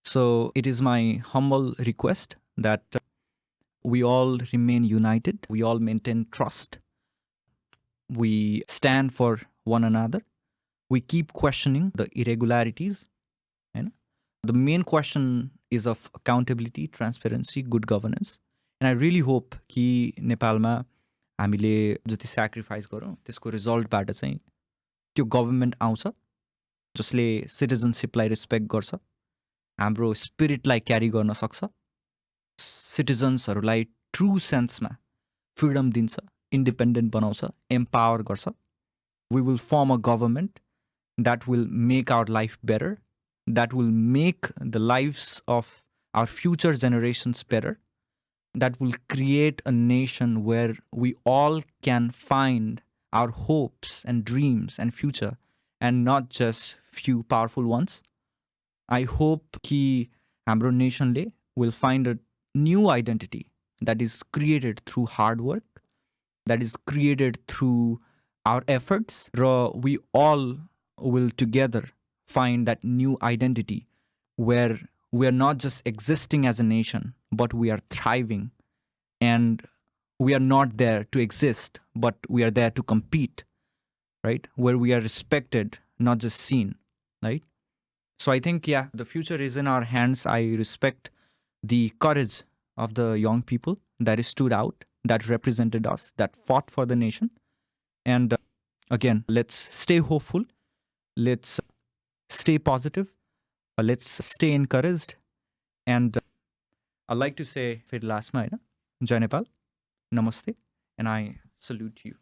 So it is my humble request that we all remain united, we all maintain trust, we stand for one another, we keep questioning the irregularities. And the main question is of accountability, transparency, good governance. And I really hope कि नेपालमा हामीले जति sacrifice गरौँ त्यसको रिजल्टबाट चाहिँ त्यो government आउँछ जसले सिटिजनसिपलाई रेस्पेक्ट गर्छ हाम्रो स्पिरिटलाई क्यारी गर्न सक्छ सिटिजन्सहरूलाई ट्रु सेन्समा फ्रिडम दिन्छ इन्डिपेन्डेन्ट बनाउँछ एम्पावर गर्छ we will form a government that will make our life better, that will make the lives of our future generations better, that will create a nation where we all can find our hopes and dreams and future and not just few powerful ones. I hope कि हाम्रो nationले will find a new identity that is created through hard work, that is created through our efforts. We all will together find that new identity where we are not just existing as a nation, but we are thriving. And we are not there to exist, but we are there to compete, right? Where we are respected, not just seen, right? So I think, yeah, the future is in our hands. I respect the courage of the young people that stood out, that represented us, that fought for the nation. And again, let's stay hopeful. Let's stay positive. Let's stay encouraged. And I'd like to say, for the last time, Jai Nepal, Namaste, and I salute you.